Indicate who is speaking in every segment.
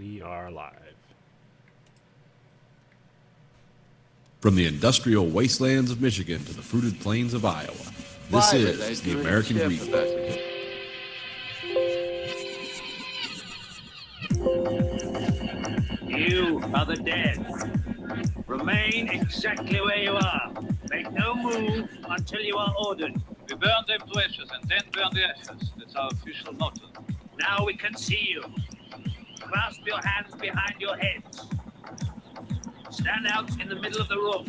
Speaker 1: We are live.
Speaker 2: From the industrial wastelands of Michigan to the fruited plains of Iowa, this is the American Read.
Speaker 3: You are the dead. Remain exactly where you are. Make no move until you are ordered.
Speaker 4: We burn them to ashes and then burn the ashes. That's our official motto.
Speaker 3: Now we can see you. Clasp your hands behind your heads. Stand out in the middle of the room.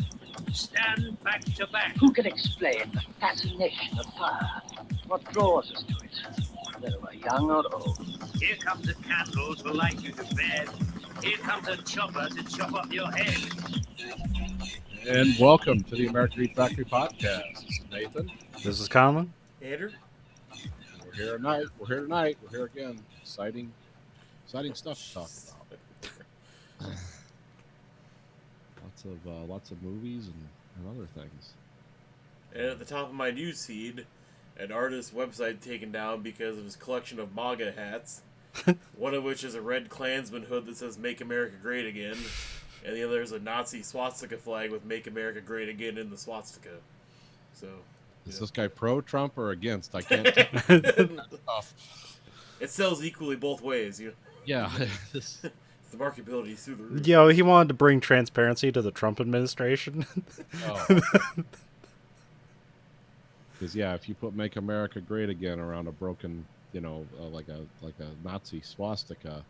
Speaker 3: Stand back to back.
Speaker 5: Who can explain the fascination of fire? What draws us to it, whether we're young or old?
Speaker 3: Here comes a candle to light you to bed. Here comes a chopper to chop off your head.
Speaker 6: And welcome to the American Read Factory podcast. This is Nathan.
Speaker 1: This is Colin.
Speaker 4: Andrew?
Speaker 6: We're here tonight. We're here again. Exciting stuff to talk about. Lots of movies and other things.
Speaker 7: And at the top of my news feed, an artist's website taken down because of his collection of MAGA hats. One of which is a red Klansman hood that says "Make America Great Again," and the other is a Nazi swastika flag with "Make America Great Again" in the swastika. So,
Speaker 6: Is this guy pro-Trump or against? I can't tell.
Speaker 7: It sells equally both ways. You know?
Speaker 6: Yeah.
Speaker 7: The marketability through the roof.
Speaker 1: Yo, he wanted to bring transparency to the Trump administration.
Speaker 6: Because if you put "Make America Great Again" around a broken, like a Nazi swastika,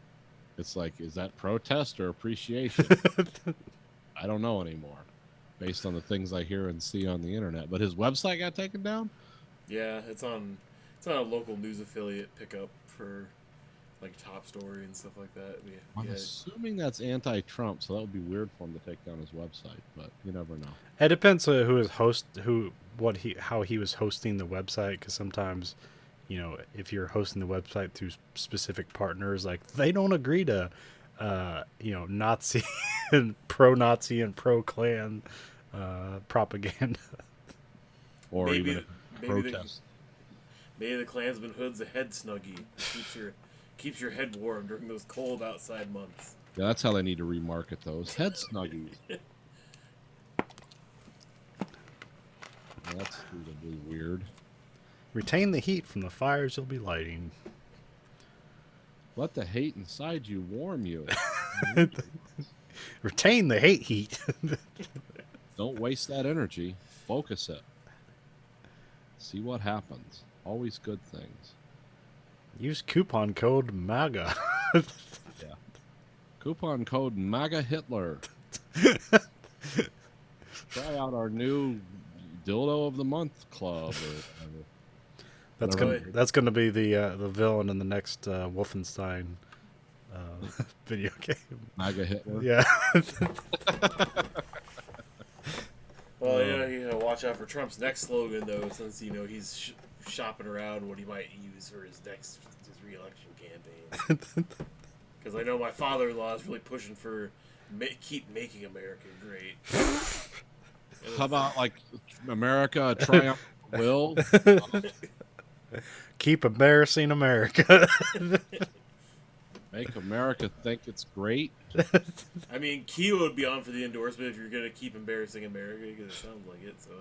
Speaker 6: it's like, is that protest or appreciation? I don't know anymore, based on the things I hear and see on the internet. But his website got taken down?
Speaker 7: Yeah, it's on a local news affiliate pickup for like Top Story and stuff like that.
Speaker 6: I'm assuming that's anti-Trump, so that would be weird for him to take down his website, but you never know.
Speaker 1: It depends on how he was hosting the website, because sometimes, if you're hosting the website through specific partners, like they don't agree to, Nazi and pro-Nazi and pro-Klan propaganda,
Speaker 6: Or
Speaker 7: maybe,
Speaker 6: even protest.
Speaker 7: Maybe the Klansman hood's a head snuggie. Keeps your head warm during those cold outside months.
Speaker 6: Yeah, that's how they need to remarket those head snuggies. That's really weird.
Speaker 1: retain the heat from the fires you'll be lighting.
Speaker 6: Let the hate inside you warm you.
Speaker 1: Retain the hate heat.
Speaker 6: Don't waste that energy. Focus it. See what happens. Always good things.
Speaker 1: Use coupon code MAGA.
Speaker 6: Coupon code MAGA Hitler. Try out our new Dildo of the Month club.
Speaker 1: That's gonna be the villain in the next Wolfenstein video game.
Speaker 6: MAGA Hitler.
Speaker 1: Yeah.
Speaker 7: Well, you know, watch out for Trump's next slogan, though, since he's shopping around what he might use for his re-election campaign. Because I know my father-in-law is really pushing for keep making America great.
Speaker 6: How about like America triumph will?
Speaker 1: Keep embarrassing America.
Speaker 6: Make America think it's great.
Speaker 7: I mean, Kia would be on for the endorsement if you're going to keep embarrassing America, because it sounds like it. So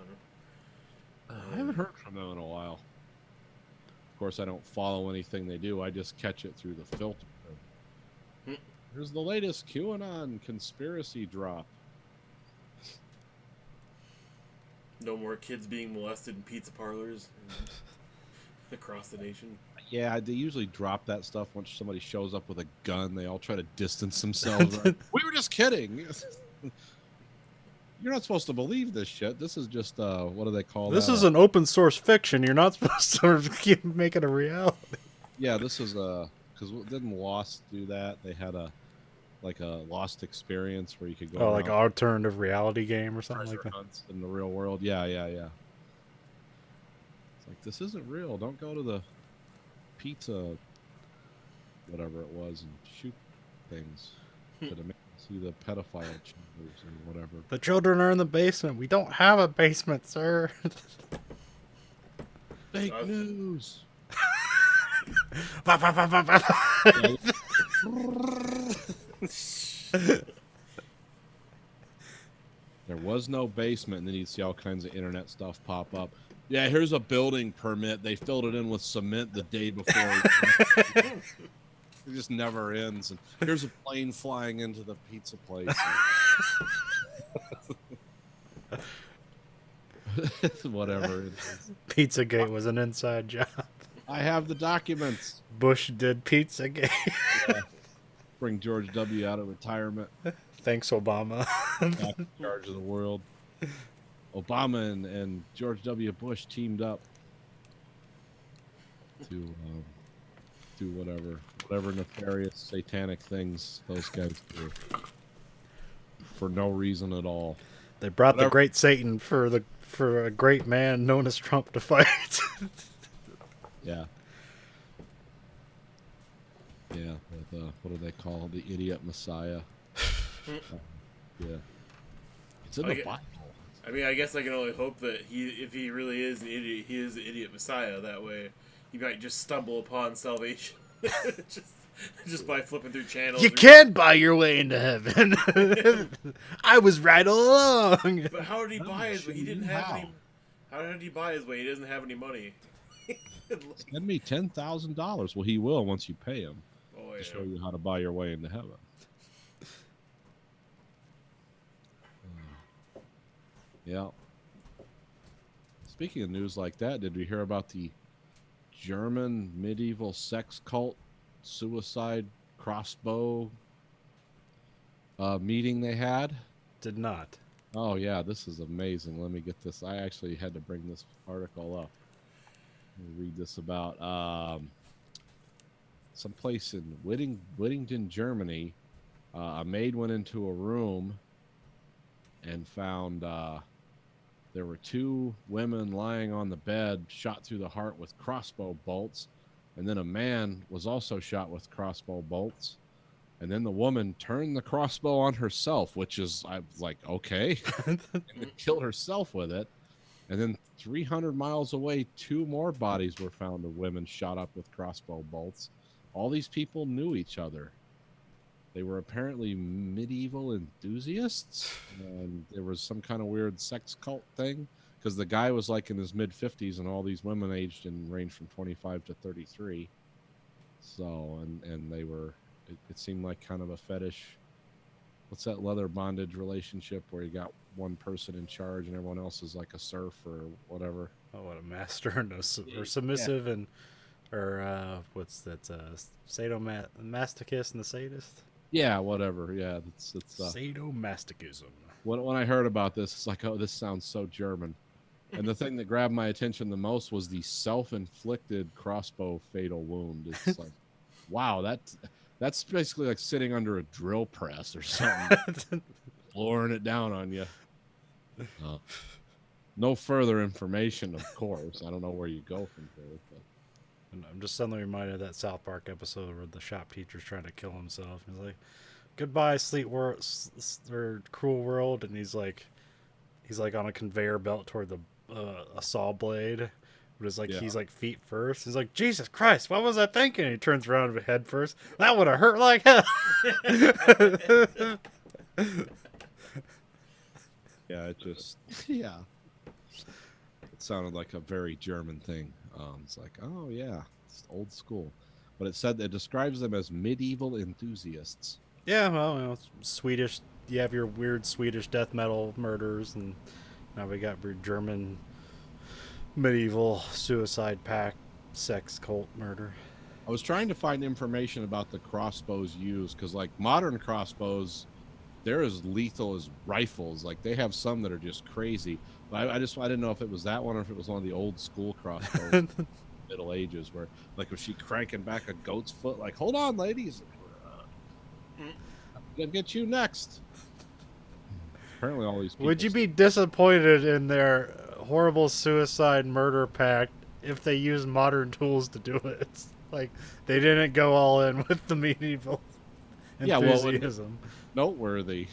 Speaker 6: I haven't heard from them in a while. Of course, I don't follow anything they do. I just catch it through the filter. Here's the latest QAnon conspiracy drop.
Speaker 7: No more kids being molested in pizza parlors across the nation.
Speaker 6: Yeah, they usually drop that stuff once somebody shows up with a gun. They all try to distance themselves. We were just kidding. You're not supposed to believe this shit. This is just, what do they call
Speaker 1: This
Speaker 6: that?
Speaker 1: is an open source fiction. You're not supposed to keep making a reality.
Speaker 6: Yeah, this is because didn't Lost do that? They had a Lost experience where you could go.
Speaker 1: Oh, like an alternative reality game or something like that.
Speaker 6: Hunts in the real world. Yeah. It's like, this isn't real. Don't go to the pizza, whatever it was, and shoot things to see the pedophile chambers and whatever.
Speaker 1: The children are in the basement. We don't have a basement, sir.
Speaker 6: Fake news. There was no basement, and then you'd see all kinds of internet stuff pop up. Yeah, here's a building permit. They filled it in with cement the day before. It just never ends. And here's a plane flying into the pizza place. Whatever it is.
Speaker 1: Pizzagate was an inside job.
Speaker 6: I have the documents.
Speaker 1: Bush did Pizzagate.
Speaker 6: Bring George W. out of retirement.
Speaker 1: Thanks, Obama.
Speaker 6: Back in charge of the world. Obama and George W. Bush teamed up to do whatever nefarious satanic things those guys do for no reason at all.
Speaker 1: They brought the great Satan for a great man known as Trump to fight.
Speaker 6: Yeah. Yeah. What do they call the idiot Messiah? Yeah. It's in the Bible.
Speaker 7: I mean, I guess I can only hope that if he really is an idiot, he is the idiot Messiah. That way, he might just stumble upon salvation, just by flipping through channels.
Speaker 1: You can buy your way into heaven. I was right all along.
Speaker 7: But how did he buy his way? He didn't have any. How did he buy his way? He doesn't have any money.
Speaker 6: Send me $10,000. Well, he will once you pay him.
Speaker 7: Oh, yeah.
Speaker 6: To show you how to buy your way into heaven. Yeah. Speaking of news like that, did we hear about the German medieval sex cult suicide crossbow meeting they had?
Speaker 1: Did not.
Speaker 6: Oh, yeah, this is amazing. Let me get this. I actually had to bring this article up. Let me read this about someplace in Whittington, Germany. A maid went into a room and found there were two women lying on the bed, shot through the heart with crossbow bolts, and then a man was also shot with crossbow bolts, and then the woman turned the crossbow on herself, which is, I was like, okay, and then killed herself with it. And then 300 miles away, two more bodies were found of women shot up with crossbow bolts. All these people knew each other. They were apparently medieval enthusiasts, and there was some kind of weird sex cult thing, because the guy was like in his mid-50s, and all these women aged in range from 25 to 33. So, and they were, it seemed like kind of a fetish. What's that leather bondage relationship where you got one person in charge and everyone else is like a serf or whatever?
Speaker 1: Oh, what a master and or submissive, and what's that? Sadomasochist and the sadist.
Speaker 6: Yeah, whatever. Yeah, it's
Speaker 1: sadomasochism.
Speaker 6: When I heard about this, it's like, oh, this sounds so German. And the thing that grabbed my attention the most was the self-inflicted crossbow fatal wound. It's like, wow, that's basically like sitting under a drill press or something, lowering it down on you. No further information, of course. I don't know where you go from here. But.
Speaker 1: I'm just suddenly reminded of that South Park episode where the shop teacher's trying to kill himself. He's like, "Goodbye, sleep world, or cruel world," and he's like on a conveyor belt toward a saw blade. But it's like he's like feet first. He's like, Jesus Christ, what was I thinking? And he turns around head first. That would have hurt like hell.
Speaker 6: Yeah, it sounded like a very German thing. It's like, oh yeah, it's old school. But it said it describes them as medieval enthusiasts.
Speaker 1: Yeah, well, it's Swedish. You have your weird Swedish death metal murders, and now we got weird German medieval suicide pact sex cult murder.
Speaker 6: I was trying to find information about the crossbows used, because like modern crossbows, they're as lethal as rifles. Like they have some that are just crazy. But I didn't know if it was that one or if it was one of the old school crossbows, Middle Ages, where like was she cranking back a goat's foot? Like, hold on, ladies, I'm gonna get you next. Apparently, all these people.
Speaker 1: Would you be disappointed in their horrible suicide murder pact if they used modern tools to do it? Like they didn't go all in with the medieval enthusiasm.
Speaker 6: Noteworthy.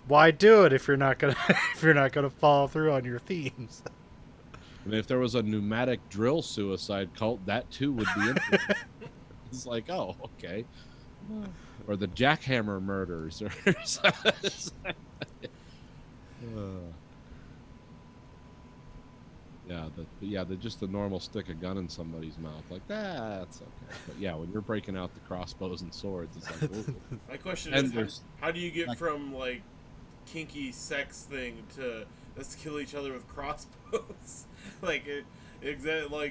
Speaker 1: Why do it if you're not gonna follow through on your themes?
Speaker 6: I mean, if there was a pneumatic drill suicide cult, that too would be interesting. It's like, oh, okay. or the jackhammer murders, or just the normal stick a gun in somebody's mouth, like that's okay. But yeah, when you're breaking out the crossbows and swords, it's like, whoa.
Speaker 7: My question
Speaker 6: And
Speaker 7: is,
Speaker 6: there's-
Speaker 7: how do you get
Speaker 6: like-
Speaker 7: from like kinky sex thing to let's kill each other with crossbows? Like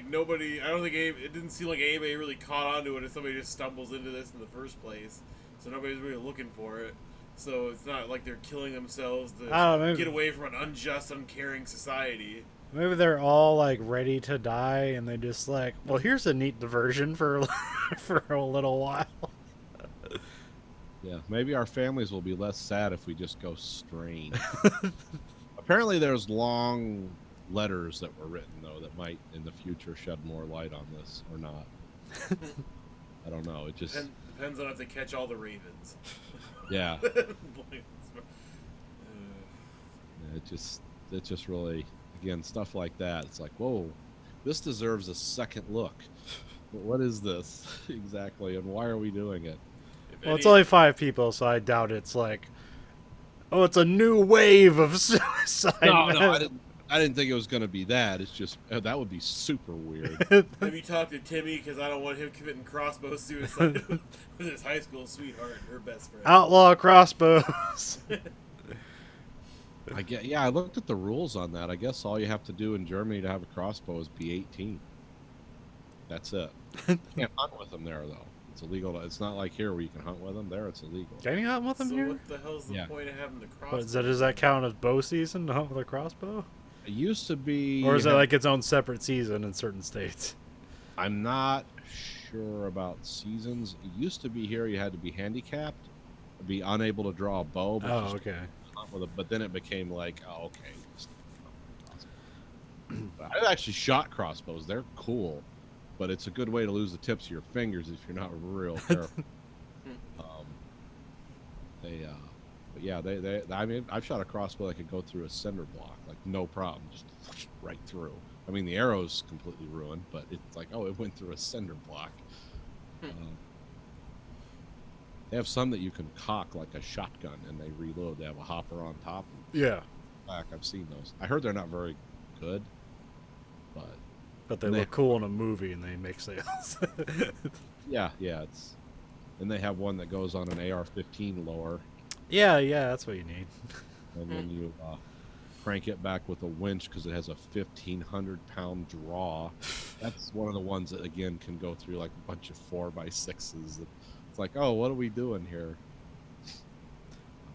Speaker 7: nobody. I don't think it didn't seem like anybody really caught on to it, if somebody just stumbles into this in the first place. So nobody's really looking for it. So it's not like they're killing themselves to
Speaker 1: I don't know, maybe-
Speaker 7: get away from an unjust, uncaring society.
Speaker 1: Maybe they're all like ready to die, and they just like, well, here's a neat diversion for for a little while.
Speaker 6: Yeah, maybe our families will be less sad if we just go strange. Apparently, there's long letters that were written though that might in the future shed more light on this or not. I don't know. It just
Speaker 7: Depends on if they catch all the ravens.
Speaker 6: yeah.
Speaker 7: Uh,
Speaker 6: It just really, again, stuff like that. It's like, whoa, this deserves a second look. What is this exactly, and why are we doing it?
Speaker 7: if
Speaker 1: Well, it's
Speaker 7: any-
Speaker 1: only 5 people, so I doubt it's like, oh, it's a new wave of suicide.
Speaker 6: I didn't think it was going to be that. It's just that would be super weird.
Speaker 7: Have you talked to Timmy? Because I don't want him committing crossbow suicide with his high school sweetheart and her best friend.
Speaker 1: Outlaw crossbows.
Speaker 6: I looked at the rules on that. I guess all you have to do in Germany to have a crossbow is be 18. That's it. You can't hunt with them there though. It's illegal. It's not like here where you can hunt with them. There, it's illegal.
Speaker 1: Can you hunt with them
Speaker 7: So
Speaker 1: here?
Speaker 7: what the hell's the
Speaker 6: Yeah.
Speaker 7: point of having the crossbow?
Speaker 1: Does that count as bow season to hunt with a crossbow?
Speaker 6: It used to be.
Speaker 1: Or is it like its own separate season in certain states?
Speaker 6: I'm not sure about seasons. It used to be here you had to be handicapped, be unable to draw a bow. But
Speaker 1: Oh,
Speaker 6: just
Speaker 1: okay.
Speaker 6: hunt with but then it became like, oh, okay. But I've actually shot crossbows. They're cool, but it's a good way to lose the tips of your fingers if you're not real careful. But yeah, they. I mean, I've shot a crossbow that could go through a cinder block, like no problem, just right through. I mean, the arrow's completely ruined, but it's like, oh, it went through a cinder block. They have some that you can cock like a shotgun, and they reload. They have a hopper on top.
Speaker 1: Yeah,
Speaker 6: Back, I've seen those. I heard they're not very good, but
Speaker 1: but they
Speaker 6: They-
Speaker 1: look cool in a movie and they make sales.
Speaker 6: yeah, it's. And they have one that goes on an AR-15 lower,
Speaker 1: yeah, that's what you need.
Speaker 6: and then you crank it back with a winch because it has a 1,500-pound draw. That's one of the ones that again can go through like a bunch of 4x6s. It's like, oh, what are we doing here?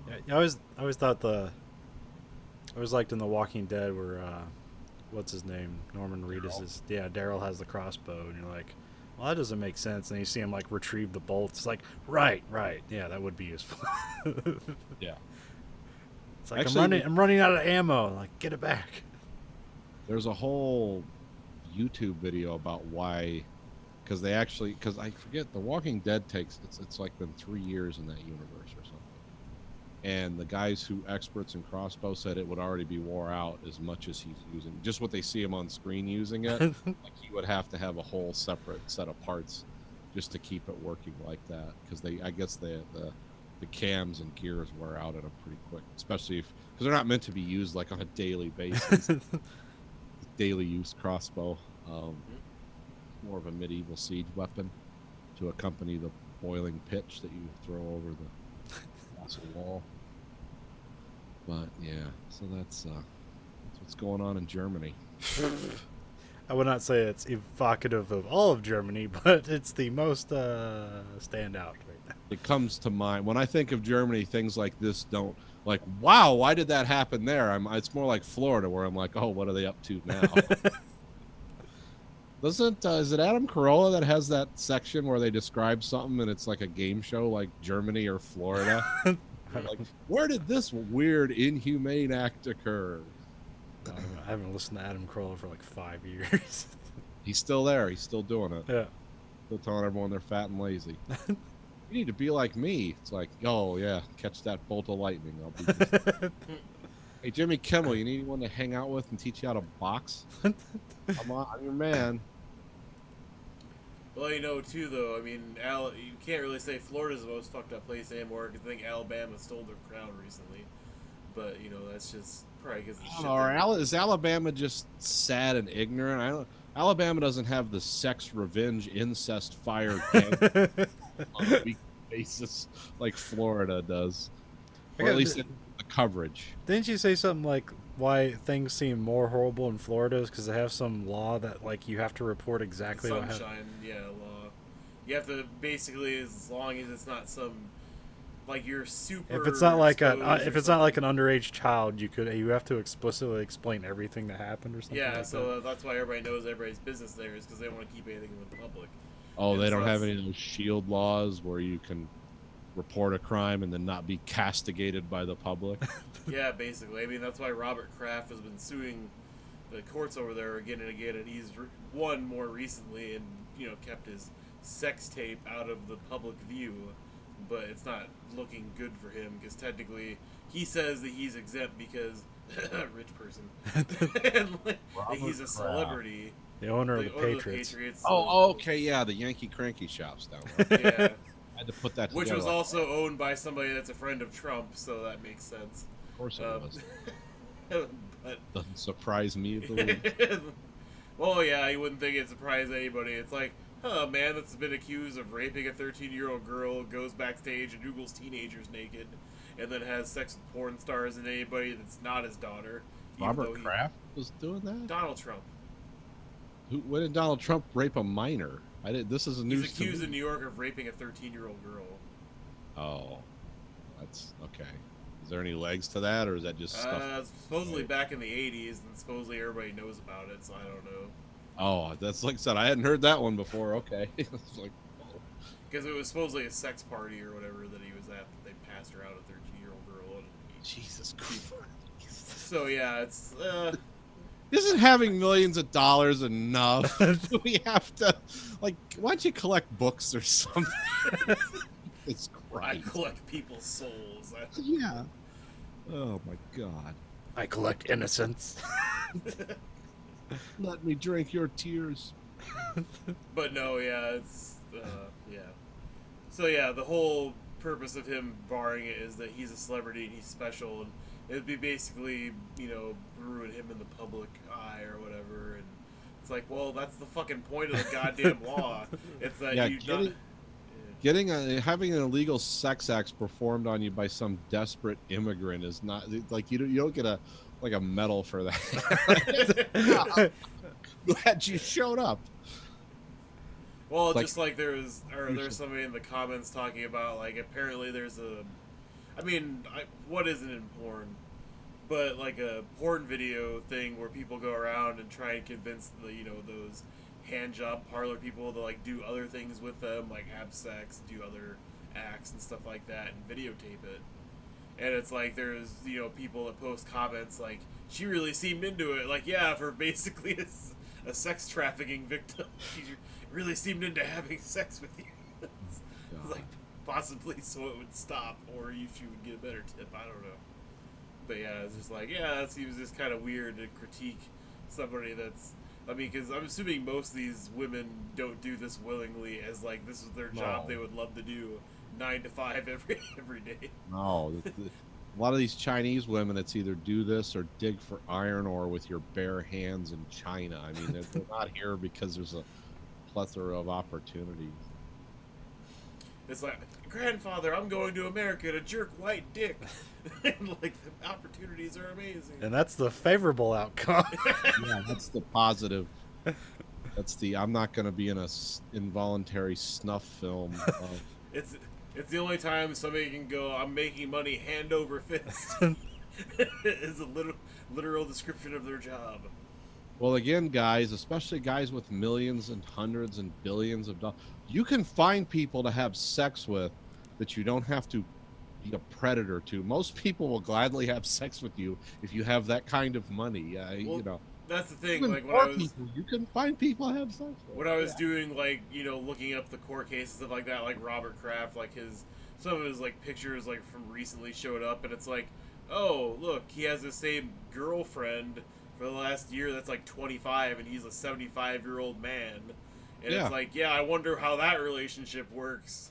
Speaker 1: Yeah, I always thought I always liked in The Walking Dead where what's his name, Norman Reedus is Daryl has the crossbow, and you're like, well, that doesn't make sense. And you see him like retrieve the bolts. It's like, right, yeah, that would be useful.
Speaker 6: Yeah.
Speaker 1: It's like
Speaker 6: Actually,
Speaker 1: I'm running out of ammo. Like, get it back.
Speaker 6: There's a whole YouTube video about why, because I forget, The Walking Dead it's like been 3 years in that universe or something, and the guys who experts in crossbow said it would already be wore out as much as he's using, just what they see him on screen using it. Like he would have to have a whole separate set of parts just to keep it working like that, because I guess the cams and gears wear out at them pretty quick, especially because they're not meant to be used like on a daily basis. Daily use crossbow, more of a medieval siege weapon to accompany the boiling pitch that you throw over the castle wall. But yeah, so that's what's going on in Germany.
Speaker 1: I would not say it's evocative of all of Germany, but it's the most standout right now.
Speaker 6: It comes to mind when I think of Germany. Things like this don't, like, wow, why did that happen there? It's more like Florida, where I'm like, oh, what are they up to now? Is it Adam Carolla that has that section where they describe something and it's like a game show, like Germany or Florida? Like, where did this weird, inhumane act occur?
Speaker 1: I haven't listened to Adam Carolla for like 5 years.
Speaker 6: He's still there. He's still doing it.
Speaker 1: Yeah.
Speaker 6: Still telling everyone they're fat and lazy. You need to be like me. It's like, oh yeah, catch that bolt of lightning. I'll be just... Hey, Jimmy Kimmel, you need anyone to hang out with and teach you how to box? Come on, I'm your man.
Speaker 7: Well, too, though, I mean, you can't really say Florida's the most fucked up place anymore, because I think Alabama stole their crown recently. But, that's just probably because
Speaker 6: I don't know, is Alabama just sad and ignorant? Alabama doesn't have the sex, revenge, incest, fire gang on a weekly basis like Florida does. Or at least the coverage.
Speaker 1: Didn't you say something like why things seem more horrible in Florida is because they have some law that like you have to report exactly what happened?
Speaker 7: Sunshine, law. You have to basically, as long as it's not some, like you're super.
Speaker 1: If it's not like
Speaker 7: exposed or
Speaker 1: not like an underage child, you have to explicitly explain everything that happened or something.
Speaker 7: Yeah,
Speaker 1: like
Speaker 7: so
Speaker 1: that.
Speaker 7: that's why everybody knows everybody's business there is because they don't want to keep anything with the public.
Speaker 6: Oh,
Speaker 7: And
Speaker 6: they
Speaker 7: so
Speaker 6: don't have
Speaker 7: that's-
Speaker 6: any of those shield laws where you can report a crime and then not be castigated by the public.
Speaker 7: Yeah, basically. I mean, that's why Robert Kraft has been suing the courts over there again and again, and he's won more recently and, kept his sex tape out of the public view, but it's not looking good for him because technically he says that he's exempt because rich person. And, like, that he's a celebrity.
Speaker 1: The owner of the
Speaker 7: owner
Speaker 1: Patriots.
Speaker 6: Oh, okay, yeah, the Yankee Cranky shops down there.
Speaker 7: Yeah.
Speaker 6: I had to put that
Speaker 7: Which
Speaker 6: together.
Speaker 7: was also owned by somebody that's a friend of Trump, so that makes sense.
Speaker 6: Of course it was.
Speaker 7: But
Speaker 6: Doesn't surprise me at the least.
Speaker 7: well, yeah, you wouldn't think it'd surprise anybody. It's like, a man that's been accused of raping a 13-year-old girl goes backstage and Googles teenagers naked, and then has sex with porn stars and anybody that's not his daughter. even though
Speaker 6: Robert Kraft was doing that?
Speaker 7: Donald Trump.
Speaker 6: When did Donald Trump rape a minor? This is a news.
Speaker 7: He's accused in New York of raping a 13-year-old girl.
Speaker 6: Oh, that's okay. Is there any legs to that, or is that just stuff?
Speaker 7: Supposedly back in the 80s, and supposedly everybody knows about it, so I don't know.
Speaker 6: Oh, that's like I said. I hadn't heard that one before. Okay, it's like, oh.
Speaker 7: Because it was supposedly a sex party or whatever that he was at, that they passed around a 13-year-old girl. And
Speaker 6: Jesus Christ.
Speaker 7: so yeah, it's
Speaker 6: Isn't having millions of dollars enough? Do we have to, like, why don't you collect books or something? It's
Speaker 7: I
Speaker 6: Christ.
Speaker 7: collect people's souls.
Speaker 6: Yeah. Oh my God.
Speaker 1: I collect innocence.
Speaker 6: Let me drink your tears.
Speaker 7: But no, yeah, it's yeah. So yeah, the whole purpose of him barring it is that he's a celebrity and he's special, and it'd be basically, ruin him in the public eye or whatever. And it's like, well, that's the fucking point of the goddamn law. It's that
Speaker 6: Yeah, having an illegal sex act performed on you by some desperate immigrant is not like you don't get a medal for that. Glad you showed up.
Speaker 7: Well,
Speaker 6: Like-
Speaker 7: just like there's somebody in the comments talking about, like, apparently there's what isn't in porn, but like a porn video thing where people go around and try and convince those hand job parlor people to like do other things with them, like have sex, do other acts and stuff like that, and videotape it. And it's like there's people that post comments like, she really seemed into it, like, yeah, for basically a sex trafficking victim, she really seemed into having sex with you. It's like possibly so it would stop, or she would get a better tip. I don't know. But yeah, it's just like, yeah, that seems just kind of weird to critique somebody that's. I mean, because I'm assuming most of these women don't do this willingly, as like this is their job.
Speaker 6: No.
Speaker 7: They would love to do 9 to 5 every day.
Speaker 6: No, a lot of these Chinese women, it's either do this or dig for iron ore with your bare hands in China. I mean, they're not here because there's a plethora of opportunities.
Speaker 7: It's like, grandfather, I'm going to America to jerk white dick. And like the opportunities are amazing.
Speaker 1: And that's the favorable outcome.
Speaker 6: Yeah, that's the positive. That's the I'm not going to be in a involuntary snuff film.
Speaker 7: It's the only time somebody can go, I'm making money hand over fist. Is a literal description of their job.
Speaker 6: Well, again, guys, especially guys with millions and hundreds and billions of dollars, you can find people to have sex with that you don't have to be a predator to. Most people will gladly have sex with you if you have that kind of money.
Speaker 7: That's the thing.
Speaker 6: Even
Speaker 7: Like
Speaker 6: poor people, you can find people to have sex with.
Speaker 7: when I was doing like looking up the court cases, stuff like that, like Robert Kraft, like some of his like pictures like from recently showed up, and it's like, oh look, he has the same girlfriend for the last year that's like 25, and he's a 75-year-old man, And
Speaker 6: Yeah.
Speaker 7: it's like, yeah, I wonder how that relationship works.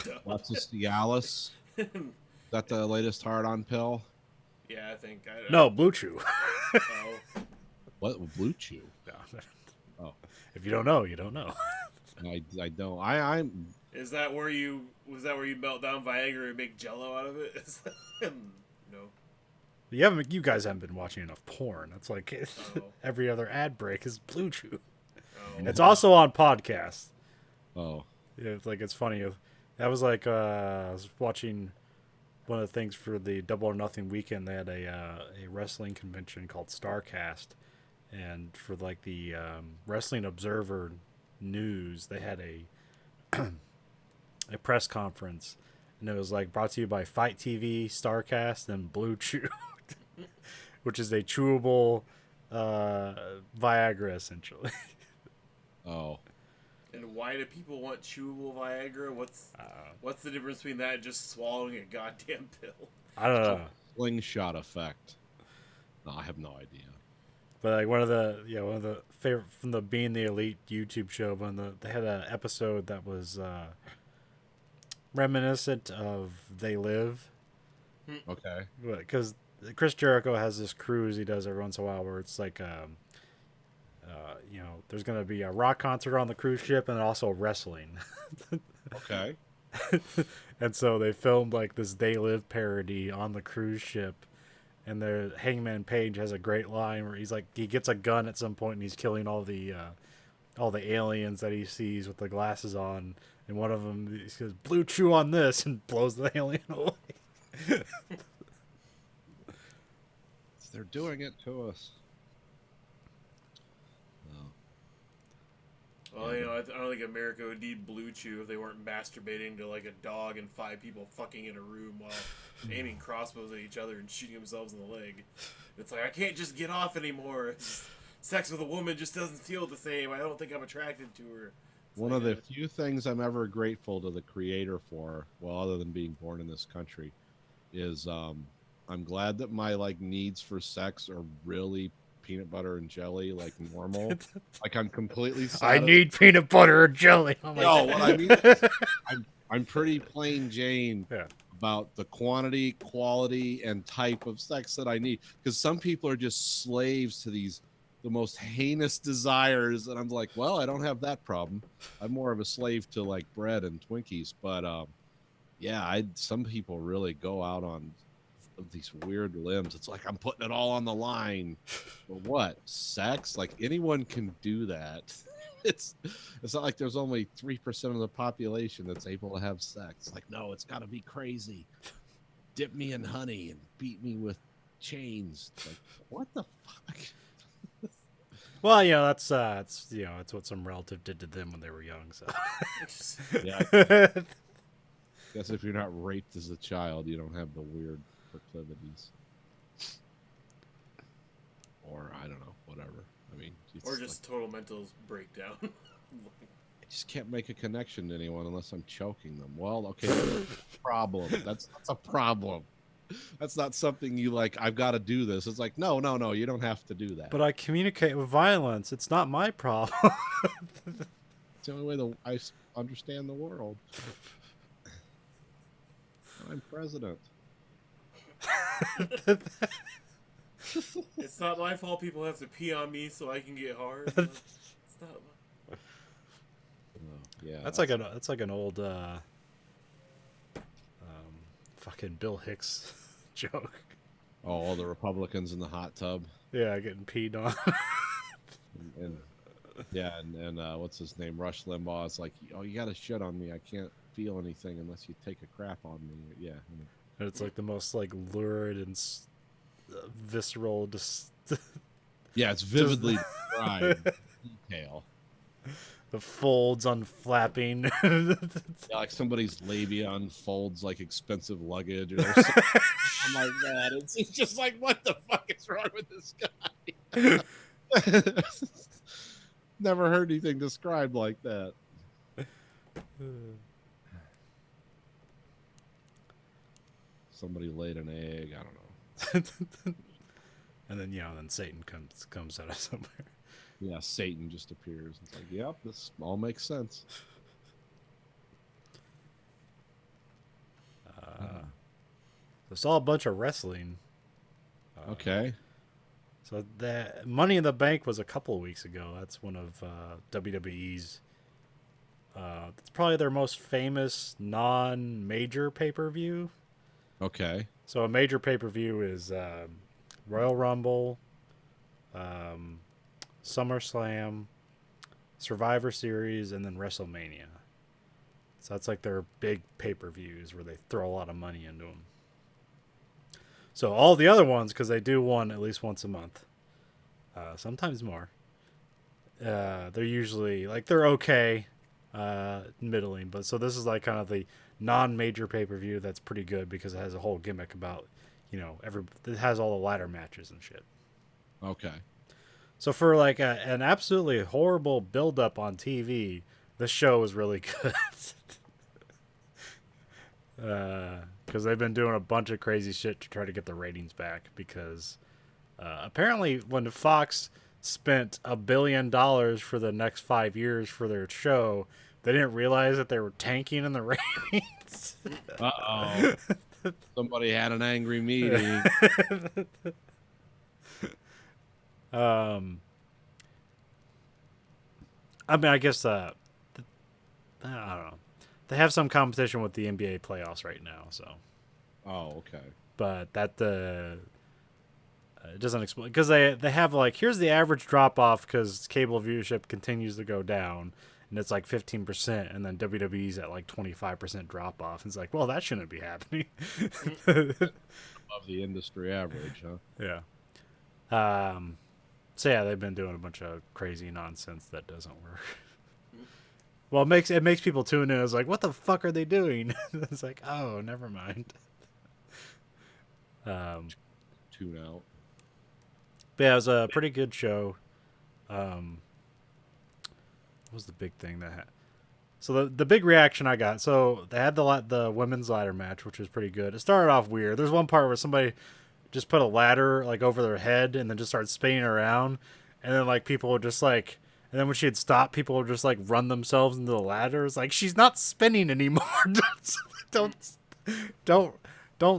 Speaker 7: Duh.
Speaker 6: Lots of Cialis. Is that the latest hard-on pill?
Speaker 7: Yeah, I think.
Speaker 1: No, Blue Chew.
Speaker 7: Oh.
Speaker 6: What? Blue Chew?
Speaker 1: No.
Speaker 6: Oh,
Speaker 1: If you don't know, you don't know.
Speaker 6: I don't. I'm
Speaker 7: Was that where you melt down Viagra and make Jello out of it? No.
Speaker 1: You guys haven't been watching enough porn. That's like
Speaker 7: Oh.
Speaker 1: every other ad break is Blue Chew.
Speaker 7: Oh.
Speaker 1: It's also on podcasts.
Speaker 6: oh.
Speaker 1: Yeah, it's funny. That was like I was watching one of the things for the Double or Nothing weekend. They had a wrestling convention called Starcast, and for like the Wrestling Observer News, they had a press conference, and it was like brought to you by Fight TV, Starcast, and Blue Chew, which is a chewable Viagra essentially.
Speaker 6: Oh.
Speaker 7: And why do people want chewable Viagra? What's the difference between that and just swallowing a goddamn pill?
Speaker 1: I don't know.
Speaker 6: Slingshot effect. No, I have no idea.
Speaker 1: But like one of the favorite from the Being the Elite YouTube show, they had an episode that was reminiscent of They Live,
Speaker 6: Okay.
Speaker 1: because Chris Jericho has this cruise he does every once in a while where it's like there's gonna be a rock concert on the cruise ship and also wrestling.
Speaker 6: Okay.
Speaker 1: And so they filmed like this They Live parody on the cruise ship, and the Hangman Page has a great line where he's like, he gets a gun at some point and he's killing all the aliens that he sees with the glasses on, and one of them he says Blue Chew on this and blows the alien away.
Speaker 6: They're doing it to us. No.
Speaker 7: Well, I don't think America would need Blue Chew if they weren't masturbating to like a dog and 5 people fucking in a room while aiming crossbows at each other and shooting themselves in the leg. It's like, I can't just get off anymore. Sex with a woman just doesn't feel the same. I don't think I'm attracted to her.
Speaker 6: One of the few things I'm ever grateful to the creator for, well, other than being born in this country, is I'm glad that my like needs for sex are really peanut butter and jelly, like normal. Like I'm completely.
Speaker 1: I need peanut butter or jelly. Oh my
Speaker 6: No,
Speaker 1: God.
Speaker 6: what I mean is I'm pretty plain Jane
Speaker 1: Yeah.
Speaker 6: about the quantity, quality, and type of sex that I need. Because some people are just slaves to the most heinous desires, and I'm like, well, I don't have that problem. I'm more of a slave to like bread and Twinkies. But yeah, some people really go out on these weird limbs. It's like I'm putting it all on the line. For what? Sex? Like anyone can do that. It's not like there's only 3% of the population that's able to have sex. Like, no, it's got to be crazy. Dip me in honey and beat me with chains. Like, what the fuck?
Speaker 1: Well, that's it's what some relative did to them when they were young. So
Speaker 6: Yeah, I guess if you're not raped as a child, you don't have the weird proclivities. Or I don't know, whatever. I mean, it's
Speaker 7: Or just total mental breakdown.
Speaker 6: I just can't make a connection to anyone unless I'm choking them. Well, okay, that's a problem. That's a problem. That's not something you like, I've got to do this. It's like, no, you don't have to do that.
Speaker 1: but I communicate with violence. It's not my problem.
Speaker 6: It's the only way I understand the world. I'm president.
Speaker 7: It's not my fault people have to pee on me so I can get hard. It's not.
Speaker 6: Oh, yeah,
Speaker 1: That's like an old fucking Bill Hicks joke.
Speaker 6: oh, all the Republicans in the hot tub.
Speaker 1: Yeah, getting peed on.
Speaker 6: And yeah, and what's his name? Rush Limbaugh. It's like, oh, you got to shit on me. I can't feel anything unless you take a crap on me. Yeah.
Speaker 1: And it's like the most like lurid and visceral.
Speaker 6: Yeah, it's vividly described detail.
Speaker 1: The folds unflapping.
Speaker 6: Yeah, like somebody's labia unfolds like expensive luggage or something like that. It's just like, what the fuck is wrong with this guy? Never heard anything described like that. Somebody laid an egg. I don't know.
Speaker 1: And then then Satan comes out of somewhere.
Speaker 6: Yeah, Satan just appears. It's like, yep, this all makes sense.
Speaker 1: It's all a bunch of wrestling.
Speaker 6: Okay.
Speaker 1: So the Money in the Bank was a couple of weeks ago. That's one of WWE's. It's probably their most famous non-major pay-per-view.
Speaker 6: Okay.
Speaker 1: So a major pay-per-view is Royal Rumble, SummerSlam, Survivor Series, and then WrestleMania. So that's like their big pay-per-views where they throw a lot of money into them. So all the other ones, because they do one at least once a month, sometimes more. They're usually like they're okay, middling. But so this is like kind of the non-major pay-per-view that's pretty good because it has a whole gimmick about, it has all the ladder matches and shit.
Speaker 6: Okay.
Speaker 1: So for like an absolutely horrible build-up on TV, this show is really good. Because they've been doing a bunch of crazy shit to try to get the ratings back. Because apparently, when Fox spent $1 billion for the next 5 years for their show, they didn't realize that they were tanking in the ratings.
Speaker 6: Uh-oh. Somebody had an angry meeting.
Speaker 1: I mean, I guess I don't know. They have some competition with the NBA playoffs right now, so.
Speaker 6: Oh, okay.
Speaker 1: But that it doesn't explain because they have like here's the average drop off because cable viewership continues to go down and it's like 15% and then WWE's at like 25% drop off. It's like, well, that shouldn't be happening.
Speaker 6: Above the industry average, huh?
Speaker 1: Yeah. So yeah, they've been doing a bunch of crazy nonsense that doesn't work. Well, it makes people tune in. It's like, what the fuck are they doing? It's like, oh, never mind.
Speaker 6: Tune out.
Speaker 1: But yeah, it was a pretty good show. What was the big thing that So the big reaction I got. So they had the women's ladder match, which was pretty good. It started off weird. There's one part where somebody just put a ladder like over their head and then just started spinning around, and then like people would just like. And then when she had stopped, people would just like run themselves into the ladder. It's like she's not spinning anymore. Don't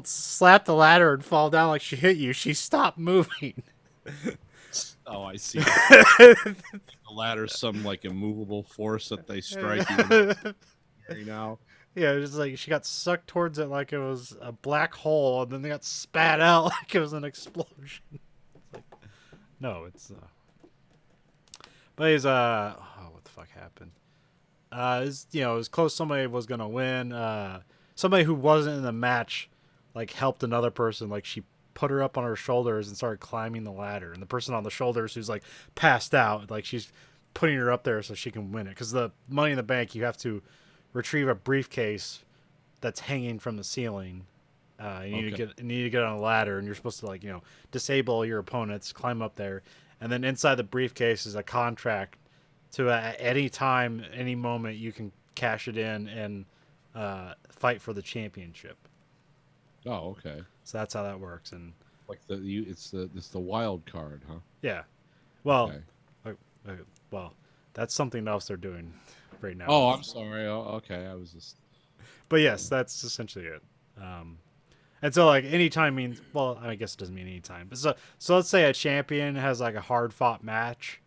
Speaker 1: slap the ladder and fall down like she hit you. She stopped moving.
Speaker 6: Oh, I see. The ladder's some like immovable force that they strike you now.
Speaker 1: Yeah, it's like she got sucked towards it like it was a black hole, and then they got spat out like it was an explosion. It's like, no, it's. But he's what the fuck happened? It was close. Somebody was gonna win. Somebody who wasn't in the match, like helped another person. Like she put her up on her shoulders and started climbing the ladder. And the person on the shoulders who's like passed out, like she's putting her up there so she can win it. Because the Money in the Bank, you have to retrieve a briefcase that's hanging from the ceiling. You need to get on a ladder, and you're supposed to like disable your opponents, climb up there. And then inside the briefcase is a contract to at any time, any moment, you can cash it in and fight for the championship.
Speaker 6: Oh, okay.
Speaker 1: So that's how that works. And
Speaker 6: like it's the wild card, huh?
Speaker 1: Yeah. Well,
Speaker 6: okay.
Speaker 1: Well, that's something else they're doing right now.
Speaker 6: Oh, I'm sorry. Oh, okay, I was just.
Speaker 1: But yes, that's essentially it. And so, like, anytime means, well, I guess it doesn't mean anytime. But so let's say a champion has, like, a hard-fought match,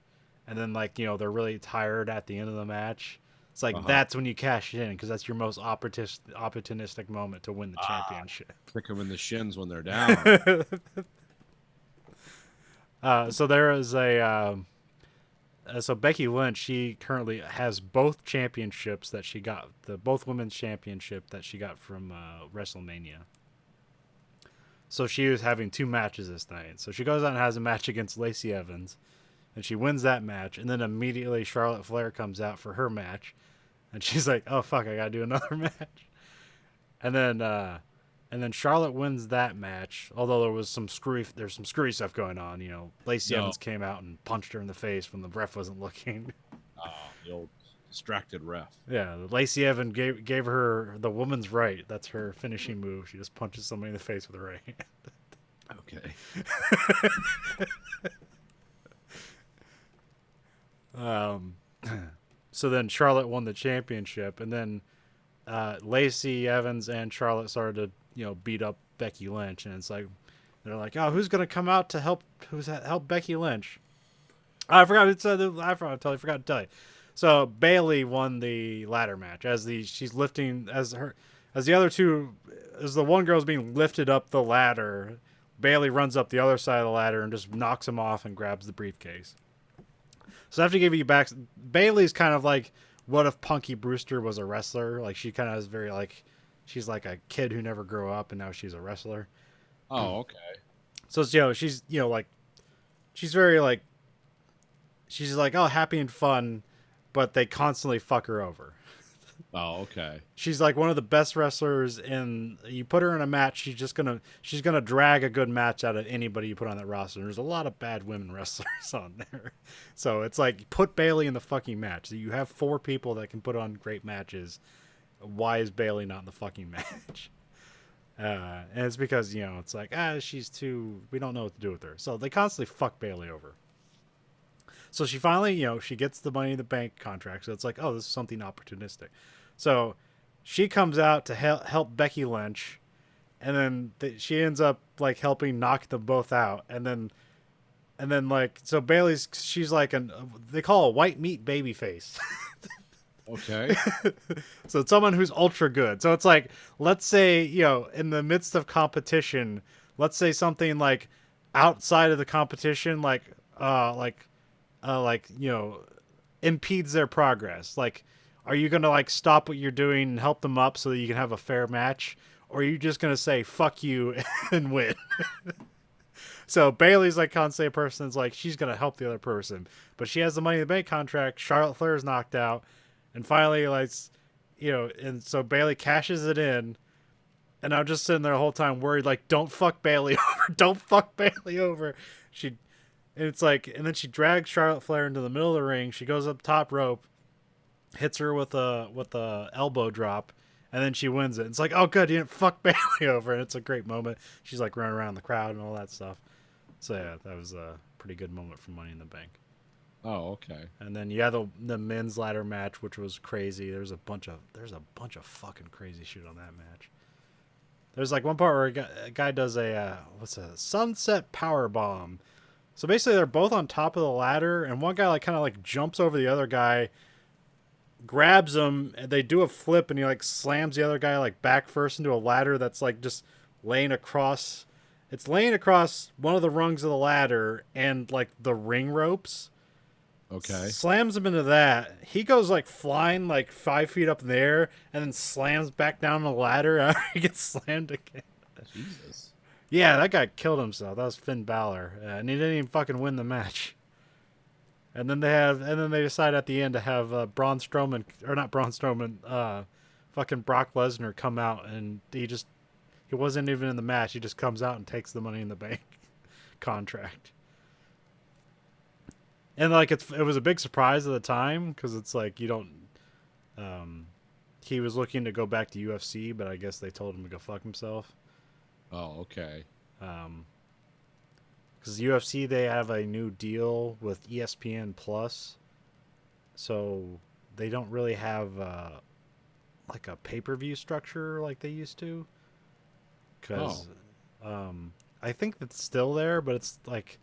Speaker 1: and then, like, they're really tired at the end of the match. It's like, that's when you cash it in, because that's your most opportunistic moment to win the championship.
Speaker 6: Kick them in the shins when they're down.
Speaker 1: So there is so Becky Lynch, she currently has both championships that she got, both women's championship that she got from WrestleMania. So she was having 2 matches this night. So she goes out and has a match against Lacey Evans, and she wins that match. And then immediately Charlotte Flair comes out for her match, and she's like, "Oh fuck, I gotta do another match." And then Charlotte wins that match. Although there's some screwy stuff going on. Lacey Evans came out and punched her in the face when the ref wasn't looking.
Speaker 6: The old distracted ref.
Speaker 1: Yeah, Lacey Evans gave her the woman's right. That's her finishing move. She just punches somebody in the face with her right hand.
Speaker 6: Okay.
Speaker 1: Um, so then Charlotte won the championship, and then Lacey Evans and Charlotte started to beat up Becky Lynch, and it's like they're like, oh, who's gonna come out to help Becky Lynch? I forgot to tell you. So Bailey won the ladder match as the one girl's being lifted up the ladder. Bailey runs up the other side of the ladder and just knocks him off and grabs the briefcase. So I have to give you back. Bailey's kind of like, what if Punky Brewster was a wrestler? Like she kind of is very like, she's like a kid who never grew up and now she's a wrestler.
Speaker 6: Oh, okay.
Speaker 1: So it's, she's like, she's very like, she's like, oh, happy and fun, but they constantly fuck her over.
Speaker 6: Oh, okay.
Speaker 1: She's like one of the best wrestlers, and you put her in a match, she's gonna drag a good match out of anybody you put on that roster. There's a lot of bad women wrestlers on there, so it's like put Bailey in the fucking match. So you have 4 people that can put on great matches. Why is Bailey not in the fucking match? And it's because it's like she's too. We don't know what to do with her, so they constantly fuck Bailey over. So she finally, she gets the Money in the Bank contract. So it's like, oh, this is something opportunistic. So she comes out to help Becky Lynch, and then she ends up like helping knock them both out. And then like, so she's like they call a white meat baby face.
Speaker 6: Okay.
Speaker 1: So it's someone who's ultra good. So it's like, let's say, in the midst of competition, let's say something like outside of the competition, impedes their progress. Like, are you going to like stop what you're doing and help them up so that you can have a fair match? Or are you just going to say, fuck you and win? So Bailey's like constantly a person that's like, she's going to help the other person, but she has the Money in the Bank contract. Charlotte Flair's knocked out. And finally, like, and so Bailey cashes it in. And I'm just sitting there the whole time worried, like, don't fuck Bailey over. Don't fuck Bailey over. And it's like, and then she drags Charlotte Flair into the middle of the ring. She goes up top rope, hits her with a elbow drop, and then she wins it. It's like, oh, good, you didn't fuck Bailey over. And it's a great moment. She's like running around the crowd and all that stuff. So yeah, that was a pretty good moment for Money in the Bank.
Speaker 6: Oh, okay.
Speaker 1: And then you had the men's ladder match, which was crazy. There's a bunch of fucking crazy shit on that match. There's like one part where a guy does a sunset power bomb. So basically, they're both on top of the ladder, and one guy like kind of like jumps over the other guy, grabs him, and they do a flip, and he like slams the other guy like back first into a ladder that's like just laying across. It's laying across one of the rungs of the ladder and like the ring ropes.
Speaker 6: Okay.
Speaker 1: Slams him into that. He goes like flying like 5 feet up in the air and then slams back down the ladder after he gets slammed again.
Speaker 6: Jesus.
Speaker 1: Yeah, that guy killed himself. That was Finn Balor, and he didn't even fucking win the match. And then they decide at the end to have fucking Brock Lesnar come out, and he wasn't even in the match. He just comes out and takes the Money in the Bank contract. And like it was a big surprise at the time because it's like you don't. He was looking to go back to UFC, but I guess they told him to go fuck himself.
Speaker 6: Oh, okay.
Speaker 1: Because UFC, they have a new deal with ESPN Plus, so they don't really have like a pay-per-view structure like they used to. Because I think it's still there, but it's like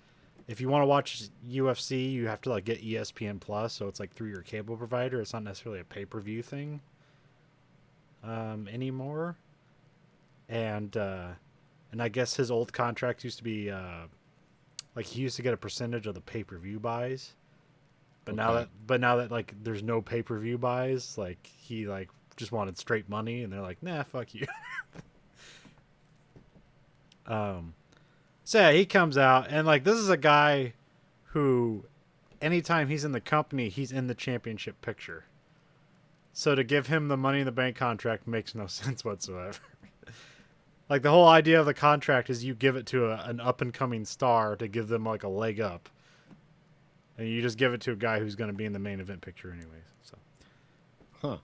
Speaker 1: if you want to watch UFC, you have to like get ESPN Plus, so it's like through your cable provider. It's not necessarily a pay-per-view thing anymore. And I guess his old contract used to be like he used to get a percentage of the pay-per-view buys. But
Speaker 6: Okay.
Speaker 1: now that like there's no pay-per-view buys, like he like just wanted straight money, and they're like, nah, fuck you. So yeah, he comes out, and like this is a guy who anytime he's in the company, he's in the championship picture. So to give him the Money in the Bank contract makes no sense whatsoever. Like the whole idea of the contract is you give it to an up-and-coming star to give them like a leg up. And you just give it to a guy who's going to be in the main event picture anyways. So,
Speaker 6: Huh.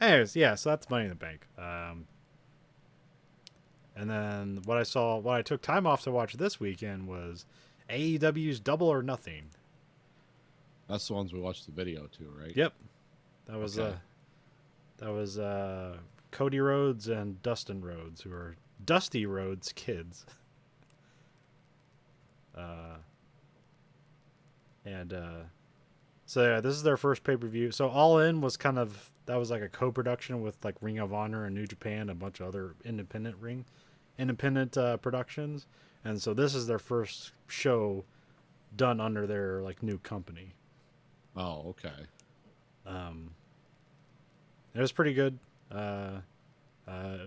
Speaker 1: anyways, yeah, so that's Money in the Bank. And then what I took time off to watch this weekend was AEW's Double or Nothing.
Speaker 6: That's the ones we watched the video to, right?
Speaker 1: Yep. That was
Speaker 6: Okay.
Speaker 1: Cody Rhodes and Dustin Rhodes, who are Dusty Rhodes' kids. So yeah, this is their first pay-per-view. So All In was that was like a co-production with like Ring of Honor and New Japan and a bunch of other independent productions. And so this is their first show done under their like new company.
Speaker 6: Oh, okay.
Speaker 1: It was pretty good. It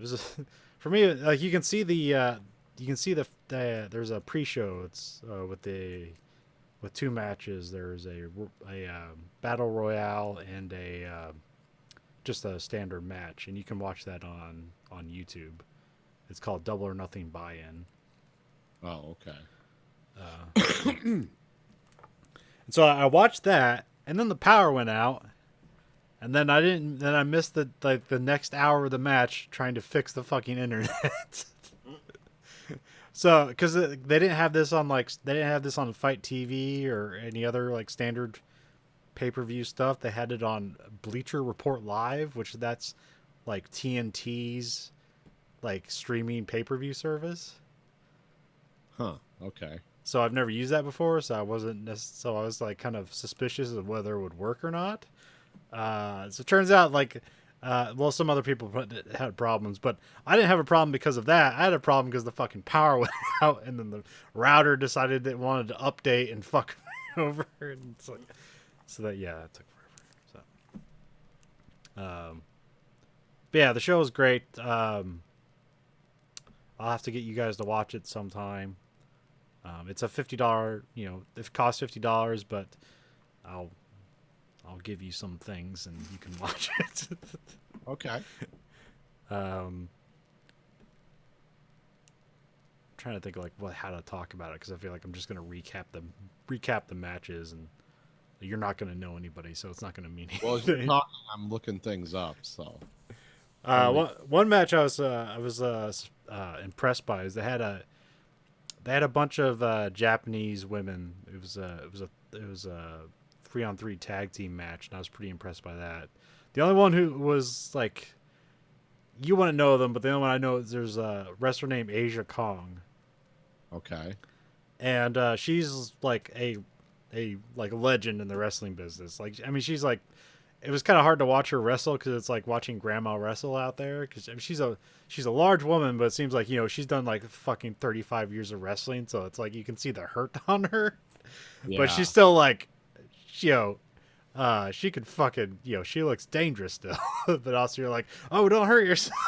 Speaker 1: was for me. Like you can see there's a pre-show. It's with two matches. There's a battle royale and just a standard match, and you can watch that on YouTube. It's called Double or Nothing Buy-In.
Speaker 6: Oh, okay.
Speaker 1: And so I watched that, and then the power went out, and then I missed the next hour of the match trying to fix the fucking internet. So, because they didn't have this on Fight TV or any other like standard pay-per-view stuff. They had it on Bleacher Report Live, which that's like TNT's like streaming pay-per-view service.
Speaker 6: Huh. Okay.
Speaker 1: So I've never used that before, so I was like kind of suspicious of whether it would work or not. So it turns out like, some other people had problems, but I didn't have a problem because of that. I had a problem because the fucking power went out, and then the router decided it wanted to update and fuck me over. And it's like, so that it took forever. So, but yeah, the show was great. I'll have to get you guys to watch it sometime. It's a $50, it costs $50, but I'll give you some things and you can watch it.
Speaker 6: Okay.
Speaker 1: Trying to think like how to talk about it, because I feel like I'm just gonna recap the matches, and you're not gonna know anybody, so it's not gonna mean anything.
Speaker 6: Well, as you're talking, I'm looking things up. So,
Speaker 1: one match I was impressed by is they had a bunch of Japanese women. It was a 3-on-3 tag team match, and I was pretty impressed by that. The only one who was like, you wouldn't know them, but the only one I know is there's a wrestler named Asia Kong.
Speaker 6: okay.
Speaker 1: And she's like a legend in the wrestling business. Like, I mean, she's like, it was kind of hard to watch her wrestle because it's like watching grandma wrestle out there. Because I mean, she's a large woman, but it seems like she's done like fucking 35 years of wrestling, so it's like you can see the hurt on her.
Speaker 6: Yeah.
Speaker 1: But she's still like, she could fucking, she looks dangerous still. But also you're like, oh, don't hurt yourself.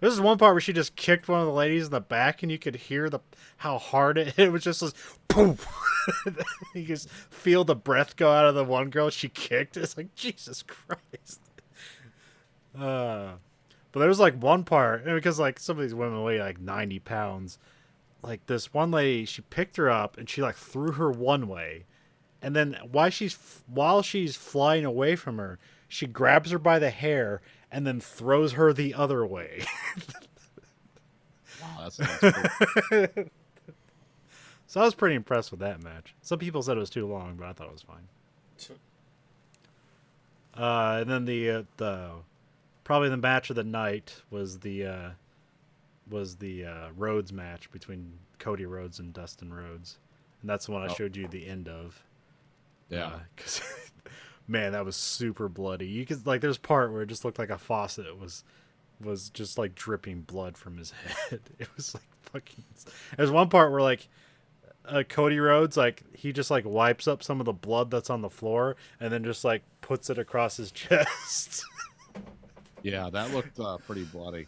Speaker 1: This is one part where she just kicked one of the ladies in the back, and you could hear how hard it hit. It was just this poof. You just feel the breath go out of the one girl she kicked. It's like, Jesus Christ. But there was like one part, and because like some of these women weigh like 90 pounds, like this one lady, she picked her up and she like threw her one way, and then while she's flying away from her, she grabs her by the hair and then throws her the other way.
Speaker 6: Wow, that's cool.
Speaker 1: So I was pretty impressed with that match. Some people said it was too long, but I thought it was fine. And then the probably the match of the night was the Rhodes match between Cody Rhodes and Dustin Rhodes, and that's the one I showed you the end of.
Speaker 6: Yeah.
Speaker 1: 'Cause man, that was super bloody. You could like, there's part where it just looked like a faucet was just like dripping blood from his head. It was like fucking. There's one part where like Cody Rhodes, like he just like wipes up some of the blood that's on the floor and then just like puts it across his chest.
Speaker 6: Yeah, that looked pretty bloody.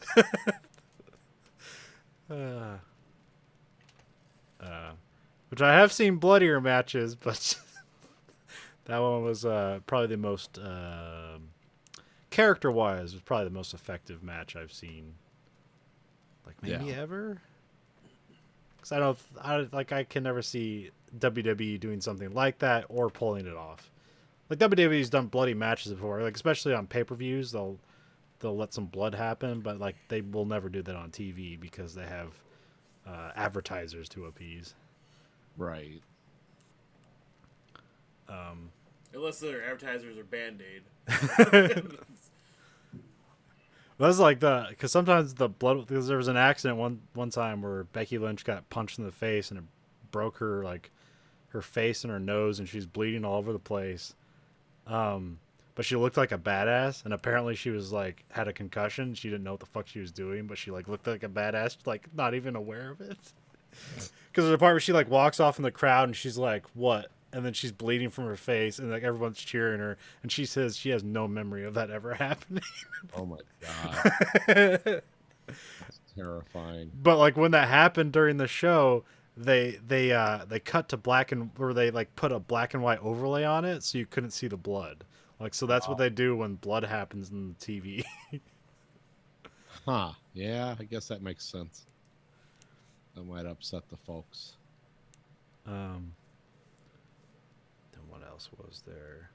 Speaker 1: Which I have seen bloodier matches, but that one was probably the most character-wise was probably the most effective match I've seen. Like maybe ever. Because I can never see WWE doing something like that or pulling it off. Like WWE's done bloody matches before, like especially on pay-per-views, they'll let some blood happen, but like they will never do that on TV because they have advertisers to appease.
Speaker 6: Right.
Speaker 7: Unless their advertisers are Band-Aid.
Speaker 1: That's like because sometimes the blood, because there was an accident one time where Becky Lynch got punched in the face and it broke her like her face and her nose and she's bleeding all over the place. But she looked like a badass, and apparently she was like had a concussion. She didn't know what the fuck she was doing, but she like looked like a badass, like not even aware of it. Because there's a part where she like walks off in the crowd and she's like, "What?" And then she's bleeding from her face, and like everyone's cheering her, and she says she has no memory of that ever happening.
Speaker 6: Oh my god, that's terrifying.
Speaker 1: But like when that happened during the show, they cut to black and or they like put a black and white overlay on it so you couldn't see the blood. Like so that's what they do when blood happens in the TV.
Speaker 6: Huh? Yeah, I guess that makes sense. That might upset the folks.
Speaker 1: Then what else was there?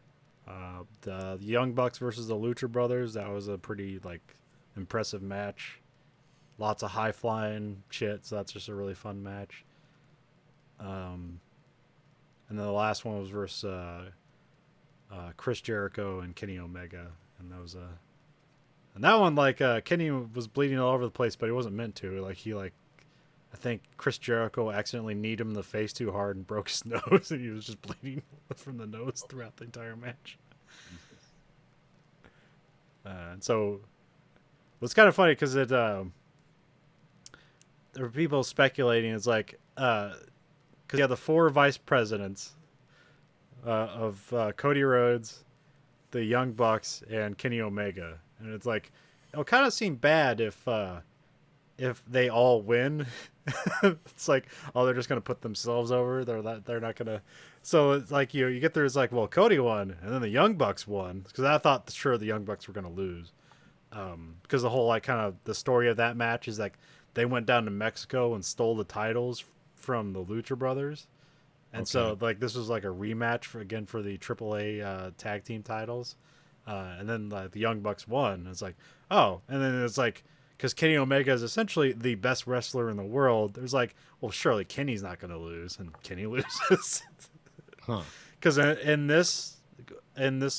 Speaker 1: The Young Bucks versus the Lucha Brothers. That was a pretty like impressive match. Lots of high flying shit. So that's just a really fun match. And then the last one was versus Chris Jericho and Kenny Omega, and that one like Kenny was bleeding all over the place, but he wasn't meant to. Like I think Chris Jericho accidentally kneed him in the face too hard and broke his nose, and he was just bleeding from the nose throughout the entire match. And so it's kind of funny because there were people speculating. It's like because you have the 4 vice presidents of Cody Rhodes, the Young Bucks, and Kenny Omega, and it's like it'll kind of seem bad if they all win. It's like, oh, they're just gonna put themselves over. They're not gonna. So it's like you get there. It's like, well, Cody won, and then the Young Bucks won because I thought sure the Young Bucks were gonna lose, because the whole like kind of the story of that match is like they went down to Mexico and stole the titles from the Lucha Brothers. And so, like, this was like a rematch for the AAA tag team titles, and then the Young Bucks won. It's like, oh, and then it's like, because Kenny Omega is essentially the best wrestler in the world. There's like, well, surely Kenny's not going to lose, and Kenny loses.
Speaker 6: Huh?
Speaker 1: Because in this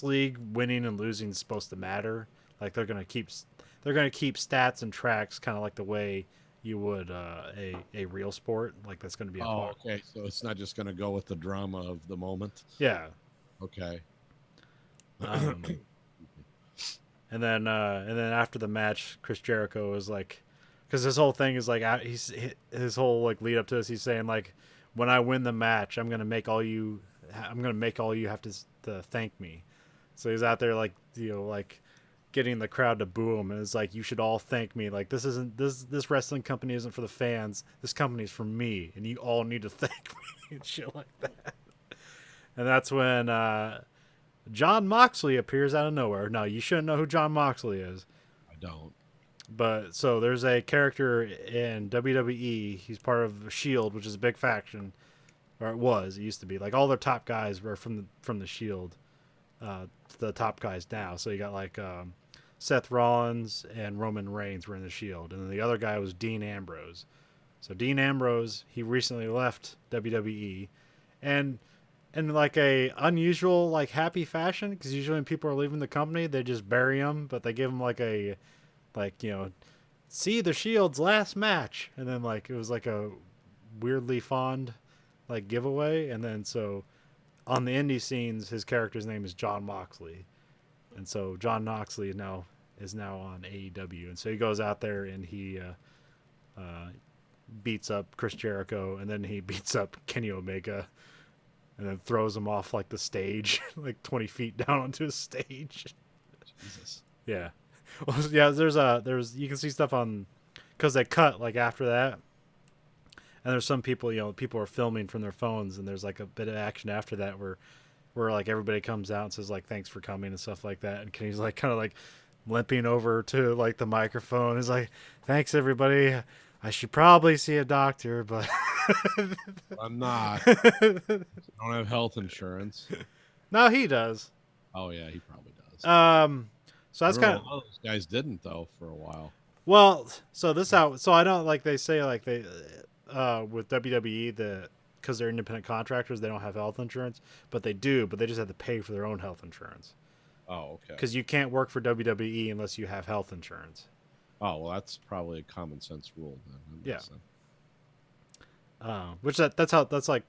Speaker 1: league, winning and losing is supposed to matter. Like they're gonna keep stats and tracks, kind of like the way you would a real sport, like that's going to be a part.
Speaker 6: Okay, so it's not just going to go with the drama of the moment.
Speaker 1: Yeah.
Speaker 6: Okay.
Speaker 1: And then after the match, Chris Jericho was like, because his whole thing is like his whole like lead up to this, he's saying like, when I win the match, I'm gonna make all you have to thank me. So he's out there like like getting the crowd to boo him, and it's like, you should all thank me. Like this wrestling company isn't for the fans. This company is for me, and you all need to thank me and shit like that. And that's when Jon Moxley appears out of nowhere. Now you shouldn't know who Jon Moxley is.
Speaker 6: I don't.
Speaker 1: But so there's a character in WWE. He's part of Shield, which is a big faction, or it used to be. Like all their top guys were from the Shield. The top guys now. So you got like Seth Rollins and Roman Reigns were in the Shield, and then the other guy was Dean Ambrose. So Dean Ambrose, he recently left WWE, and in like a unusual like happy fashion, because usually when people are leaving the company, they just bury them, but they give them like a see the Shield's last match, and then like it was like a weirdly fond like giveaway, and then so on the indie scenes, his character's name is Jon Moxley, and so Jon Moxley is now on AEW, and so he goes out there and he beats up Chris Jericho, and then he beats up Kenny Omega, and then throws him off like the stage, like 20 feet down onto a stage.
Speaker 6: Jesus.
Speaker 1: Yeah. Well, yeah. There's you can see stuff on, because they cut like after that. And there's some people, people are filming from their phones, and there's like a bit of action after that where like everybody comes out and says like, thanks for coming and stuff like that. And Kenny's like kind of like limping over to like the microphone. He's like, thanks everybody. I should probably see a doctor, but
Speaker 6: I'm not. I don't have health insurance.
Speaker 1: No, he does.
Speaker 6: Oh yeah, he probably does.
Speaker 1: So that's kind of,
Speaker 6: those guys didn't though for a while.
Speaker 1: Well, so I don't like they say like they with WWE because they're independent contractors, they don't have health insurance, but they do, but they just have to pay for their own health insurance.
Speaker 6: Oh, okay.
Speaker 1: Because you can't work for WWE unless you have health insurance.
Speaker 6: Oh, well, that's probably a common sense rule then. That makes sense.
Speaker 1: Which that's like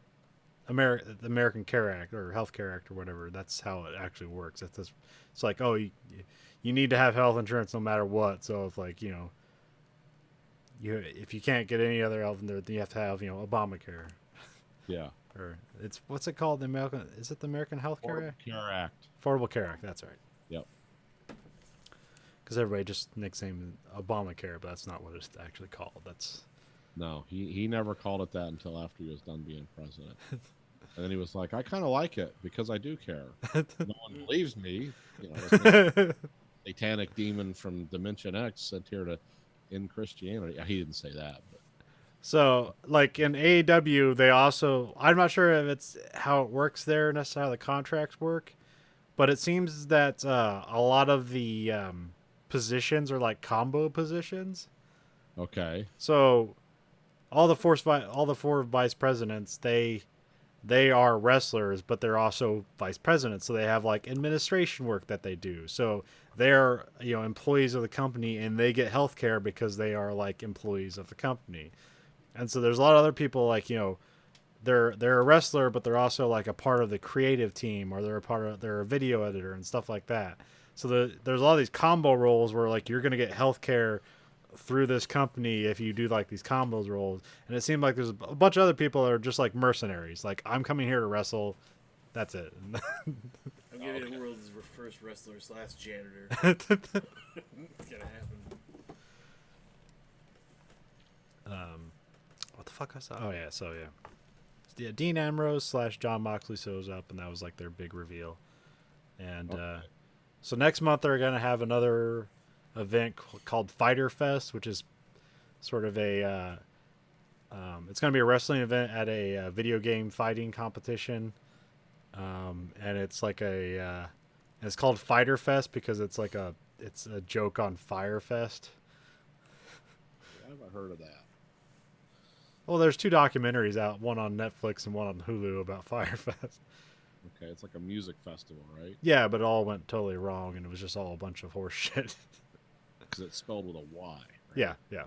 Speaker 1: the American Care Act or Health Care Act or whatever. That's how it actually works. It's like, oh, you need to have health insurance no matter what. So if like, if you can't get any other health insurance, then you have to have, Obamacare.
Speaker 6: Yeah.
Speaker 1: Or what's it called? Is it the American Health Care Act?
Speaker 6: Care Act.
Speaker 1: Affordable Care Act. That's right.
Speaker 6: Yep.
Speaker 1: Because everybody just nicknamed Obamacare, but that's not what it's actually called.
Speaker 6: No, he never called it that until after he was done being president. And then he was like, I kind of like it because I do care. No one believes me. This satanic demon from Dimension X sent here to end Christianity. He didn't say that. But.
Speaker 1: So, like in AEW, they also, I'm not sure if it's how it works there, necessarily how the contracts work, but it seems that a lot of the positions are like combo positions.
Speaker 6: Okay.
Speaker 1: So all the four vice presidents, they are wrestlers, but they're also vice presidents. So they have like administration work that they do. So they're, employees of the company, and they get health care because they are like employees of the company. And so there's a lot of other people like, they're a wrestler, but they're also like a part of the creative team, or they're a video editor and stuff like that. So there's a lot of these combo roles where like you're going to get health care through this company if you do like these combos roles. And it seemed like there's a bunch of other people that are just like mercenaries. Like, I'm coming here to wrestle. That's it.
Speaker 7: I'm giving the world's first wrestler / janitor. It's gonna happen.
Speaker 1: What the fuck I saw? Oh yeah, so yeah, Dean Ambrose / John Moxley shows up, and that was like their big reveal. And so next month they're gonna have another event called Fighter Fest, which is sort of a it's gonna be a wrestling event at a video game fighting competition, and it's like it's called Fighter Fest because it's a joke on Fyre Fest.
Speaker 6: I haven't heard of that.
Speaker 1: Well, there's 2 documentaries out, one on Netflix and one on Hulu about Fyre Fest.
Speaker 6: Okay, it's like a music festival, right?
Speaker 1: Yeah, but it all went totally wrong, and it was just all a bunch of horse shit.
Speaker 6: Because it's spelled with a Y. Right?
Speaker 1: Yeah.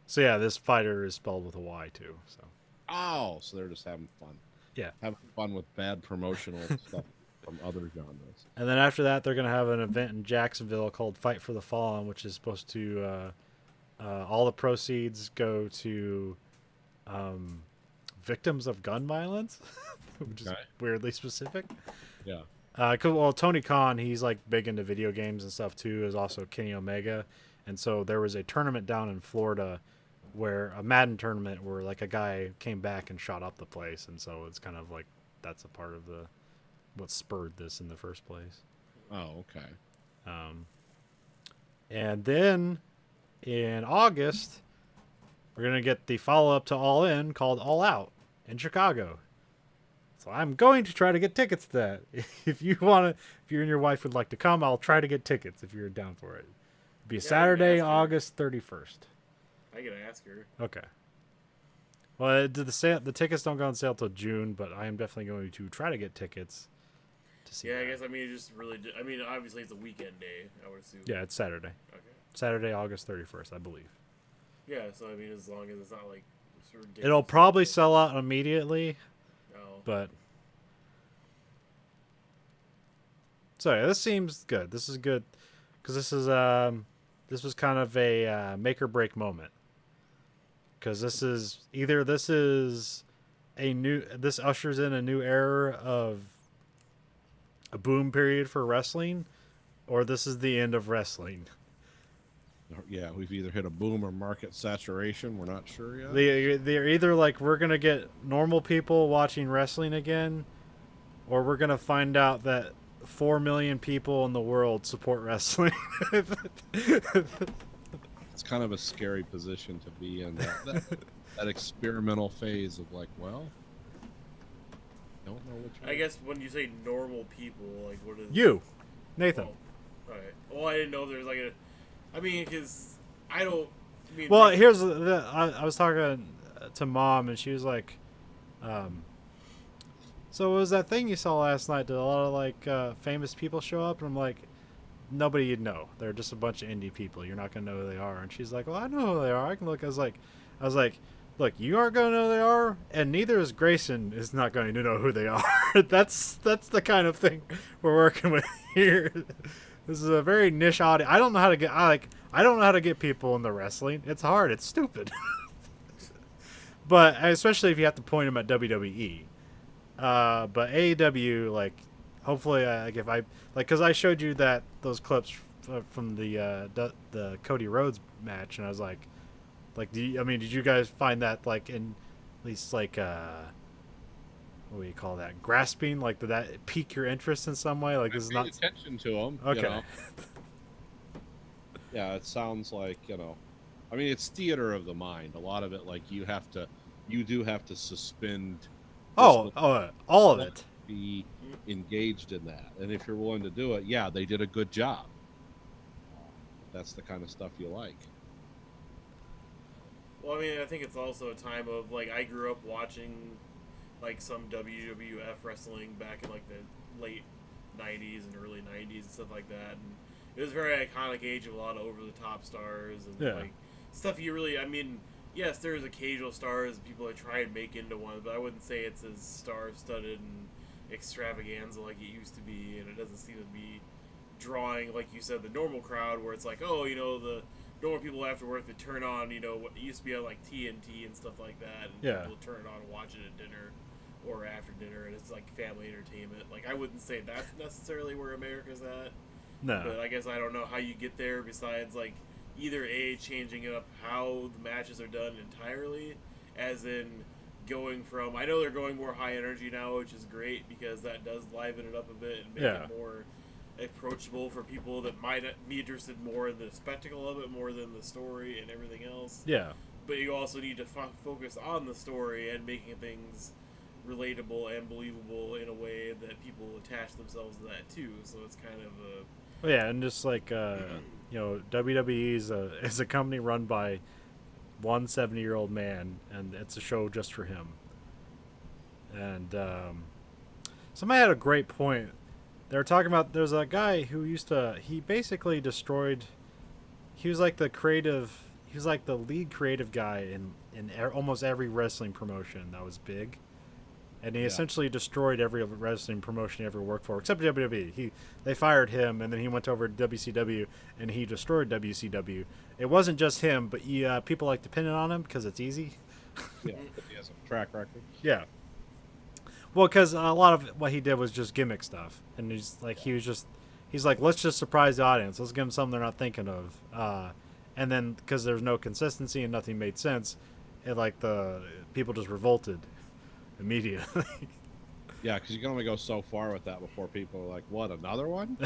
Speaker 1: So yeah, this fighter is spelled with a Y too. So.
Speaker 6: Oh, so they're just having fun.
Speaker 1: Yeah.
Speaker 6: Having fun with bad promotional stuff from other genres.
Speaker 1: And then after that, they're gonna have an event in Jacksonville called Fight for the Fallen, which is supposed to all the proceeds go to victims of gun violence, which is weirdly specific.
Speaker 6: Yeah.
Speaker 1: Well, Tony Khan, he's like big into video games and stuff too, is also Kenny Omega. And so there was a tournament down in Florida where a Madden tournament where like a guy came back and shot up the place. And so it's kind of like, that's a part of what spurred this in the first place.
Speaker 6: Oh, okay.
Speaker 1: And then in August, we're going to get the follow-up to All In called All Out in Chicago. So I'm going to try to get tickets to that. If you and your wife would like to come, I'll try to get tickets if you're down for it. It'll be Saturday, August 31st.
Speaker 7: I gotta ask her.
Speaker 1: Okay. Well, the tickets don't go on sale till June, but I am definitely going to try to get tickets to see.
Speaker 7: Yeah, I guess it just really. Obviously it's a weekend day, I would assume.
Speaker 1: Yeah, it's Saturday.
Speaker 7: Okay.
Speaker 1: Saturday, August 31st, I believe.
Speaker 7: Yeah, so as long as it's not like ridiculous.
Speaker 1: It'll probably sell out immediately. But so yeah, this seems good. This is good because this was kind of a make or break moment. Because this ushers in a new era of a boom period for wrestling, or this is the end of wrestling.
Speaker 6: Yeah, we've either hit a boom or market saturation. We're not sure yet.
Speaker 1: They're either like, we're going to get normal people watching wrestling again, or we're going to find out that 4 million people in the world support wrestling.
Speaker 6: It's kind of a scary position to be in. That experimental phase of like, well, don't know which one.
Speaker 7: I guess when you say normal people, like, what is
Speaker 1: you, Nathan?
Speaker 7: Oh, alright. Well, I didn't know there was like because I don't.
Speaker 1: Well, here's I was talking to Mom, and she was like, "So what was that thing you saw last night? Did a lot of like famous people show up?" And I'm like, "Nobody you'd know. They're just a bunch of indie people. You're not gonna know who they are." And she's like, "Well, I know who they are. I can look." I was like, "Look, you aren't gonna know who they are, and neither is Grayson is not going to know who they are." that's the kind of thing we're working with here. This is a very niche audience. I don't know how to get I don't know how to get people into wrestling. It's hard. It's stupid. But especially if you have to point them at WWE. But AEW, like, hopefully, like if I because I showed you those clips from the Cody Rhodes match, and I was like, did you guys find that like in at least like what do you call that, grasping? Like, did that pique your interest in some way? Like, this is not
Speaker 6: attention to them.
Speaker 1: okay.
Speaker 6: You know? Yeah, it sounds like, I mean, it's theater of the mind. A lot of it, like, you do have to suspend.
Speaker 1: All of it.
Speaker 6: Be engaged in that, and if you're willing to do it, yeah, they did a good job. That's the kind of stuff you like.
Speaker 7: Well, I mean, I think it's also a time of, like, I grew up watching, like, some WWF wrestling back in, like, the late 90s and early 90s and stuff like that, and it was a very iconic age of a lot of over-the-top stars and, like, stuff you really, I mean, yes, there's occasional stars, people that try and make into one, but I wouldn't say it's as star-studded and extravaganza like it used to be, and it doesn't seem to be drawing, like you said, the normal crowd, where it's like, oh, the normal people after work that turn on, what used to be on, like, TNT and stuff like that, and people turn it on and watch it at dinner or after dinner, and it's like family entertainment. Like, I wouldn't say that's necessarily where America's at.
Speaker 1: No.
Speaker 7: But I guess I don't know how you get there besides, like, either changing it up how the matches are done entirely, as in going from, I know they're going more high energy now, which is great because that does liven it up a bit and make it more approachable for people that might be interested more in the spectacle of it more than the story and everything else.
Speaker 1: Yeah.
Speaker 7: But you also need to focus on the story and making things relatable and believable in a way that people attach themselves to that too. So it's kind of a...
Speaker 1: Yeah, and just like, WWE is a company run by one 70-year-old man, and it's a show just for him. And somebody had a great point. They were talking about, there's a guy who he basically destroyed, he was like the lead creative guy in almost every wrestling promotion that was big. And he essentially destroyed every wrestling promotion he ever worked for, except WWE. They fired him, and then he went over to WCW, and he destroyed WCW. It wasn't just him, but people like to pin it on him because it's easy.
Speaker 6: Yeah, he has a track record.
Speaker 1: Yeah. Well, because a lot of what he did was just gimmick stuff, and he's like, let's just surprise the audience. Let's give them something they're not thinking of. And then because there's no consistency and nothing made sense, the people just revolted immediately.
Speaker 6: Yeah, because you can only go so far with that before people are like, what, another one?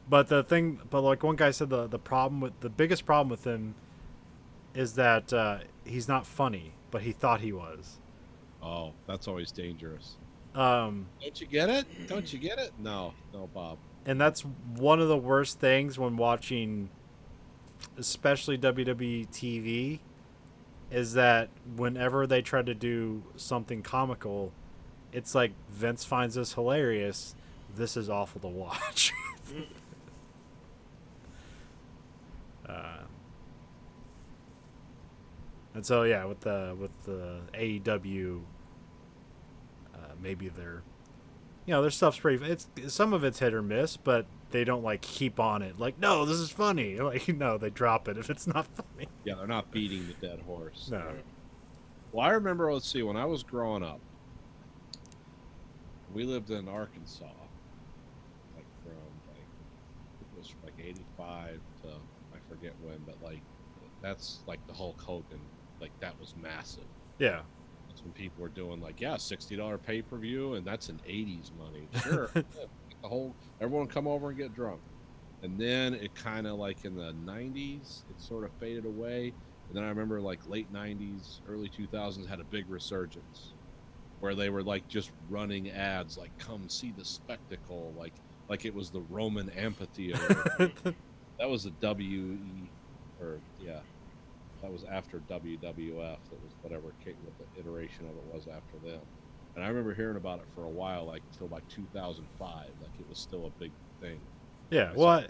Speaker 1: But like one guy said, the biggest problem with him is that he's not funny, but he thought he was.
Speaker 6: Oh, that's always dangerous.
Speaker 1: Don't
Speaker 6: you get it? Don't you get it? No, Bob.
Speaker 1: And that's one of the worst things when watching, especially WWE TV, is that whenever they try to do something comical, it's like Vince finds this hilarious. This is awful to watch. And so yeah, with the AEW, maybe their stuff's pretty. Some of it's hit or miss, but they don't like keep on it. Like, no, this is funny. Like, no, they drop it if it's not funny.
Speaker 6: Yeah, they're not beating the dead horse.
Speaker 1: No.
Speaker 6: Well, I remember. Let's see. When I was growing up, we lived in Arkansas. Like it was like 85 to I forget when, but like that's like the Hulk Hogan. Like that was massive.
Speaker 1: Yeah.
Speaker 6: That's when people were doing like, yeah, $60 pay-per-view, and that's an 80s money. Sure. Everyone come over and get drunk. And then it kind of like in the 90s, it sort of faded away. And then I remember like late 90s, early 2000s had a big resurgence where they were like just running ads like, come see the spectacle, like it was the Roman amphitheater. That was a That was after WWF. That was whatever what the iteration of it was after them. And I remember hearing about it for a while, like till like 2005. Like it was still a big thing.
Speaker 1: Yeah.
Speaker 6: I
Speaker 1: Well,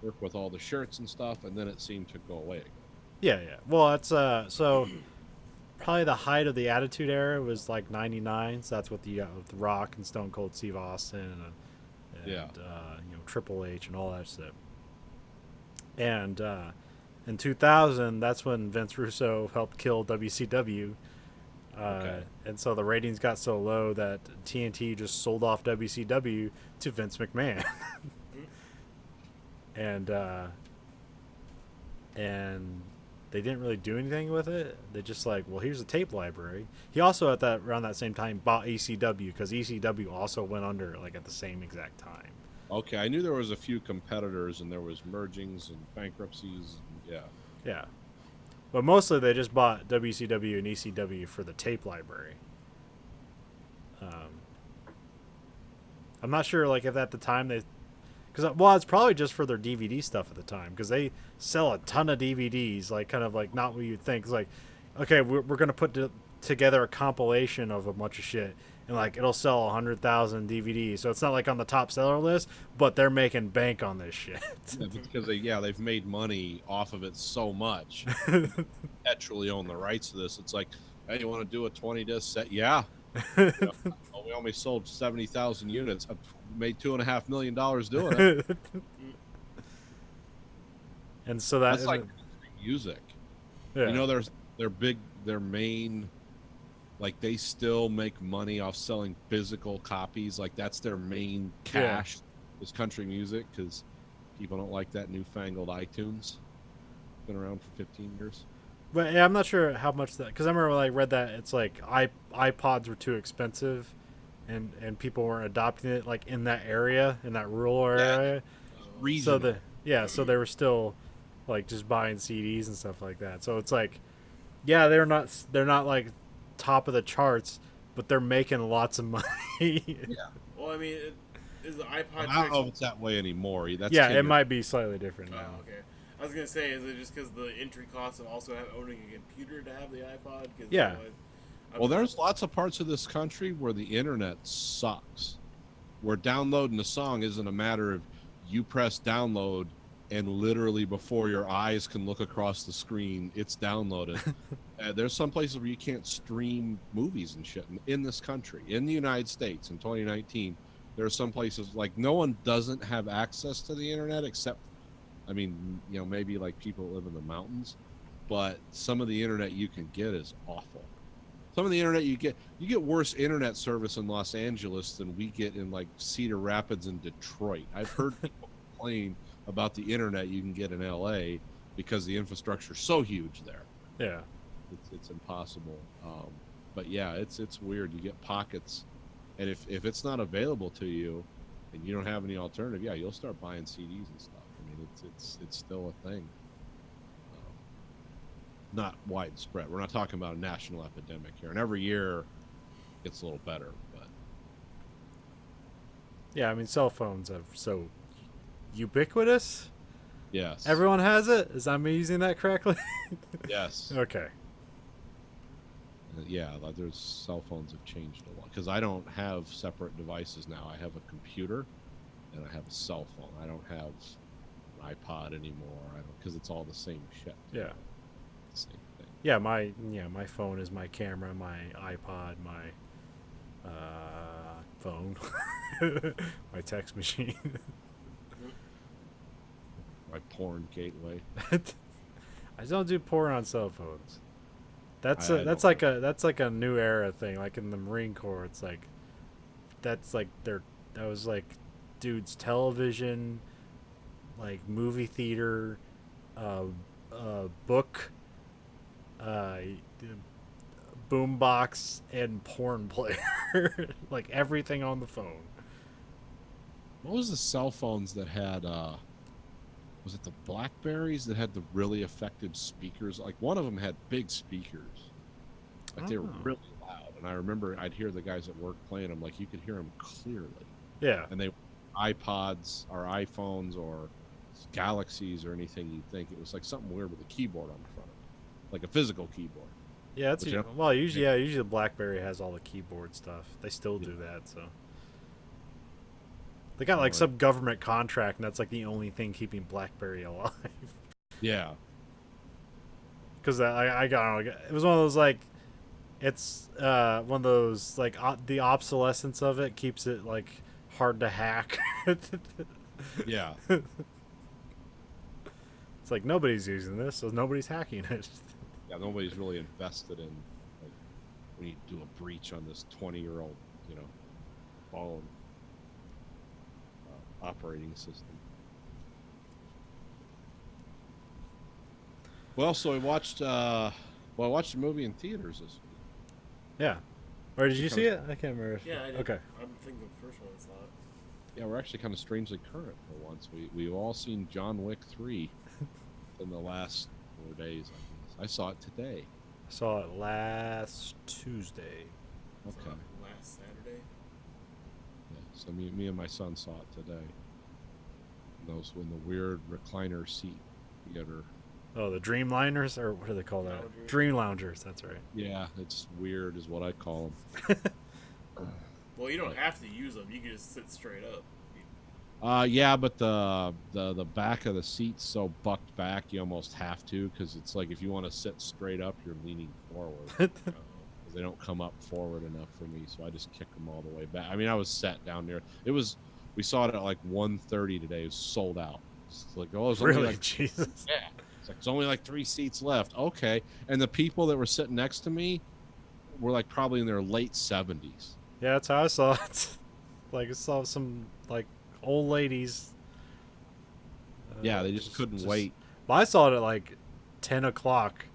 Speaker 6: work with all the shirts and stuff, and then it seemed to go away again.
Speaker 1: yeah, yeah. Well, it's so probably the height of the Attitude Era was like '99. So that's what with The Rock and Stone Cold Steve Austin and
Speaker 6: Yeah.
Speaker 1: Triple H and all that stuff. And in 2000, that's when Vince Russo helped kill WCW.
Speaker 6: Okay.
Speaker 1: And so the ratings got so low that TNT just sold off WCW to Vince McMahon. and they didn't really do anything with it. They just like, well, here's a tape library. He also around that same time bought ECW because ECW also went under like at the same exact time.
Speaker 6: Okay, I knew there was a few competitors, and there was mergings and bankruptcies. Yeah.
Speaker 1: Yeah. But mostly they just bought WCW and ECW for the tape library. I'm not sure like if at the time they, it's probably just for their DVD stuff at the time because they sell a ton of DVDs, like kind of like not what you'd think. It's like, okay, we're gonna put together a compilation of a bunch of shit, and like it'll sell 100,000 DVDs. So it's not like on the top seller list, but they're making bank on this shit.
Speaker 6: Yeah, because they've made money off of it so much. Actually own the rights to this. It's like, hey, you want to do a 20 disc set? Yeah. We only sold 70,000 units. I made $2.5 million doing it.
Speaker 1: And so
Speaker 6: that's like music.
Speaker 1: Yeah.
Speaker 6: You know, their main, like they still make money off selling physical copies. Like that's their main cash is country music because people don't like that newfangled iTunes. Been around for 15 years.
Speaker 1: But yeah, I'm not sure how much that, because I remember when I read that it's like iPods were too expensive, and people weren't adopting it like in that area, in that rural area.
Speaker 6: Regional.
Speaker 1: So they were still like just buying CDs and stuff like that. So it's like, yeah, they're not like top of the charts, but they're making lots of money.
Speaker 6: Yeah.
Speaker 7: Well, I mean, is the iPod?
Speaker 6: I don't know if it's that way anymore. That's
Speaker 1: yeah, it might be slightly different now.
Speaker 7: Oh, okay. I was gonna say, is it just because the entry cost of also owning a computer to have the iPod? 'Cause,
Speaker 1: Yeah.
Speaker 6: Well, there's lots of parts of this country where the internet sucks, where downloading a song isn't a matter of you press download and literally before your eyes can look across the screen, it's downloaded. There's some places where you can't stream movies and shit in this country. In the United States in 2019, there are some places like no one doesn't have access to the internet except, I mean, maybe like people that live in the mountains, but some of the internet you can get is awful. Some of the internet you get worse internet service in Los Angeles than we get in like Cedar Rapids and Detroit. I've heard people complain about the internet you can get in LA because the infrastructure is so huge there.
Speaker 1: Yeah.
Speaker 6: It's impossible. But yeah, it's weird. You get pockets, and if it's not available to you, and you don't have any alternative, yeah, you'll start buying CDs and stuff. I mean, it's still a thing. Not widespread. We're not talking about a national epidemic here, and every year it's a little better. But
Speaker 1: yeah, I mean, cell phones are so ubiquitous.
Speaker 6: yes,
Speaker 1: Everyone has it. Is I using that correctly?
Speaker 6: yes,
Speaker 1: Okay.
Speaker 6: yeah. There's cell phones have changed a lot because I don't have separate devices now. I have a computer and I have a cell phone. I don't have an iPod anymore. I don't because it's all the same shit.
Speaker 1: Yeah.
Speaker 6: Same thing.
Speaker 1: Yeah, my phone is my camera, my iPod, my phone, my text machine.
Speaker 6: My porn gateway.
Speaker 1: I don't do porn on cell phones. That's
Speaker 6: don't
Speaker 1: like a new era thing. Like in the Marine Corps, it's like that was like dude's television, like movie theater, book, boombox, and porn player. Like everything on the phone.
Speaker 6: What was the cell phones that had was it the Blackberries that had the really effective speakers? Like one of them had big speakers. Like they were really loud. And I remember I'd hear the guys at work playing them, like you could hear them clearly.
Speaker 1: Yeah.
Speaker 6: And they iPods or iPhones or Galaxies or anything you'd think. It was like something weird with a keyboard on the front. like a physical keyboard.
Speaker 1: Yeah, that's
Speaker 6: But you know-
Speaker 1: well, usually the BlackBerry has all the keyboard stuff. They still do that, so they got like some government contract, and that's like the only thing keeping BlackBerry alive.
Speaker 6: Yeah,
Speaker 1: Because I got it was one of those like it's one of those like the obsolescence of it keeps it like hard to hack.
Speaker 6: yeah.
Speaker 1: It's like nobody's using this, so nobody's hacking it.
Speaker 6: Yeah, nobody's really invested in like when you do a breach on this 20-year-old, phone operating system. Well, so I watched I watched a movie in theaters this week.
Speaker 1: Yeah. Or did you see it? I can't remember.
Speaker 7: Yeah, I did.
Speaker 1: Okay.
Speaker 7: I'm thinking the first one I saw it.
Speaker 6: Yeah, we're actually kind of strangely current for once. We've all seen John Wick 3 in the last 4 days, I guess. I saw it today.
Speaker 1: I saw it last Tuesday.
Speaker 7: Saw
Speaker 6: Okay.
Speaker 7: it last Saturday.
Speaker 6: Yeah, so me and my son saw it today. And those in the weird recliner seat theater.
Speaker 1: Oh, the Dreamliners, or what do they call that?
Speaker 7: Loungers.
Speaker 1: Dream Loungers. That's right.
Speaker 6: Yeah, it's weird is what I call them.
Speaker 7: Well, you don't have to use them. You can just sit straight up.
Speaker 6: Yeah, but the back of the seat's so bucked back, you almost have to, because it's like if you want to sit straight up, you're leaning forward. 'Cause they don't come up forward enough for me, so I just kick them all the way back. I mean, I was sat down there. We saw it at like 1:30 today. It was sold out. It's like, oh, it's only
Speaker 1: Really?
Speaker 6: like
Speaker 1: Jesus.
Speaker 6: yeah. It's like, it's only like 3 seats left. Okay, and the people that were sitting next to me were like probably in their late 70s.
Speaker 1: Yeah, that's how I saw it. Like I saw some like old ladies.
Speaker 6: Yeah, they just couldn't wait.
Speaker 1: But I saw it at like 10 o'clock.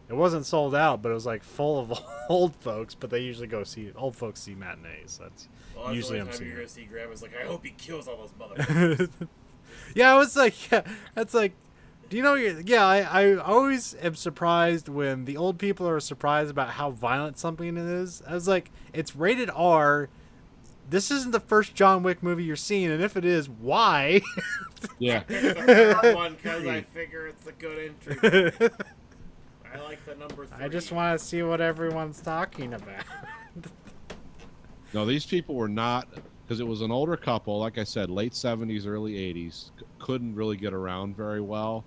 Speaker 1: It wasn't sold out, but it was like full of old folks. But they usually go see old folks see matinees. That's
Speaker 7: Well, that's
Speaker 1: usually
Speaker 7: the
Speaker 1: I'm
Speaker 7: only time
Speaker 1: seeing.
Speaker 7: you're gonna see Grandma's like, I hope he kills all those motherfuckers.
Speaker 1: Yeah, I was like, yeah, that's like, do you know? Yeah, I always am surprised when the old people are surprised about how violent something is. I was like, it's rated R. This isn't the first John Wick movie you're seeing, and if it is, why?
Speaker 6: Yeah.
Speaker 7: It's the third one because I figure it's a good entry. I like the number 3.
Speaker 1: I just want to see what everyone's talking about.
Speaker 6: No, these people were not, because it was an older couple, like I said, late 70s, early 80s, couldn't really get around very well,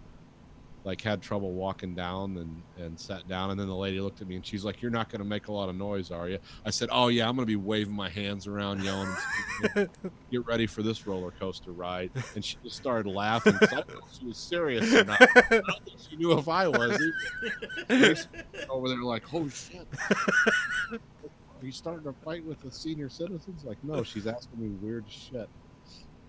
Speaker 6: like had trouble walking down and sat down. And then the lady looked at me and she's like, you're not going to make a lot of noise, are you? I said, oh yeah, I'm going to be waving my hands around, yelling, get ready for this roller coaster ride. And she just started laughing. 'Cause I don't know if she was serious or not. I don't think she knew if I was either. Over there like, oh shit. Are you starting to fight with the senior citizens? Like, no, she's asking me weird shit.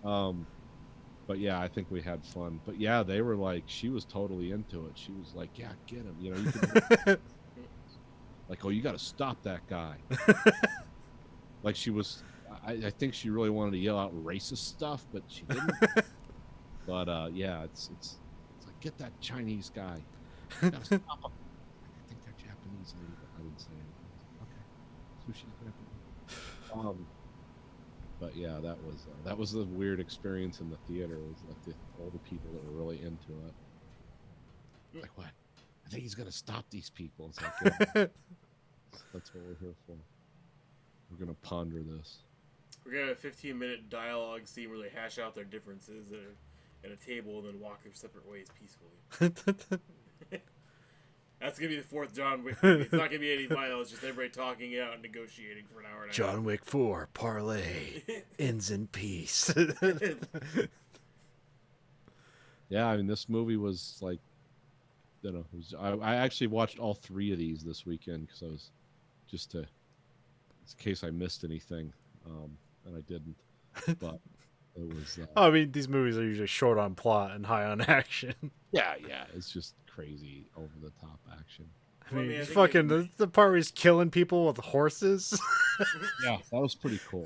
Speaker 6: But yeah, I think we had fun. But yeah, they were like, she was totally into it. She was like, yeah, get him. You know, you can like, oh, you got to stop that guy. Like she was, I think she really wanted to yell out racist stuff, but she didn't. But yeah, it's like, get that Chinese guy. You gotta stop him. I think they're Japanese. I didn't say anything. Okay. Sushi's Japanese. But yeah, that was the weird experience in the theater. Was like the older people that were really into it. Like, what? I think he's gonna stop these people. It's like, yeah, that's what we're here for. We're gonna ponder this.
Speaker 7: We're gonna have a 15-minute dialogue scene where they hash out their differences at a table and then walk their separate ways peacefully. That's gonna be the 4th John Wick movie. It's not gonna be any violence, just everybody talking it out and negotiating for an hour and a half.
Speaker 1: John Wick 4 parlay ends in peace.
Speaker 6: Yeah, I mean, this movie was like, you know, I actually watched all 3 of these this weekend because I was just in case I missed anything, and I didn't. But it was.
Speaker 1: I mean, these movies are usually short on plot and high on action.
Speaker 6: Yeah, it's just crazy over the top action.
Speaker 1: I
Speaker 7: Well, I
Speaker 1: mean,
Speaker 7: mean, I think
Speaker 1: fucking the part where he's killing people with horses.
Speaker 6: Yeah, that was pretty cool.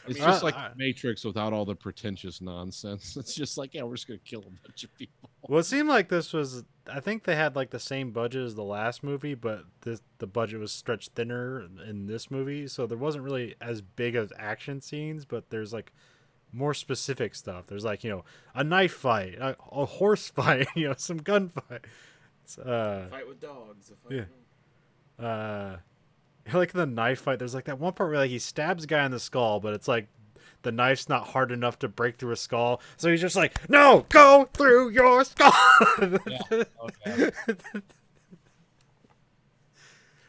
Speaker 6: It's
Speaker 7: mean,
Speaker 6: just like Matrix without all the pretentious nonsense. It's just like, yeah, we're just gonna kill a bunch of people.
Speaker 1: Well, it seemed like this was. I think they had like the same budget as the last movie, but the budget was stretched thinner in this movie, so there wasn't really as big as action scenes. But there's like more specific stuff. There's like, you know, a knife fight, a horse fight, you know, some gunfight. It's,
Speaker 7: Fight with dogs.
Speaker 1: yeah. Like the knife fight, there's like that one part where like he stabs a guy in the skull, but it's like the knife's not hard enough to break through a skull, so he's just like, no, go through your skull.
Speaker 6: Okay.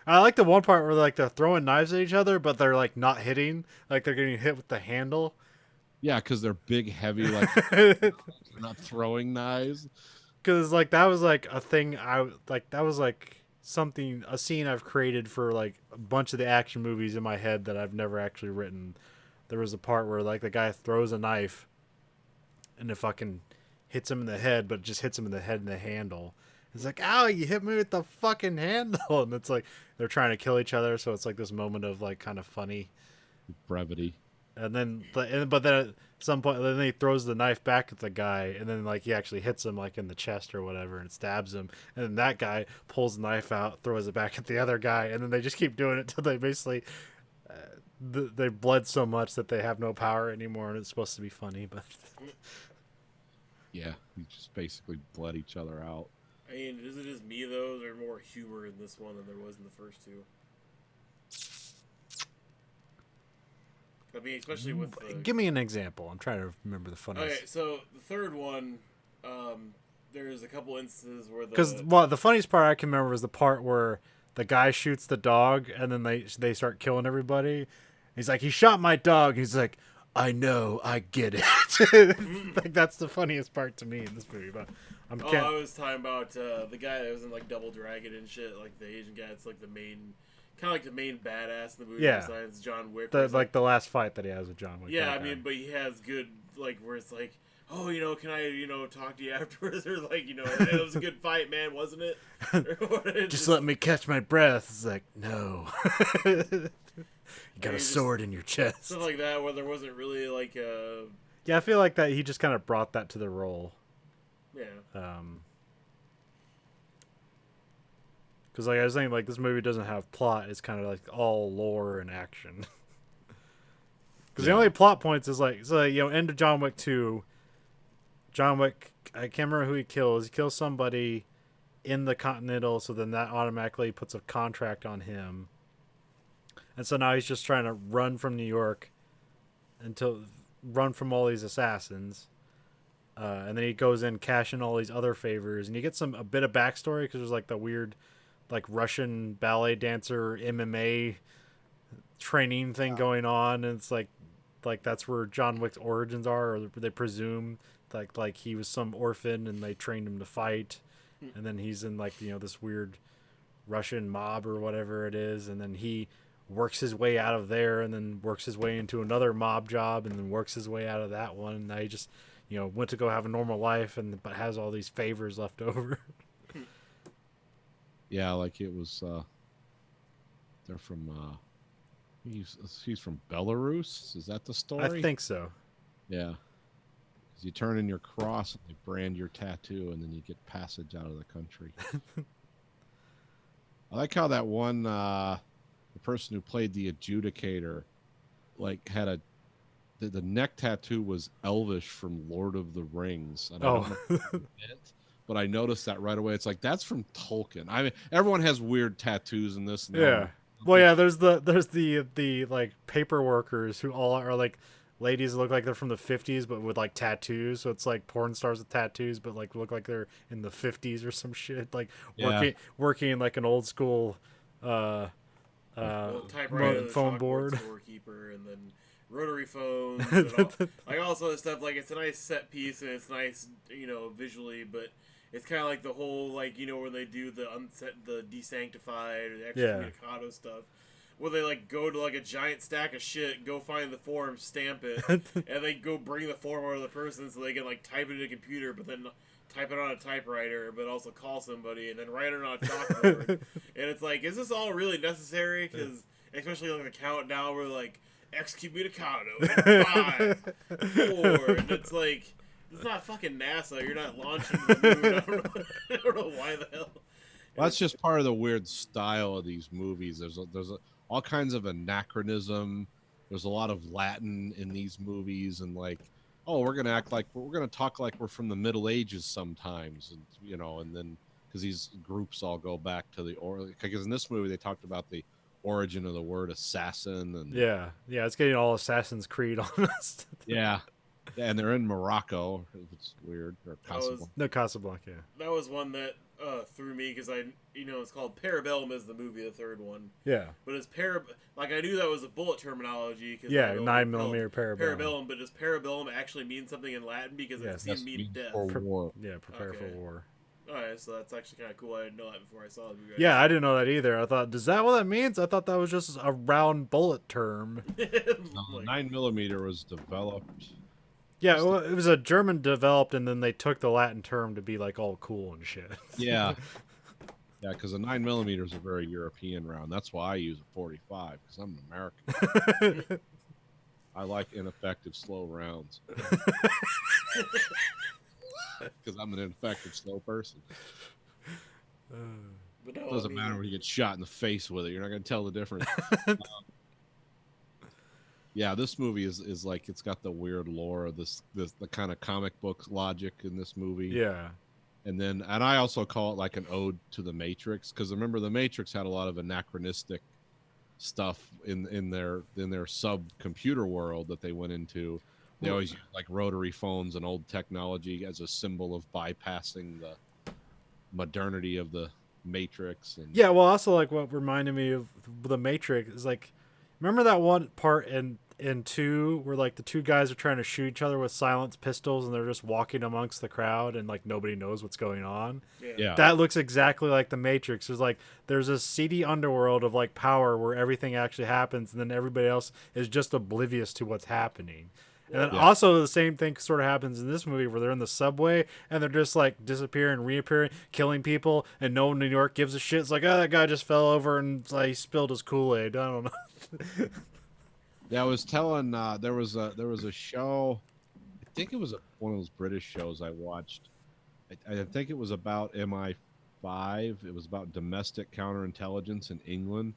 Speaker 1: I like the one part where like they're throwing knives at each other, but they're like not hitting, like they're getting hit with the handle.
Speaker 6: Yeah, because they're big, heavy, like they're not throwing knives.
Speaker 1: Because like that was like a thing that was like a scene I've created for like a bunch of the action movies in my head that I've never actually written. There was a part where like the guy throws a knife and it fucking hits him in the head, but it just hits him in the head and the handle. It's like, ow, you hit me with the fucking handle. And it's like they're trying to kill each other, so it's like this moment of like kind of funny
Speaker 6: Brevity.
Speaker 1: and then but then at some point then he throws the knife back at the guy, and then like he actually hits him like in the chest or whatever and stabs him, and then that guy pulls the knife out, throws it back at the other guy, and then they just keep doing it till they basically they bled so much that they have no power anymore, and it's supposed to be funny, but
Speaker 6: Yeah, we just basically bled each other out.
Speaker 7: I mean, is it just me though? There's more humor in this one than there was in the first two. I mean, especially with the...
Speaker 1: give me an example. I'm trying to remember the funniest.
Speaker 7: Okay, so the third one, there's a couple instances where
Speaker 1: Because the funniest part I can remember was the part where the guy shoots the dog, and then they start killing everybody. He's like, he shot my dog. He's like, I know, I get it. Like that's the funniest part to me in this movie. But
Speaker 7: I was talking about the guy that was in like Double Dragon and shit, like the Asian guy. It's like the main, kind of like the main badass in the movie.
Speaker 1: Yeah.
Speaker 7: Besides John Wick.
Speaker 1: like the last fight that he has with John Wick.
Speaker 7: Yeah, I mean, but he has good like where it's like, oh, can I talk to you afterwards, or like it was a good fight, man, wasn't it?
Speaker 1: just let me catch my breath. It's like, no. You got a sword in your chest.
Speaker 7: Stuff like that, where there wasn't really like
Speaker 1: Yeah, I feel like that he just kind of brought that to the role.
Speaker 7: yeah.
Speaker 1: Because like I was saying, like this movie doesn't have plot. It's kind of like all lore and action. Because the only plot points is like, so end of John Wick 2. John Wick, I can't remember who he kills. He kills somebody in the Continental, so then that automatically puts a contract on him. And so now he's just trying to run from New York run from all these assassins. And then he goes in, cash in all these other favors, and you get a bit of backstory because there's like the weird, like Russian ballet dancer MMA training thing going on, and it's like that's where John Wick's origins are, or they presume like he was some orphan and they trained him to fight, and then he's in like this weird Russian mob or whatever it is, and then he works his way out of there, and then works his way into another mob job, and then works his way out of that one. And now he just went to go have a normal life, but has all these favors left over.
Speaker 6: Yeah, like it was. They're from. He's from Belarus. Is that the story?
Speaker 1: I think so.
Speaker 6: Yeah. Because you turn in your cross and they brand your tattoo, and then you get passage out of the country. I like how that one, the person who played the adjudicator, like had the neck tattoo was Elvish from Lord of the Rings. And I don't know if it meant, but I noticed that right away. It's like, that's from Tolkien. I mean, everyone has weird tattoos in this.
Speaker 1: Yeah. Well, yeah, there's the like paper workers who all are like ladies that look like they're from the 50s but with like tattoos, so it's like porn stars with tattoos but like look like they're in the 50s or some shit, like working in like an old school
Speaker 7: typewriter,
Speaker 1: phone board,
Speaker 7: storekeeper, and then rotary phones, and all, like all sort of stuff. Like it's a nice set piece and it's nice, visually, but it's kind of like the whole when they do the desanctified or the excommunicado stuff, where they like go to like a giant stack of shit, go find the form, stamp it, and they go bring the form over to the person so they can like type it in a computer, but then type it on a typewriter, but also call somebody and then write it on a chalkboard. And it's like, is this all really necessary? Because especially like the countdown, we're like excommunicado in 5, 4, and it's like, it's not fucking NASA. You're not launching the moon. I don't know why the hell.
Speaker 6: Well, that's just part of the weird style of these movies. There's all kinds of anachronism. There's a lot of Latin in these movies, and like, oh, we're gonna talk like we're from the Middle Ages sometimes, and and then because these groups all go back to because in this movie they talked about the origin of the word assassin and
Speaker 1: Yeah, it's getting all Assassin's Creed on us.
Speaker 6: yeah, and they're in Morocco. It's weird. Or
Speaker 7: That was-
Speaker 6: Casablanca.
Speaker 1: No, Casablanca.
Speaker 7: That was one that threw me because it's called Parabellum is the movie, the third one.
Speaker 1: Yeah,
Speaker 7: But it's like I knew that was a bullet terminology. Cause
Speaker 1: yeah,
Speaker 7: I know
Speaker 1: 9mm
Speaker 7: called
Speaker 1: Parabellum.
Speaker 7: Parabellum, but does Parabellum actually mean something in Latin? Because
Speaker 1: Yes.
Speaker 7: I've seen
Speaker 6: That's
Speaker 7: mean
Speaker 6: mean
Speaker 7: death.
Speaker 6: for war.
Speaker 1: Yeah, prepare
Speaker 7: Okay.
Speaker 1: for war.
Speaker 7: Alright, so that's actually kind of cool. I didn't know that before I saw the movie.
Speaker 1: Yeah, I didn't know that either. I thought, is that what that means? I thought that was just a round bullet term.
Speaker 6: No,
Speaker 7: Like,
Speaker 6: 9mm was developed.
Speaker 1: Yeah, well, it was a German developed, and then they took the Latin term to be like all cool and shit.
Speaker 6: Yeah. Yeah, because the 9mm is a very European round. That's why I use a 45, because I'm an American. I like ineffective, slow rounds. Because I'm an ineffective, slow person.
Speaker 7: but no,
Speaker 6: It doesn't matter when you get shot in the face with it. You're not going to tell the difference. Yeah, this movie is like, it's got the weird lore of the kind of comic book logic in this movie.
Speaker 1: Yeah.
Speaker 6: And I also call it like an ode to the Matrix, because remember the Matrix had a lot of anachronistic stuff in their sub computer world that they went into. They always use like rotary phones and old technology as a symbol of bypassing the modernity of the Matrix. And
Speaker 1: Yeah, well, also like what reminded me of the Matrix is like, remember that one part in 2 where like the two guys are trying to shoot each other with silenced pistols and they're just walking amongst the crowd and like nobody knows what's going on.
Speaker 6: yeah,
Speaker 1: That looks exactly like the Matrix. There's a seedy underworld of like power where everything actually happens and then everybody else is just oblivious to what's happening. And then
Speaker 6: Yeah.
Speaker 1: also the same thing sort of happens in this movie where they're in the subway and they're just like disappearing, reappearing, killing people, and no one in New York gives a shit. It's like, oh, that guy just fell over and he spilled his Kool-Aid. I don't know.
Speaker 6: Yeah, I was telling there was a show. I think it was one of those British shows I watched. I think it was about MI5. It was about domestic counterintelligence in England,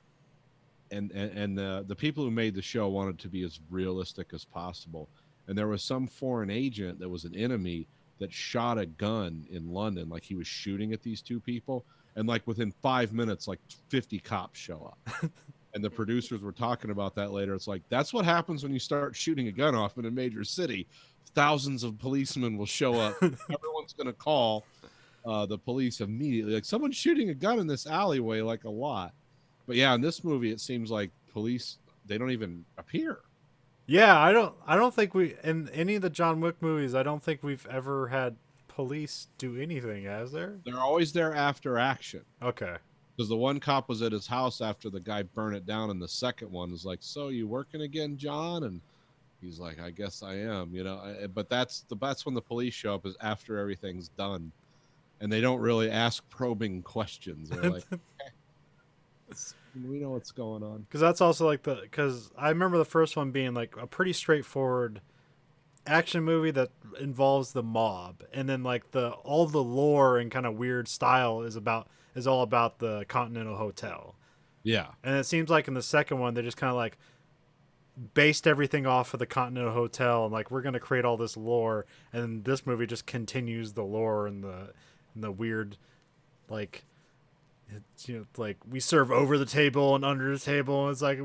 Speaker 6: and the people who made the show wanted to be as realistic as possible. And there was some foreign agent that was an enemy that shot a gun in London, like he was shooting at these two people, and like within 5 minutes, like 50 cops show up. And the producers were talking about that later. It's like, that's what happens when you start shooting a gun off in a major city. Thousands of policemen will show up. Everyone's going to call the police immediately. Like, someone's shooting a gun in this alleyway, like a lot. But yeah, in this movie, it seems like police, they don't even appear.
Speaker 1: Yeah, I don't think in any of the John Wick movies, I don't think we've ever had police do anything, has there?
Speaker 6: They're always there after action.
Speaker 1: Okay.
Speaker 6: Because the one cop was at his house after the guy burned it down, and the second one was like, "So you working again, John?" And he's like, "I guess I am," you know. But that's when the police show up, is after everything's done, and they don't really ask probing questions. They're like, okay, "We know what's going on."
Speaker 1: Because that's also like because I remember the first one being like a pretty straightforward action movie that involves the mob, and then like all the lore and kind of weird style is all about the Continental Hotel.
Speaker 6: Yeah,
Speaker 1: And it seems like in the second one they just kind of like based everything off of the Continental Hotel and like we're gonna create all this lore, and this movie just continues the lore and the weird like. It's, like we serve over the table and under the table, and it's like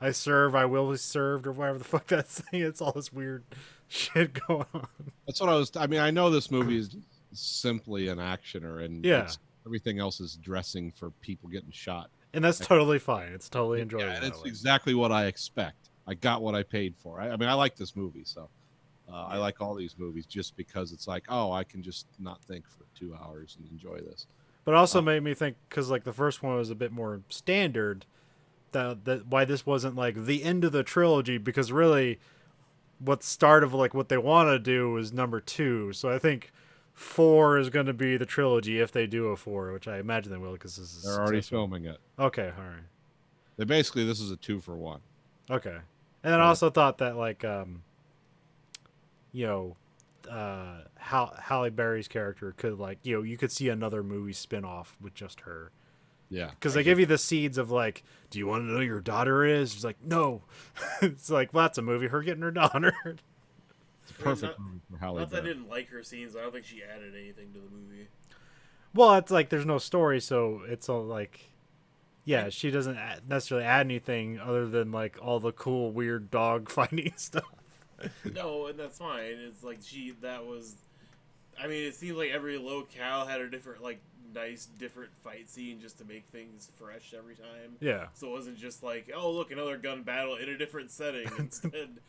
Speaker 1: I serve, I will be served, or whatever the fuck that's saying. It's all this weird shit going on.
Speaker 6: that's what I mean, I know this movie is simply an actioner, and
Speaker 1: Yeah.
Speaker 6: everything else is dressing for people getting shot.
Speaker 1: And that's totally fine. It's totally enjoyable.
Speaker 6: Yeah, and
Speaker 1: that
Speaker 6: it's
Speaker 1: way.
Speaker 6: exactly what I expect. I got what I paid for. I mean, I like this movie, so I like all these movies just because it's like, oh, I can just not think for 2 hours and enjoy this.
Speaker 1: But also made me think, because like the first one was a bit more standard, that why this wasn't like the end of the trilogy, because really what start of like what they want to do was number 2. So I think 4 is going to be the trilogy if they do a 4, which I imagine they will, because this is
Speaker 6: They're already
Speaker 1: successful.
Speaker 6: filming it.
Speaker 1: Okay, all right.
Speaker 6: They basically, this is a 2-for-1.
Speaker 1: Okay. And then I also thought that like Halle Berry's character could like, you could see another movie spin-off with just her.
Speaker 6: Yeah,
Speaker 1: Because they give you the seeds of like, do you want to know who your daughter is? She's like, no. It's like, well, that's a movie, her getting her daughter.
Speaker 6: it's a perfect movie for Halle
Speaker 7: Not that I
Speaker 6: Berry.
Speaker 7: didn't like her scenes, I don't think she added anything to the movie.
Speaker 1: Well, it's like there's no story, so it's all like, yeah, she doesn't necessarily add anything other than like all the cool, weird dog fighting stuff.
Speaker 7: No, and that's fine. It's like that was. I mean, it seems like every locale had a different, like, nice, different fight scene just to make things fresh every time.
Speaker 1: Yeah.
Speaker 7: So it wasn't just like, oh, look, another gun battle in a different setting instead.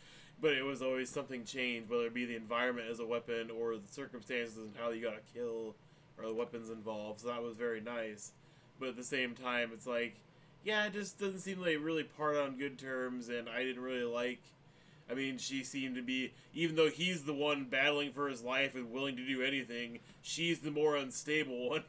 Speaker 7: But it was always something changed, whether it be the environment as a weapon or the circumstances and how you got to kill or the weapons involved. So that was very nice. But at the same time, it's like, yeah, it just doesn't seem like really part on good terms, and I didn't really like. I mean, she seemed to be, even though he's the one battling for his life and willing to do anything, she's the more unstable one,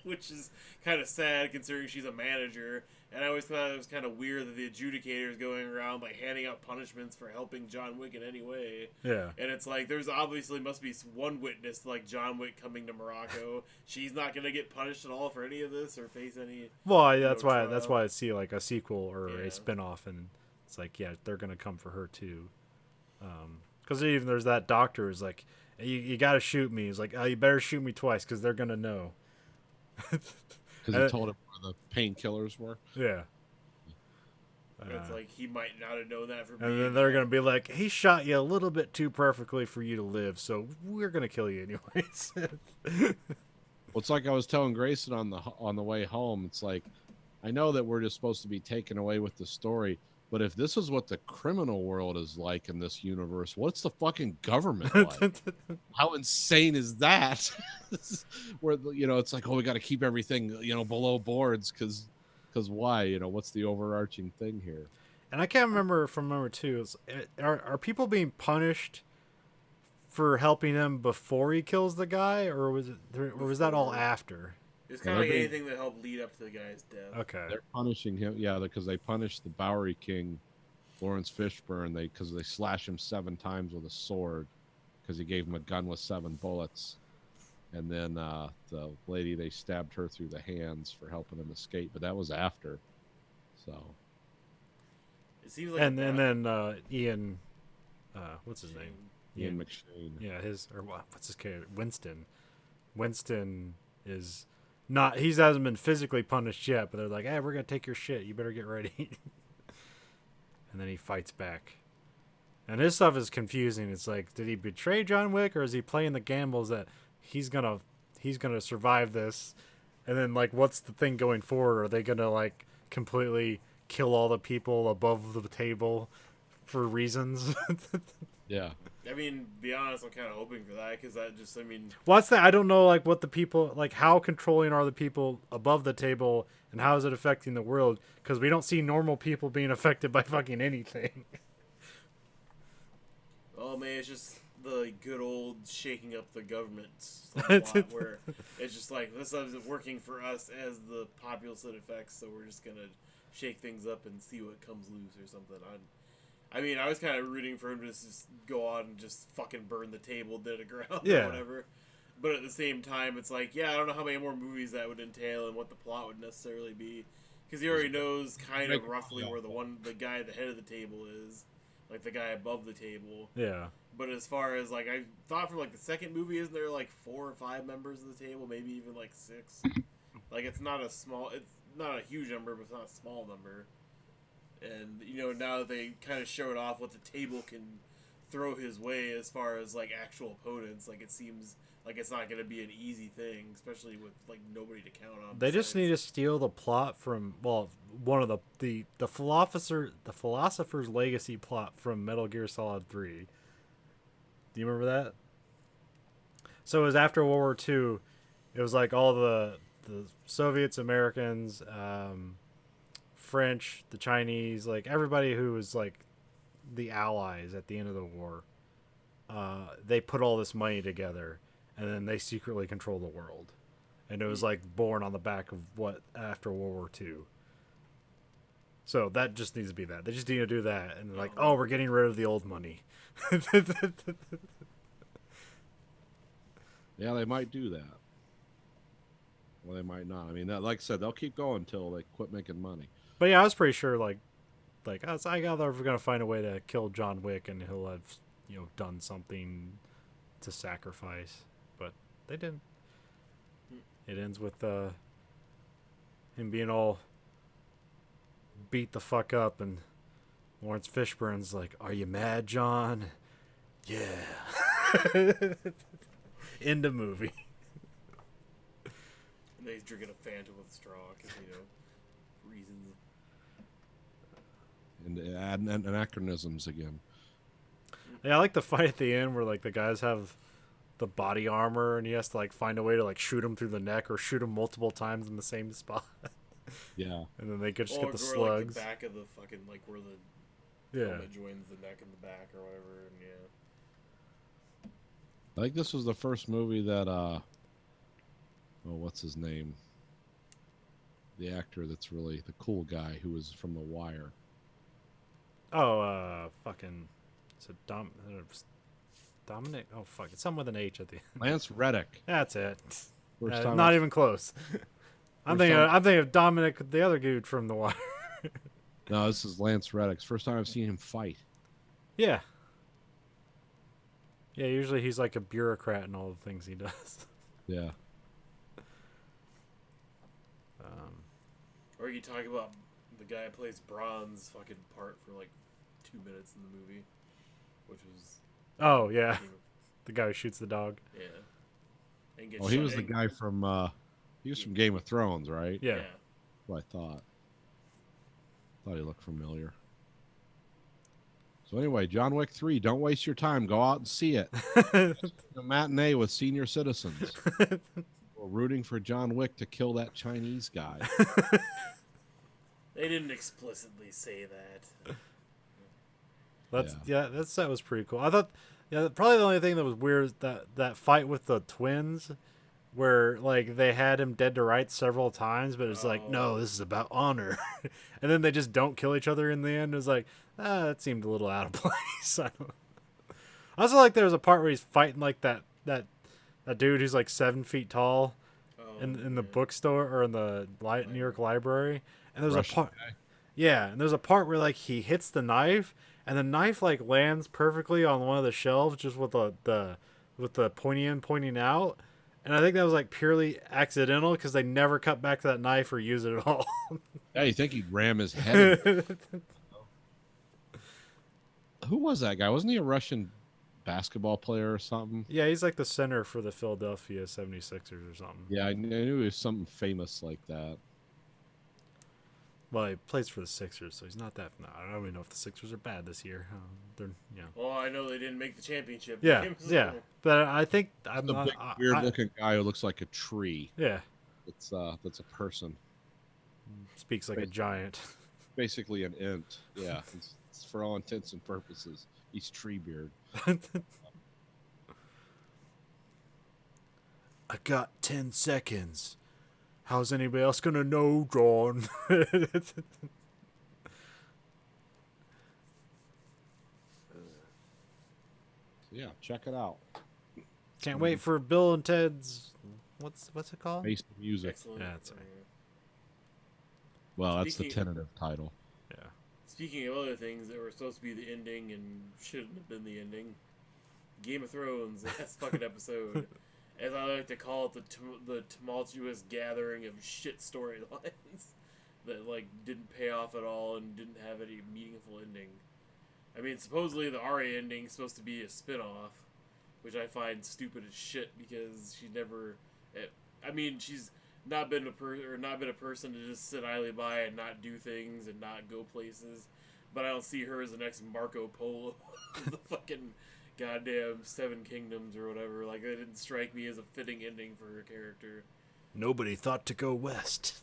Speaker 7: which is kind of sad considering she's a manager. And I always thought it was kind of weird that the adjudicator is going around like handing out punishments for helping John Wick in any way.
Speaker 1: Yeah.
Speaker 7: And it's like there's obviously must be one witness to, like, John Wick coming to Morocco. She's not gonna get punished at all for any of this or face any.
Speaker 1: Well, that's why
Speaker 7: trial.
Speaker 1: that's why I see like a sequel or
Speaker 7: Yeah.
Speaker 1: a spin-off, and it's like, yeah, they're gonna come for her too. Because even there's that doctor who's like, you got to shoot me. He's like, oh, you better shoot me twice because they're gonna know.
Speaker 6: Because he told him where the painkillers were.
Speaker 1: Yeah.
Speaker 7: It's like he might not have known that for.
Speaker 1: And then they're gonna be like, he shot you a little bit too perfectly for you to live, so we're gonna kill you anyways.
Speaker 6: Well, it's like I was telling Grayson on the way home. It's like, I know that we're just supposed to be taken away with the story, but if this is what the criminal world is like in this universe, what's the fucking government like? How insane is that? Where, you know, it's like, oh, we got to keep everything, you know, below boards because why? You know, what's the overarching thing here?
Speaker 1: And I can't remember from number two. Are people being punished for helping him before he kills the guy, or was that all after?
Speaker 7: It's kind of like anything that helped lead up to the guy's death.
Speaker 1: Okay.
Speaker 6: They're punishing him, yeah, because they punished the Bowery King, Lawrence Fishburne, because they slash him 7 times with a sword because he gave him a gun with 7 bullets. And then the lady, they stabbed her through the hands for helping him escape, but that was after. So.
Speaker 7: It seems like
Speaker 1: And then Ian, what's his name?
Speaker 6: Ian McShane.
Speaker 1: Yeah, what's his character? Winston. Winston is not. He hasn't been physically punished yet, but they're like, "Hey, we're gonna take your shit. You better get ready." And then he fights back. And his stuff is confusing. It's like, did he betray John Wick, or is he playing the gambles that he's gonna survive this? And then, like, what's the thing going forward? Are they gonna, like, completely kill all the people above the table for reasons?
Speaker 6: Yeah.
Speaker 7: I mean, to be honest, I'm kind of hoping for that because that just, I mean,
Speaker 1: What's that? I don't know, like, what the people, like, how controlling are the people above the table, and how is it affecting the world? Because we don't see normal people being affected by fucking anything.
Speaker 7: oh man, it's just the good old shaking up the government plot where it's just like, this isn't working for us as the populace it affects, so we're just gonna shake things up and see what comes loose or something. I mean, I was kind of rooting for him to just go on and just fucking burn the table to the ground
Speaker 1: Yeah.
Speaker 7: or whatever. But at the same time, it's like, yeah, I don't know how many more movies that would entail and what the plot would necessarily be. Because he already knows kind of roughly where the guy at the head of the table is. Like, the guy above the table.
Speaker 1: Yeah.
Speaker 7: But as far as, like, I thought from, like, the second movie, isn't there, like, 4 or 5 members of the table? Maybe even, like, 6. Like, it's not a huge number, but it's not a small number. And, you know, now that they kind of showed off what the table can throw his way as far as, like, actual opponents, like, it seems like it's not going to be an easy thing, especially with, like, nobody to count on.
Speaker 1: They just need to steal the plot from, well, one of the Philosopher's Legacy plot from Metal Gear Solid 3. Do you remember that? So it was after World War II. It was like all the Soviets, Americans, French, the Chinese, like everybody who was like the allies at the end of the war. They put all this money together, and then they secretly control the world. And it was like born on the back of what after World War II. So that just needs to be that. They just need to do that, and they're like, oh, we're getting rid of the old money.
Speaker 6: Yeah, they might do that. Well, they might not. I mean, like I said, they'll keep going until they quit making money.
Speaker 1: But yeah, I was pretty sure, like I got they're gonna find a way to kill John Wick, and he'll have, you know, done something to sacrifice, but they didn't. It ends with him being all beat the fuck up, and Lawrence Fishburne's like, "Are you mad, John?" Yeah. End the movie.
Speaker 7: And then he's drinking a Fanta with straw, because, reasons.
Speaker 6: And anachronisms again.
Speaker 1: Yeah, I like the fight at the end where like the guys have the body armor and he has to like find a way to like shoot him through the neck or shoot him multiple times in the same spot.
Speaker 6: Yeah.
Speaker 1: And then they could just
Speaker 7: Or
Speaker 1: get the
Speaker 7: go,
Speaker 1: slugs.
Speaker 7: Like, the back of the fucking, like, where the
Speaker 1: Yeah.
Speaker 7: helmet joins the neck and the back or whatever, and yeah.
Speaker 6: I think this was the first movie that what's his name? The actor that's really the cool guy who was from The Wire.
Speaker 1: Oh, fucking. Is it Dominic? Oh, fuck. It's something with an H at the end.
Speaker 6: Lance Reddick.
Speaker 1: That's it.
Speaker 6: First time
Speaker 1: Not
Speaker 6: I-
Speaker 1: even close. I'm
Speaker 6: First time-
Speaker 1: thinking of Dominic, the other dude from The Wire.
Speaker 6: No, this is Lance Reddick's first time I've seen him fight.
Speaker 1: Yeah. Yeah, usually he's like a bureaucrat in all the things he does.
Speaker 6: Yeah.
Speaker 7: Or you talk about the guy who plays Braun's fucking part for like 2 minutes in the movie, which was
Speaker 1: Oh, yeah. The guy who shoots the dog.
Speaker 7: yeah. And gets
Speaker 6: Oh, he
Speaker 7: shot-
Speaker 6: was the
Speaker 7: and-
Speaker 6: guy from he was from Game of Thrones, right?
Speaker 1: Yeah.
Speaker 7: Yeah.
Speaker 6: That's what I thought. Thought he looked familiar. So anyway, John Wick 3, don't waste your time. Go out and see it. A matinee with senior citizens. We're rooting for John Wick to kill that Chinese guy.
Speaker 7: They didn't explicitly say that.
Speaker 1: That was pretty cool. I thought probably the only thing that was weird is that fight with the twins where like they had him dead to rights several times, but it's like, no, this is about honor. And then they just don't kill each other in the end. It was like, that seemed a little out of place. I also like there was a part where he's fighting like that dude who's like 7 feet tall in the bookstore or in the New York library. And there's
Speaker 6: Russian
Speaker 1: a part and there's a part where like he hits the knife and the knife like lands perfectly on one of the shelves just with the pointy end pointing out. And I think that was like purely accidental because they never cut back to that knife or use it at all.
Speaker 6: Yeah, you think he'd ram his head in. Who was that guy? Wasn't he a Russian basketball player or something?
Speaker 1: Yeah, he's like the center for the Philadelphia 76ers or something.
Speaker 6: Yeah, I knew he was something famous like that.
Speaker 1: Well, he plays for the Sixers, so he's not that. No, I don't even know if the Sixers are bad this year. They're
Speaker 7: Well, I know they didn't make the championship
Speaker 1: Yeah,
Speaker 7: game, so-
Speaker 1: yeah. But I think I'm
Speaker 6: The
Speaker 1: not.
Speaker 6: big, weird-looking guy who looks like a tree.
Speaker 1: Yeah,
Speaker 6: That's a person.
Speaker 1: speaks like a giant.
Speaker 6: Basically an int. Yeah, it's for all intents and purposes. He's Treebeard.
Speaker 1: I got 10 seconds. How's anybody else gonna know, John?
Speaker 6: Yeah, check it out.
Speaker 1: Can't wait for Bill and Ted's. What's it called?
Speaker 6: Face the music.
Speaker 7: Excellent.
Speaker 1: Yeah, that's right.
Speaker 6: Well, that's the
Speaker 7: Speaking-
Speaker 6: tentative title.
Speaker 1: Yeah.
Speaker 7: Speaking of other things that were supposed to be the ending and shouldn't have been the ending, Game of Thrones, last fucking episode, as I like to call it, the tumultuous gathering of shit storylines that like didn't pay off at all and didn't have any meaningful ending. I mean, supposedly the Arya ending is supposed to be a spin-off, which I find stupid as shit because she never. I mean, she's not been a person to just sit idly by and not do things and not go places. But I don't see her as the next Marco Polo, of the fucking goddamn Seven Kingdoms or whatever. Like, it didn't strike me as a fitting ending for her character.
Speaker 1: Nobody thought to go west.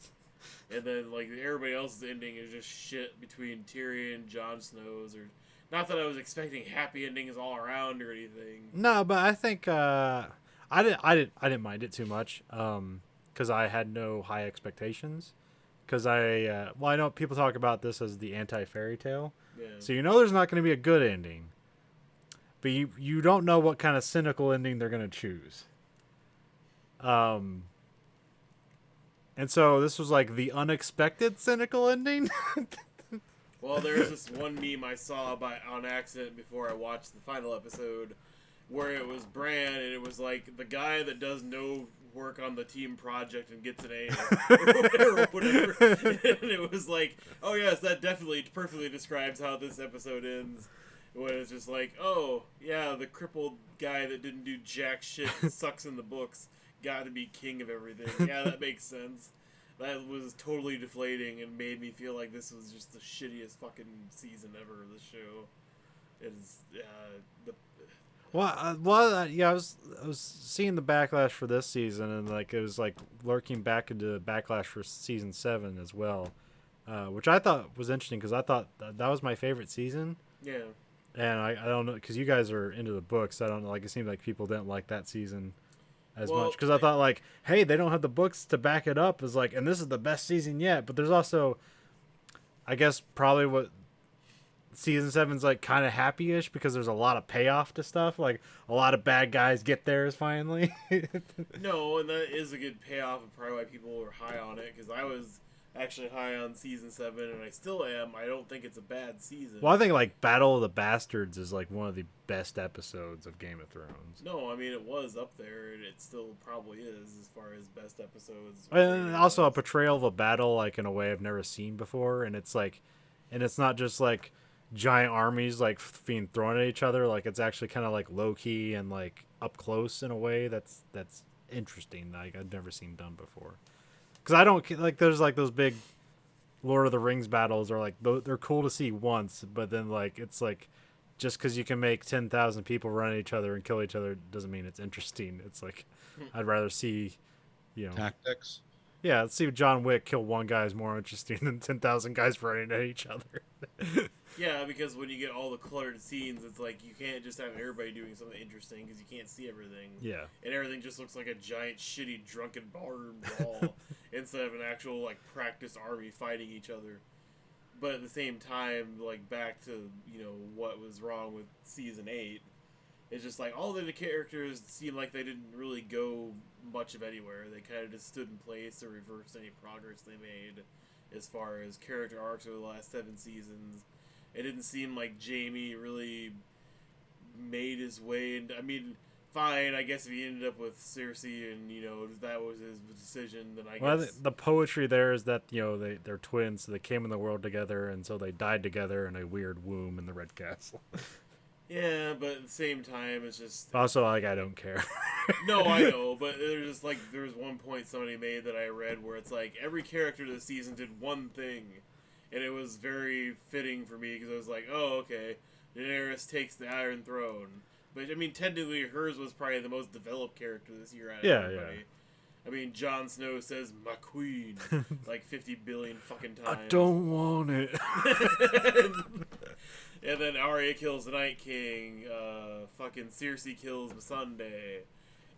Speaker 7: And then like everybody else's ending is just shit between Tyrion, Jon Snow's, or not that I was expecting happy endings all around or anything.
Speaker 1: No, but I think I didn't mind it too much because I had no high expectations. Because I know people talk about this as the anti-fairy tale,
Speaker 7: Yeah.
Speaker 1: so you know there's not going to be a good ending, but you don't know what kind of cynical ending they're going to choose. And so this was like the unexpected cynical ending.
Speaker 7: Well, there was this one meme I saw on accident before I watched the final episode, where it was Bran, and it was like the guy that does no work on the team project and gets an A or whatever. And it was like, oh yes, that definitely perfectly describes how this episode ends. When it's just like, oh yeah, the crippled guy that didn't do jack shit and sucks in the books got to be king of everything. Yeah, that makes sense. That was totally deflating and made me feel like this was just the shittiest fucking season ever of the show. It's
Speaker 1: yeah, I was seeing the backlash for this season, and like it was like lurking back into the backlash for season 7 as well, which I thought was interesting because I thought that was my favorite season.
Speaker 7: yeah.
Speaker 1: And I don't know, because you guys are into the books. I don't know, like it seemed like people didn't like that season as much, because I thought like, hey, they don't have the books to back it up. Is like, and this is the best season yet. But there's also, I guess, probably what season 7's like kind of happy-ish because there's a lot of payoff to stuff. Like a lot of bad guys get theirs finally.
Speaker 7: No, and that is a good payoff, and probably why people were high on it. Because I was actually high on season 7, and I still am. I don't think it's a bad season.
Speaker 1: Well, I think like Battle of the Bastards is like one of the best episodes of Game of Thrones.
Speaker 7: No, I mean it was up there, and it still probably is as far as best episodes.
Speaker 1: And also a portrayal of a battle like in a way I've never seen before, and it's like, and it's not just like giant armies like being thrown at each other. Like it's actually kind of like low key and like up close in a way that's interesting. Like I've never seen done before. Because I don't like there's like those big Lord of the Rings battles are like they're cool to see once, but then like it's like just because you can make 10,000 people run at each other and kill each other doesn't mean it's interesting. It's like I'd rather see, you know,
Speaker 6: Tactics.
Speaker 1: yeah, let's see John Wick kill one guy is more interesting than 10,000 guys running at each other.
Speaker 7: Yeah, because when you get all the cluttered scenes, it's like you can't just have everybody doing something interesting because you can't see everything.
Speaker 1: Yeah.
Speaker 7: And everything just looks like a giant, shitty, drunken barroom brawl instead of an actual, like, practiced army fighting each other. But at the same time, like, back to, you know, what was wrong with Season 8, it's just like all the characters seemed like they didn't really go much of anywhere. They kind of just stood in place or reversed any progress they made as far as character arcs over the last 7 seasons. It didn't seem like Jamie really made his way. And I mean, fine, I guess if he ended up with Cersei and, you know, that was his decision, then I guess...
Speaker 1: The poetry there is that, you know, they're twins, so they came in the world together, and so they died together in a weird womb in the Red Castle.
Speaker 7: Yeah, but at the same time, it's just...
Speaker 1: Also, like, I don't care.
Speaker 7: No, I know, but there's just, like, there was one point somebody made that I read where it's like, every character this season did one thing, and it was very fitting for me, because I was like, oh, okay, Daenerys takes the Iron Throne. But, I mean, technically, hers was probably the most developed character this year out of everybody. Yeah. I mean, Jon Snow says, my queen, like 50 billion fucking times.
Speaker 1: I don't want it.
Speaker 7: And then Arya kills the Night King, fucking Cersei kills Missandei,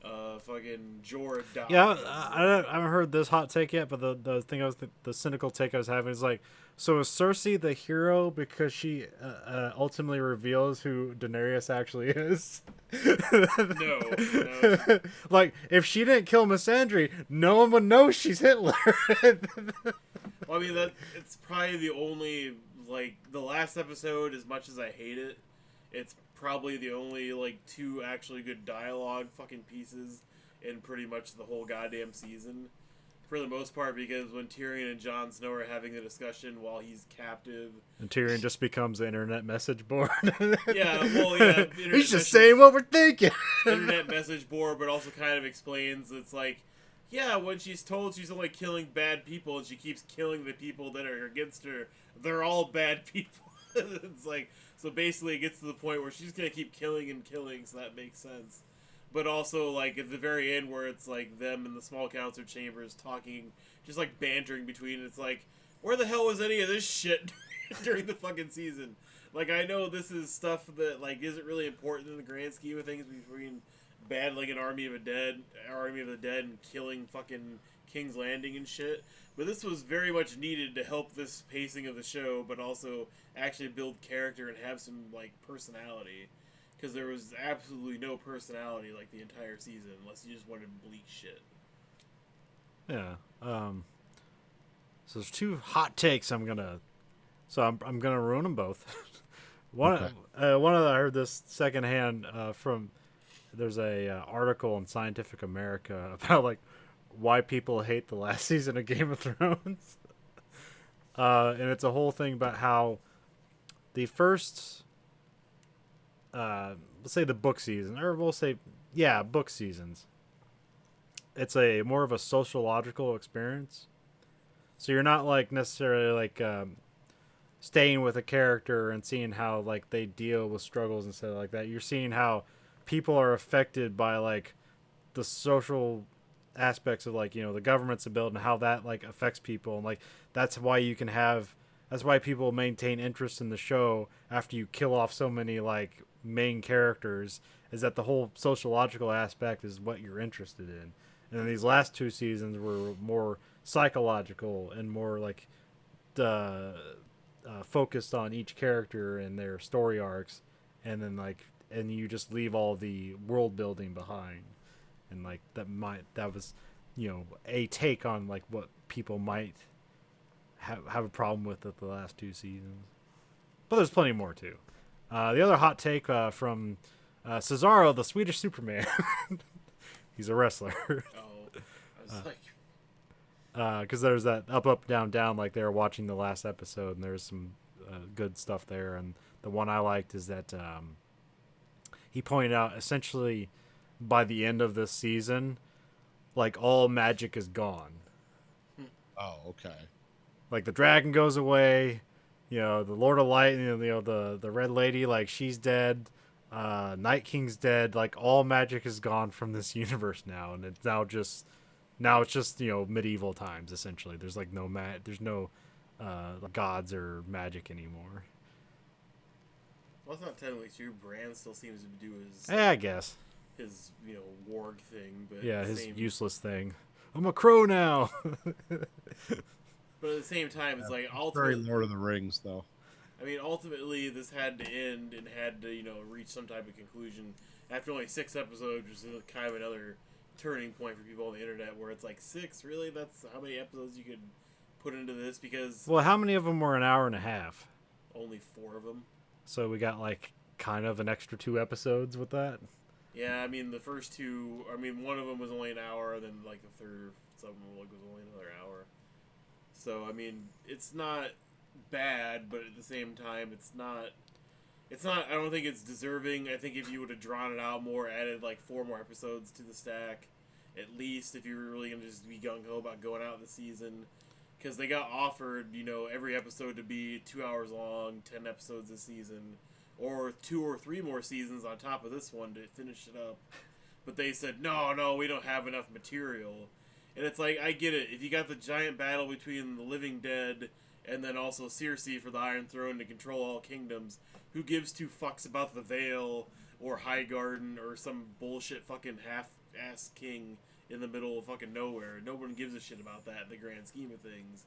Speaker 7: fucking Jorah dies.
Speaker 1: Yeah, I haven't heard this hot take yet, but the thing the cynical take I was having is like, so is Cersei the hero because she ultimately reveals who Daenerys actually is?
Speaker 7: No.
Speaker 1: Like, if she didn't kill Missandei, no one would know she's Hitler.
Speaker 7: Well, I mean, it's probably the only, like, the last episode, as much as I hate it, it's probably the only, like, 2 actually good dialogue fucking pieces in pretty much the whole goddamn season. For the most part, because when Tyrion and Jon Snow are having a discussion while he's captive...
Speaker 1: And Tyrion just becomes the internet message board.
Speaker 7: Yeah, well, yeah.
Speaker 1: He's just saying what we're thinking.
Speaker 7: Internet message board, but also kind of explains, it's like, yeah, when she's told she's only killing bad people and she keeps killing the people that are against her, they're all bad people. It's like, so basically it gets to the point where she's going to keep killing and killing, so that makes sense. But also, like, at the very end where it's, like, them in the small council chambers talking, just, like, bantering between, it's like, where the hell was any of this shit during the fucking season? Like, I know this is stuff that, like, isn't really important in the grand scheme of things between battling an army of the dead and killing fucking King's Landing and shit. But this was very much needed to help this pacing of the show, but also actually build character and have some, like, personality. Because there was absolutely no personality, like, the entire season, unless you just wanted bleak shit.
Speaker 1: Yeah. So there's 2 hot takes I'm gonna ruin them both. One of I heard this secondhand from there's a article in Scientific America about like why people hate the last season of Game of Thrones, and it's a whole thing about how the first, let's say the book season, or we'll say book seasons. It's a more of a sociological experience, so you're not like necessarily like staying with a character and seeing how like they deal with struggles and stuff like that. You're seeing how people are affected by like the social aspects of like the government's built and how that like affects people, and like that's why people maintain interest in the show after you kill off so many like main characters, is that the whole sociological aspect is what you're interested in. And then these last two seasons were more psychological and more like focused on each character and their story arcs, and then and you just leave all the world building behind, and like that was a take on like what people might have a problem with at the last two seasons, but there's plenty more too. The other hot take from Cesaro, the Swedish Superman. He's a wrestler.
Speaker 7: Oh, I was like,
Speaker 1: because there's that up down down, like they were watching the last episode, and there's some good stuff there, and the one I liked is that he pointed out essentially by the end of this season, like all magic is gone.
Speaker 6: Oh, okay.
Speaker 1: Like the dragon goes away, the Lord of Light, the Red Lady, like she's dead. Night King's dead. Like all magic is gone from this universe now, and it's now just medieval times essentially. There's like there's no gods or magic anymore.
Speaker 7: well, it's not technically true. Bran still seems to do his
Speaker 1: I guess.
Speaker 7: his warg thing, but
Speaker 1: Yeah,
Speaker 7: at the
Speaker 1: his
Speaker 7: same,
Speaker 1: useless thing. I'm a crow now.
Speaker 7: But at the same time, it's like
Speaker 6: Very
Speaker 7: ultimately,
Speaker 6: Lord of the Rings, though.
Speaker 7: I mean, ultimately, this had to end and had to reach some type of conclusion after only 6 episodes, which is kind of another turning point for people on the internet, where it's like 6, really? That's how many episodes you could put into this? Because
Speaker 1: Well, how many of them were an hour and a half?
Speaker 7: only 4 of them.
Speaker 1: So we got like kind of an extra 2 episodes with that.
Speaker 7: Yeah, I mean, the first 2, I mean, one of them was only an hour, then like the third, some of them was only another hour. So, I mean, it's not bad, but at the same time, it's not, I don't think it's deserving. I think if you would have drawn it out more, added like 4 more episodes to the stack, at least, if you were really going to just be gung-ho about going out the season, because they got offered, every episode to be 2 hours long, 10 episodes this season, or 2 or 3 more seasons on top of this one to finish it up. But they said, no, we don't have enough material. And it's like, I get it. If you got the giant battle between the living dead and then also Cersei for the Iron Throne to control all kingdoms, who gives 2 fucks about the Vale or Highgarden or some bullshit fucking half-ass king in the middle of fucking nowhere? No one gives a shit about that in the grand scheme of things.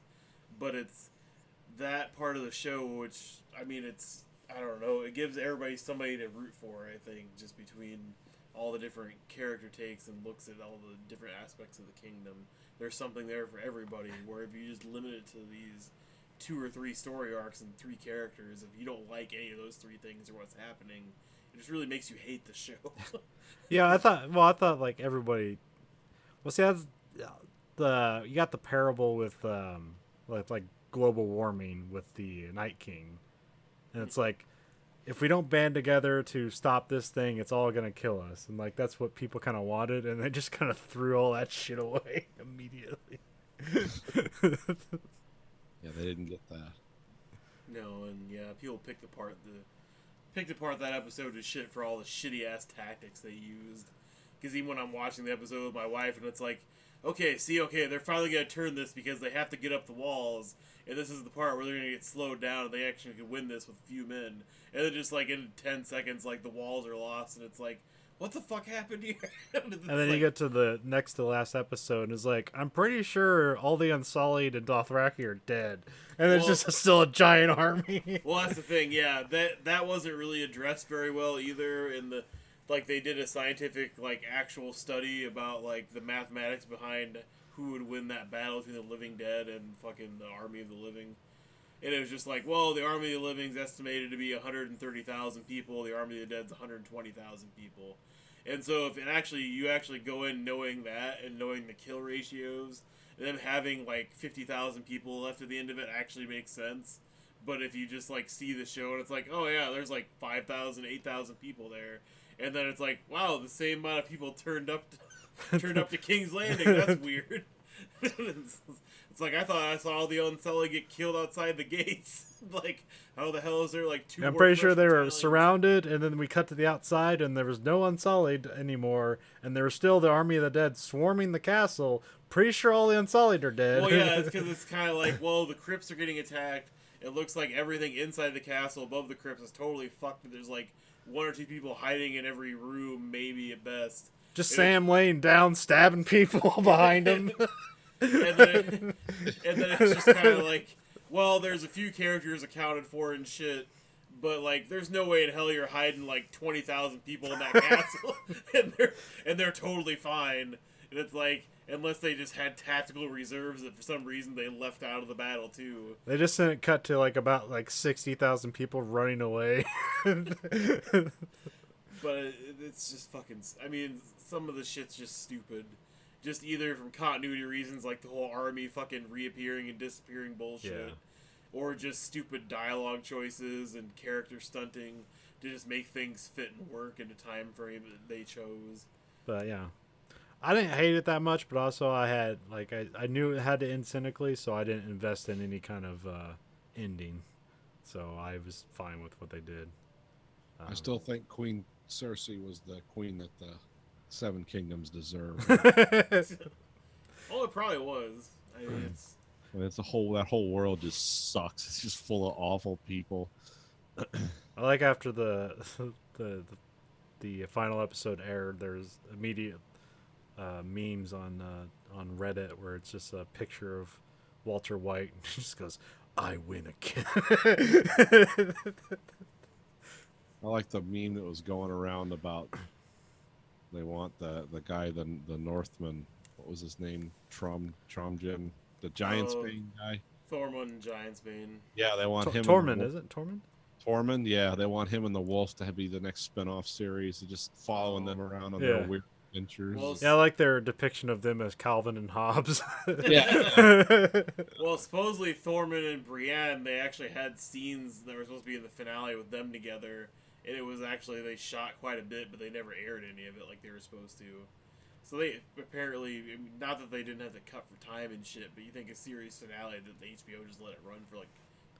Speaker 7: But it's that part of the show which, I mean, it's, I don't know, it gives everybody somebody to root for, I think, just between all the different character takes and looks at all the different aspects of the kingdom. There's something there for everybody, where if you just limit it to these 2 or 3 story arcs and 3 characters, if you don't like any of those 3 things or what's happening, it just really makes you hate the show.
Speaker 1: Yeah, I thought like everybody. Well, see, that's you got the parable with like global warming with the Night King, and it's like, if we don't band together to stop this thing, it's all gonna kill us, and like that's what people kind of wanted, and they just kind of threw all that shit away immediately.
Speaker 6: Yeah, they didn't get that.
Speaker 7: No, and yeah, people picked apart that episode to shit for all the shitty ass tactics they used. Because even when I'm watching the episode with my wife, and it's like, okay, they're finally gonna turn this because they have to get up the walls, and this is the part where they're gonna get slowed down, and they actually can win this with a few men. And then just like in 10 seconds, like the walls are lost, and it's like, what the fuck happened here?
Speaker 1: And then you get to the next to last episode, and it's like, I'm pretty sure all the Unsullied and Dothraki are dead, and it's just still a giant army.
Speaker 7: Well, that's the thing, yeah. That wasn't really addressed very well either. In the they did a scientific actual study about the mathematics behind who would win that battle between the living dead and fucking the army of the living. And it was just like, well, the army of the living is estimated to be 130,000 people. The army of the dead's 120,000 people. And so if you actually go in knowing that and knowing the kill ratios, and them having like 50,000 people left at the end of it actually makes sense. But if you just like see the show and it's like, oh yeah, there's like 5,000, 8,000 people there, and then it's like, wow, the same amount of people turned up to King's Landing. That's weird. It's like I thought I saw all the Unsullied get killed outside the gates. Like, how the hell is there like two?
Speaker 1: I'm
Speaker 7: more
Speaker 1: pretty sure
Speaker 7: fresh
Speaker 1: they were
Speaker 7: battalions?
Speaker 1: surrounded, and then we cut to the outside, and there was no Unsullied anymore, and there was still the army of the dead swarming the castle. Pretty sure all the Unsullied are dead.
Speaker 7: Well, yeah, it's because it's kind of like, well, the crypts are getting attacked. It looks like everything inside the castle above the crypts is totally fucked. There's like one or two people hiding in every room, maybe at best.
Speaker 1: Just
Speaker 7: And
Speaker 1: Sam laying down, stabbing people behind him.
Speaker 7: and then it's just kind of like, well, there's a few characters accounted for and shit, but like, there's no way in hell you're hiding like 20,000 people in that castle, and they're totally fine. And it's like, unless they just had tactical reserves that for some reason they left out of the battle too.
Speaker 1: They just sent it cut to like about like 60,000 people running away.
Speaker 7: But it's just fucking. I mean, some of the shit's just stupid. Just either from continuity reasons, like the whole army fucking reappearing and disappearing bullshit,
Speaker 1: Yeah.
Speaker 7: or just stupid dialogue choices and character stunting to just make things fit and work in the time frame that they chose.
Speaker 1: But yeah, I didn't hate it that much, but also I had like I knew it had to end cynically, so I didn't invest in any kind of ending. So I was fine with what they did.
Speaker 6: I still think Queen Cersei was the queen that the Seven Kingdoms deserve.
Speaker 7: Oh, it probably was. I mean, it's
Speaker 6: It's that whole world just sucks. It's just full of awful people.
Speaker 1: I like after the final episode aired, there's immediate memes on Reddit where it's just a picture of Walter White and he just goes, "I win again."
Speaker 6: I like the meme that was going around about they want the guy, the Northman. What was his name? Tromjim, the Giants Bane guy.
Speaker 7: Thormund Giantsbane.
Speaker 6: Yeah, they want him.
Speaker 1: Tormund, is it Tormund?
Speaker 6: Tormund, yeah, they want him and the Wolf to be the next spin-off series, just following them around on their weird adventures.
Speaker 7: Well,
Speaker 1: Yeah, I like their depiction of them as Calvin and Hobbes.
Speaker 6: yeah,
Speaker 7: Well, supposedly Thormund and Brienne, they actually had scenes that were supposed to be in the finale with them together, and it was actually, they shot quite a bit, but they never aired any of it like they were supposed to. So they apparently, I mean, not that they didn't have to cut for time and shit, but you think a series finale that the HBO just let it run for like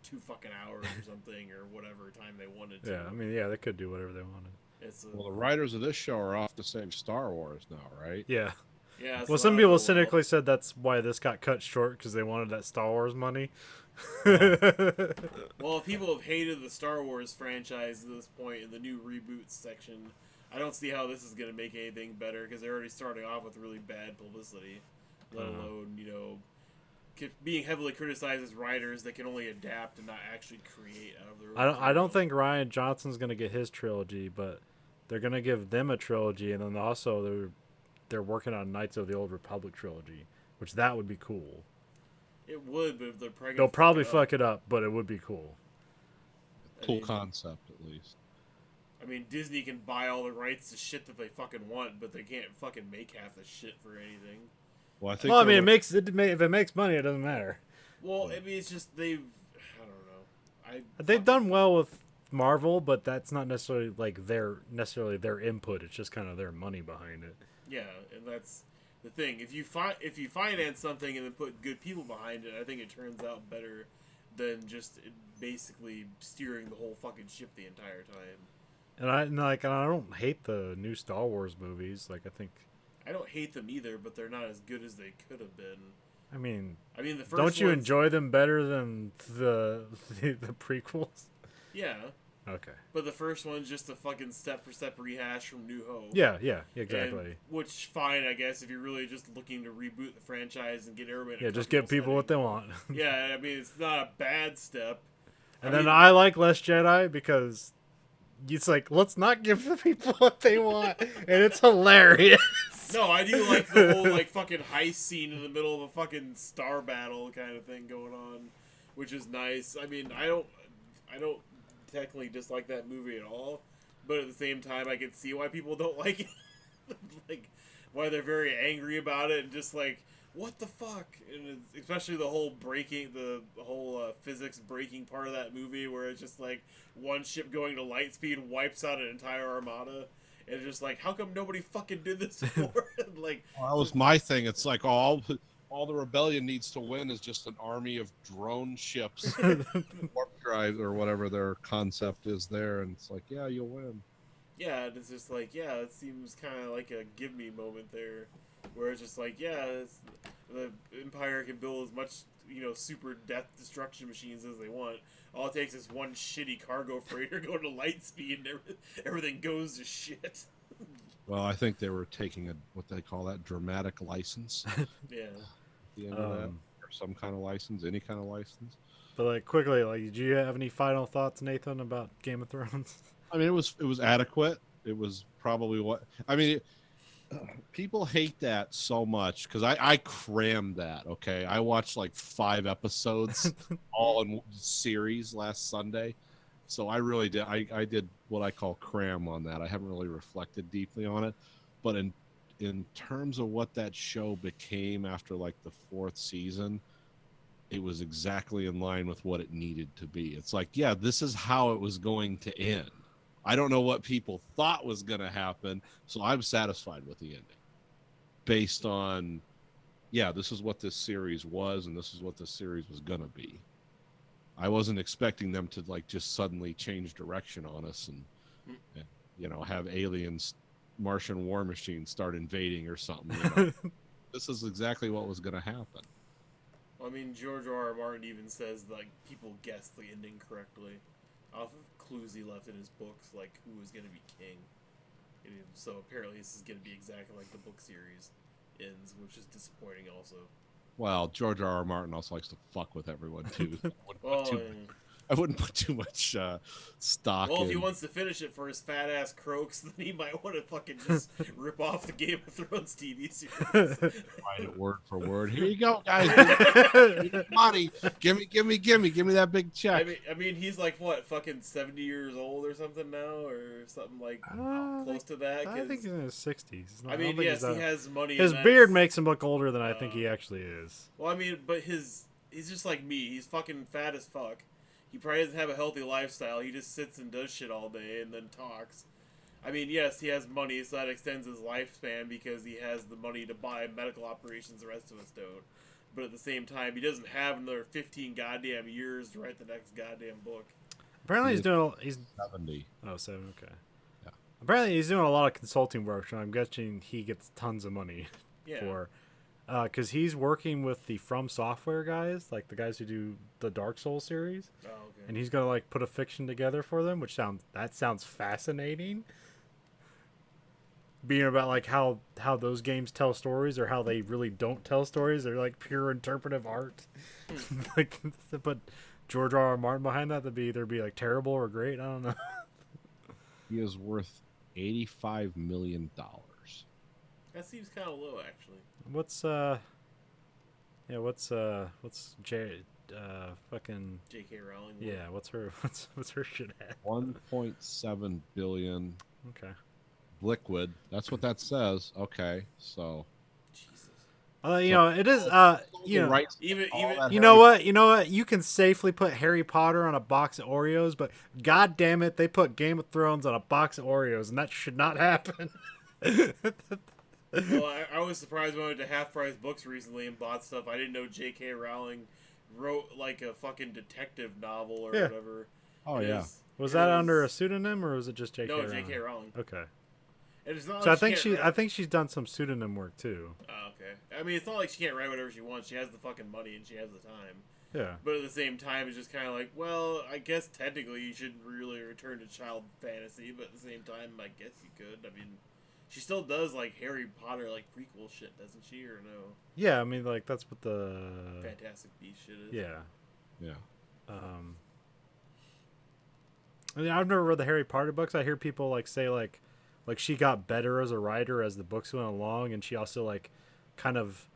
Speaker 7: 2 fucking hours or something, or whatever time they wanted to.
Speaker 1: Yeah, I mean, yeah, they could do whatever they wanted.
Speaker 7: It's
Speaker 6: well, the writers of this show are off to save Star Wars now, right?
Speaker 1: Yeah.
Speaker 7: yeah.
Speaker 1: Well, some people cynically said that's why this got cut short because they wanted that Star Wars money.
Speaker 7: Well, if people have hated the Star Wars franchise at this point in the new reboots section, I don't see how this is going to make anything better because they're already starting off with really bad publicity, let alone, you know, being heavily criticized as writers that can only adapt and not actually create out of their own.
Speaker 1: I don't think Ryan Johnson's gonna get his trilogy, but they're gonna give them a trilogy, and then also they're working on Knights of the Old Republic trilogy, which that would be cool.
Speaker 7: It would, but if they're probably
Speaker 1: They'll probably
Speaker 7: up,
Speaker 1: fuck it up, but it would be cool.
Speaker 6: Cool concept, at least.
Speaker 7: I mean, Disney can buy all the rights to shit that they fucking want, but they can't fucking make half the shit for anything.
Speaker 6: Well, I think.
Speaker 1: Well, I mean, if it makes money, it doesn't matter.
Speaker 7: Well, I mean, it's just I don't know.
Speaker 1: They've done well with Marvel, but that's not necessarily like their input. It's just kind of their money behind it.
Speaker 7: Yeah, and that's the thing. If you finance something and then put good people behind it, I think it turns out better than just basically steering the whole fucking ship the entire time.
Speaker 1: And I don't hate the new Star Wars movies. Like, I think.
Speaker 7: I don't hate them either, but they're not as good as they could have been.
Speaker 1: I mean,
Speaker 7: the first
Speaker 1: don't you
Speaker 7: ones-
Speaker 1: enjoy them better than the prequels?
Speaker 7: Yeah,
Speaker 1: Okay.
Speaker 7: but the first one's just a fucking step-for-step rehash from New Hope.
Speaker 1: Yeah, exactly.
Speaker 7: And, which, fine, I guess, if you're really just looking to reboot the franchise and get everybody. in a
Speaker 1: Yeah, just give
Speaker 7: comfortable
Speaker 1: people what they
Speaker 7: setting.
Speaker 1: want.
Speaker 7: Yeah, I mean, it's not a bad step.
Speaker 1: And then I like Less Jedi because it's like, let's not give the people what they want, and it's hilarious.
Speaker 7: No, I do like the whole like fucking heist scene in the middle of a fucking star battle kind of thing going on, which is nice. I mean, I don't technically dislike that movie at all, but at the same time, I can see why people don't like it. like why they're very angry about it and just like what the fuck, and especially the whole physics breaking part of that movie where it's just like one ship going to light speed wipes out an entire armada. And it's just like, how come nobody fucking did this before? Like,
Speaker 6: Well, that was my thing. It's like all the rebellion needs to win is just an army of drone ships, warp drive or whatever their concept is there, and it's like, yeah, you'll win.
Speaker 7: yeah, and it's just like, yeah, it seems kind of like a give me moment there, where it's just like, yeah, the Empire can build as much, super death destruction machines as they want. All it takes is one shitty cargo freighter going to light speed, and everything goes to shit.
Speaker 6: Well, I think they were taking what they call that dramatic license.
Speaker 7: Yeah.
Speaker 6: At the end of that, or some kind of license, any kind of license.
Speaker 1: But like quickly, like, did you have any final thoughts, Nathan, about Game of Thrones?
Speaker 6: I mean, it was adequate. It was probably what I mean. People hate that so much because I crammed that. Okay, I watched like 5 episodes all in series last Sunday, so I really did. I did what I call cram on that. I haven't really reflected deeply on it, but in terms of what that show became after like the 4th season, it was exactly in line with what it needed to be. It's like, yeah, this is how it was going to end. I don't know what people thought was going to happen, so I'm satisfied with the ending. Based on, yeah, this is what this series was, and this is what this series was going to be. I wasn't expecting them to like just suddenly change direction on us and have aliens, Martian war machines start invading or something. This is exactly what was going to happen.
Speaker 7: Well, I mean, George R.R. Martin even says like people guessed the ending correctly off of clues he left in his books, like who was going to be king. And so apparently this is going to be exactly like the book series ends, which is disappointing also.
Speaker 6: Well, George R.R. Martin also likes to fuck with everyone too.
Speaker 7: Well,
Speaker 6: I wouldn't put too much stock.
Speaker 7: Well,
Speaker 6: in.
Speaker 7: if he wants to finish it for his fat ass croaks, then he might want to fucking just rip off the Game of Thrones TV series.
Speaker 6: Write it word for word. Here you go, guys. Give me money. Give me that big check.
Speaker 7: I mean, he's like what, fucking 70 years old or something now, or something like close to that.
Speaker 1: I think he's in his 60s.
Speaker 7: I mean, yes, he has money.
Speaker 1: His beard makes him look older than I think he actually is.
Speaker 7: Well, I mean, but he's just like me. He's fucking fat as fuck. He probably doesn't have a healthy lifestyle. He just sits and does shit all day and then talks. I mean, yes, he has money, so that extends his lifespan because he has the money to buy medical operations the rest of us don't. But at the same time, he doesn't have another 15 goddamn years to write the next goddamn book.
Speaker 1: Apparently he's
Speaker 6: 70.
Speaker 1: Oh, 7, okay.
Speaker 6: Yeah.
Speaker 1: Apparently he's doing a lot of consulting work, so I'm guessing he gets tons of money for... Because he's working with the From Software guys, like the guys who do the Dark Souls series.
Speaker 7: Oh, okay.
Speaker 1: And he's going to like put a fiction together for them, which sounds fascinating. Being about like how those games tell stories or how they really don't tell stories. They're like pure interpretive art. Like, but George R.R. Martin behind that, that'd either be like terrible or great. I don't know.
Speaker 6: He is worth $85 million.
Speaker 7: That seems kind of low, actually.
Speaker 1: What's fucking
Speaker 7: J.K. Rowling.
Speaker 1: Yeah, what's her shit at?
Speaker 6: 1.7 billion.
Speaker 1: Okay.
Speaker 6: Liquid. That's what that says. Okay, so.
Speaker 7: Jesus.
Speaker 1: It is.
Speaker 6: Right.
Speaker 7: Even
Speaker 1: you know what? You can safely put Harry Potter on a box of Oreos, but god damn it, they put Game of Thrones on a box of Oreos, and that should not happen.
Speaker 7: Well, I was surprised when I went to Half Price Books recently and bought stuff. I didn't know J.K. Rowling wrote like a fucking detective novel or whatever.
Speaker 6: Oh, yeah.
Speaker 1: Was that under a pseudonym or was it just J.K.
Speaker 7: No,
Speaker 1: Rowling?
Speaker 7: J.K. Rowling.
Speaker 1: Okay.
Speaker 7: And it's not
Speaker 1: So
Speaker 7: like
Speaker 1: I think she's done some pseudonym work too.
Speaker 7: Oh, okay. I mean, it's not like she can't write whatever she wants. She has the fucking money and she has the time.
Speaker 1: Yeah.
Speaker 7: But at the same time, it's just kind of like, well, I guess technically you shouldn't really return to child fantasy, but at the same time, I guess you could. I mean, she still does like Harry Potter like prequel shit, doesn't she, or no?
Speaker 1: Yeah, I mean, like that's what the
Speaker 7: Fantastic Beasts shit is.
Speaker 1: Yeah.
Speaker 6: Yeah.
Speaker 1: I mean, I've never read the Harry Potter books. I hear people like say like she got better as a writer as the books went along, and she also like kind of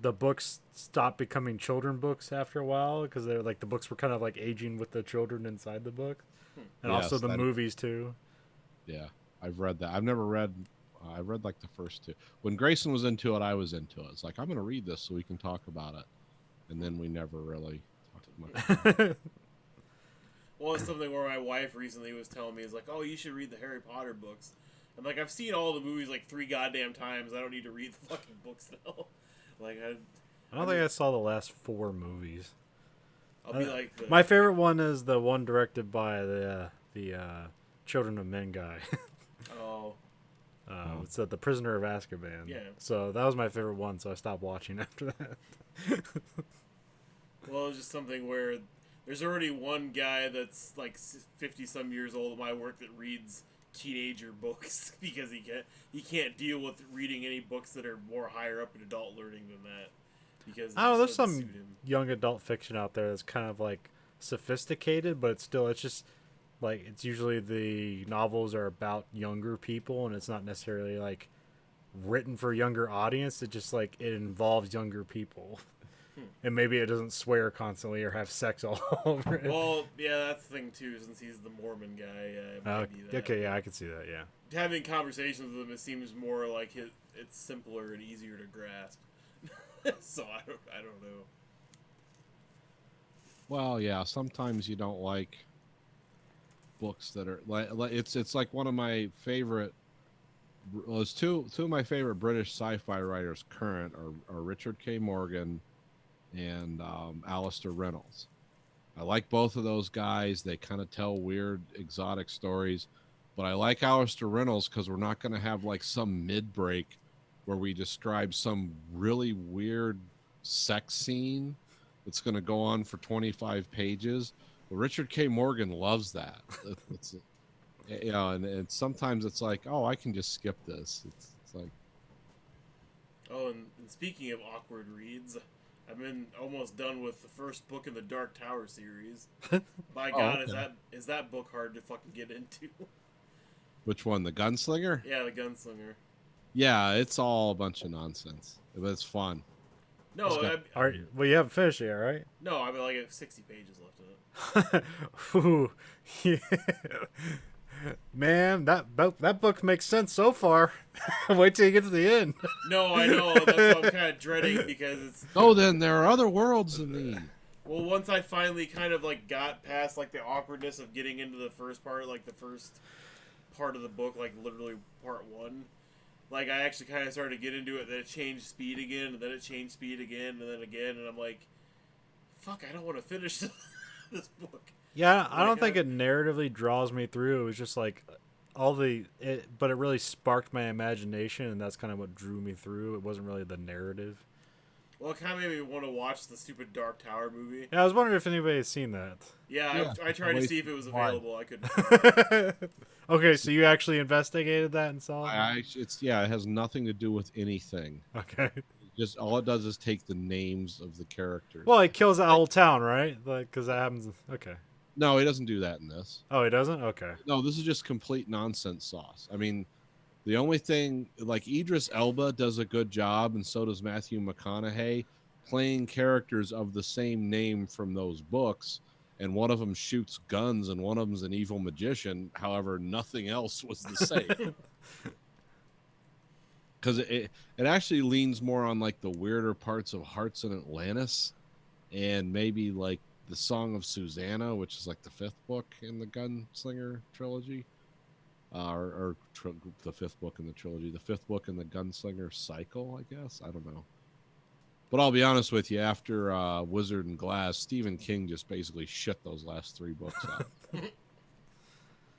Speaker 1: the books stopped becoming children books after a while because they're like the books were kind of like aging with the children inside the book, and
Speaker 6: Yes,
Speaker 1: also the movies too.
Speaker 6: Yeah, I've read that. I've never read I read like the first two. When Grayson was into it, I was into it. It's like, I'm going to read this so we can talk about it. And then we never really talked much.
Speaker 7: Well, it's something where my wife recently was telling me, is like, oh, you should read the Harry Potter books. I'm like, I've seen all the movies like 3 goddamn times. I don't need to read the fucking books now. Like,
Speaker 1: I don't think I saw the last 4 movies.
Speaker 7: I'll be like,
Speaker 1: My favorite one is the one directed by the Children of Men guy.
Speaker 7: oh,
Speaker 1: It's The Prisoner of Azkaban.
Speaker 7: Yeah.
Speaker 1: So that was my favorite one, so I stopped watching after that.
Speaker 7: well, it's just something where there's already one guy that's like 50-some years old in my work that reads teenager books because he can't deal with reading any books that are more higher up in adult learning than that. Because
Speaker 1: I don't know, there's
Speaker 7: it doesn't
Speaker 1: some
Speaker 7: suit him.
Speaker 1: young adult fiction out there that's kind of like sophisticated, but it's just like, it's usually the novels are about younger people, and it's not necessarily like written for a younger audience. It just like it involves younger people. And maybe it doesn't swear constantly or have sex all over it.
Speaker 7: Well, yeah, that's the thing too. Since he's the Mormon guy, it might be that.
Speaker 1: Okay, yeah, I can see that. Yeah.
Speaker 7: Having conversations with him, it seems more like it's simpler and easier to grasp. So I don't know.
Speaker 6: Well, yeah, sometimes you don't like books that are like it's like one of my favorite. Well, it's two of my favorite British sci-fi writers current are Richard K. Morgan and Alistair Reynolds. I like both of those guys. They kind of tell weird, exotic stories. But I like Alistair Reynolds because we're not going to have like some mid-break where we describe some really weird sex scene that's going to go on for 25 pages. But Richard K. Morgan loves that. It's you know, and sometimes it's like, oh, I can just skip this. It's like,
Speaker 7: Oh, and speaking of awkward reads, I've been almost done with the first book in the Dark Tower series. By God,
Speaker 6: okay.
Speaker 7: is that book hard to fucking get into?
Speaker 6: which one? The Gunslinger?
Speaker 7: Yeah, the Gunslinger.
Speaker 6: Yeah, it's all a bunch of nonsense, but it's fun.
Speaker 7: No,
Speaker 1: All right, well, you haven't finished yet, right?
Speaker 7: no, I mean like I have 60 pages left of it.
Speaker 1: Ooh, yeah. Man, that book makes sense so far. Wait till you get to the end.
Speaker 7: No, I know. That's what I'm kind of dreading because it's
Speaker 6: Oh, then there are other worlds in me.
Speaker 7: well. Once I finally kind of like got past like the awkwardness of getting into the first part, like the first part of the book, like literally part 1. Like I actually kind of started to get into it. Then it changed speed again, and then it changed speed again, and then again, and I'm like, "Fuck! I don't want to finish this book."
Speaker 1: Yeah, I don't think it narratively draws me through. It was just like but it really sparked my imagination, and that's kind of what drew me through. It wasn't really the narrative.
Speaker 7: Well, it kind of made me want to watch the stupid Dark Tower movie.
Speaker 1: Yeah, I was wondering if anybody had seen that.
Speaker 7: Yeah, I tried to see if it was available. I couldn't.
Speaker 1: Okay, so you actually investigated that and saw it?
Speaker 6: It has nothing to do with anything.
Speaker 1: Okay.
Speaker 6: Just all it does is take the names of the characters.
Speaker 1: Well, he kills that whole town, right? Like, because that happens. Okay.
Speaker 6: No, he doesn't do that in this.
Speaker 1: Oh, he doesn't? Okay.
Speaker 6: No, this is just complete nonsense sauce. I mean, the only thing, like Idris Elba does a good job, and so does Matthew McConaughey, playing characters of the same name from those books. And one of them shoots guns, and one of them's an evil magician. However, nothing else was the same. Because it actually leans more on like the weirder parts of Hearts in Atlantis, and maybe like the Song of Susanna, which is like the 5th book in the Gunslinger trilogy, the 5th book in the trilogy, the 5th book in the Gunslinger cycle, I guess. I don't know. But I'll be honest with you, after Wizard and Glass, Stephen King just basically shit those last 3 books out.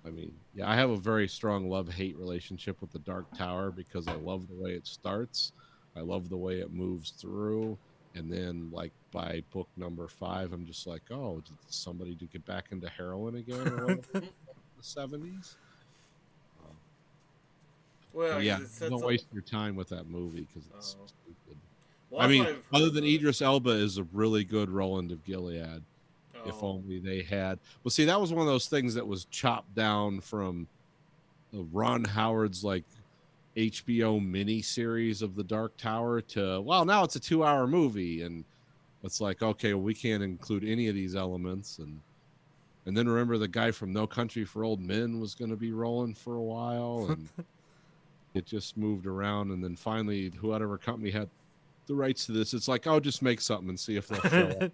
Speaker 6: I mean, yeah, I have a very strong love-hate relationship with the Dark Tower because I love the way it starts. I love the way it moves through. And then, like, by book number 5, I'm just like, oh, did somebody to get back into heroin again or whatever in the 70s?
Speaker 7: Well,
Speaker 6: yeah, don't waste your time with that movie because it's stupid.
Speaker 7: Well,
Speaker 6: I mean, other than Idris Elba is a really good Roland of Gilead.
Speaker 7: Oh.
Speaker 6: If only they had. Well, see, that was one of those things that was chopped down from Ron Howard's like HBO miniseries of the Dark Tower to, well, now it's a 2-hour movie, and it's like, okay, well, we can't include any of these elements, and then remember the guy from No Country for Old Men was going to be rolling for a while, and it just moved around, and then finally, whatever company had the rights to this, it's like, oh, just make something and see if they'll show up.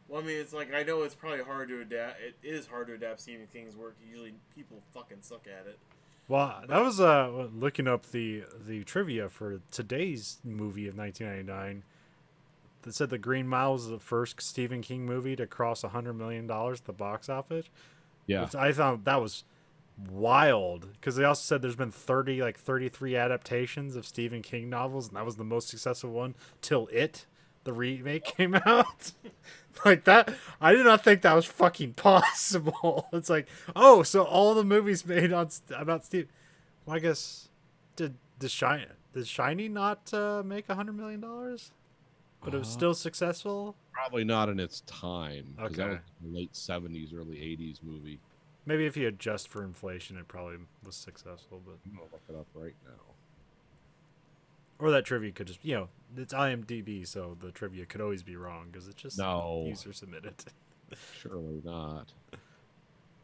Speaker 7: Well, I mean, it's like, I know it's probably hard to adapt. It is hard to adapt Stephen King's work. Usually, people fucking suck at it.
Speaker 1: Well, that was looking up the trivia for today's movie of 1999. That said the Green Mile was the first Stephen King movie to cross $100 million at the box office.
Speaker 6: Yeah.
Speaker 1: Which I thought that was wild, because they also said there's been 33 adaptations of Stephen King novels, and that was the most successful one till the remake came out. Like that, I did not think that was fucking possible. It's like, oh, so all the movies made about Steve. Well, I guess did Shining not make $100 million, but it was still successful.
Speaker 6: Probably not in its time, because that
Speaker 1: Okay.
Speaker 6: was a late 70s, early 80s movie.
Speaker 1: Maybe if you adjust for inflation, it probably was successful. But
Speaker 6: I'm gonna look it up right now.
Speaker 1: or that trivia could just, it's IMDb, so the trivia could always be wrong because it's just
Speaker 6: No.
Speaker 1: user submitted.
Speaker 6: Surely not.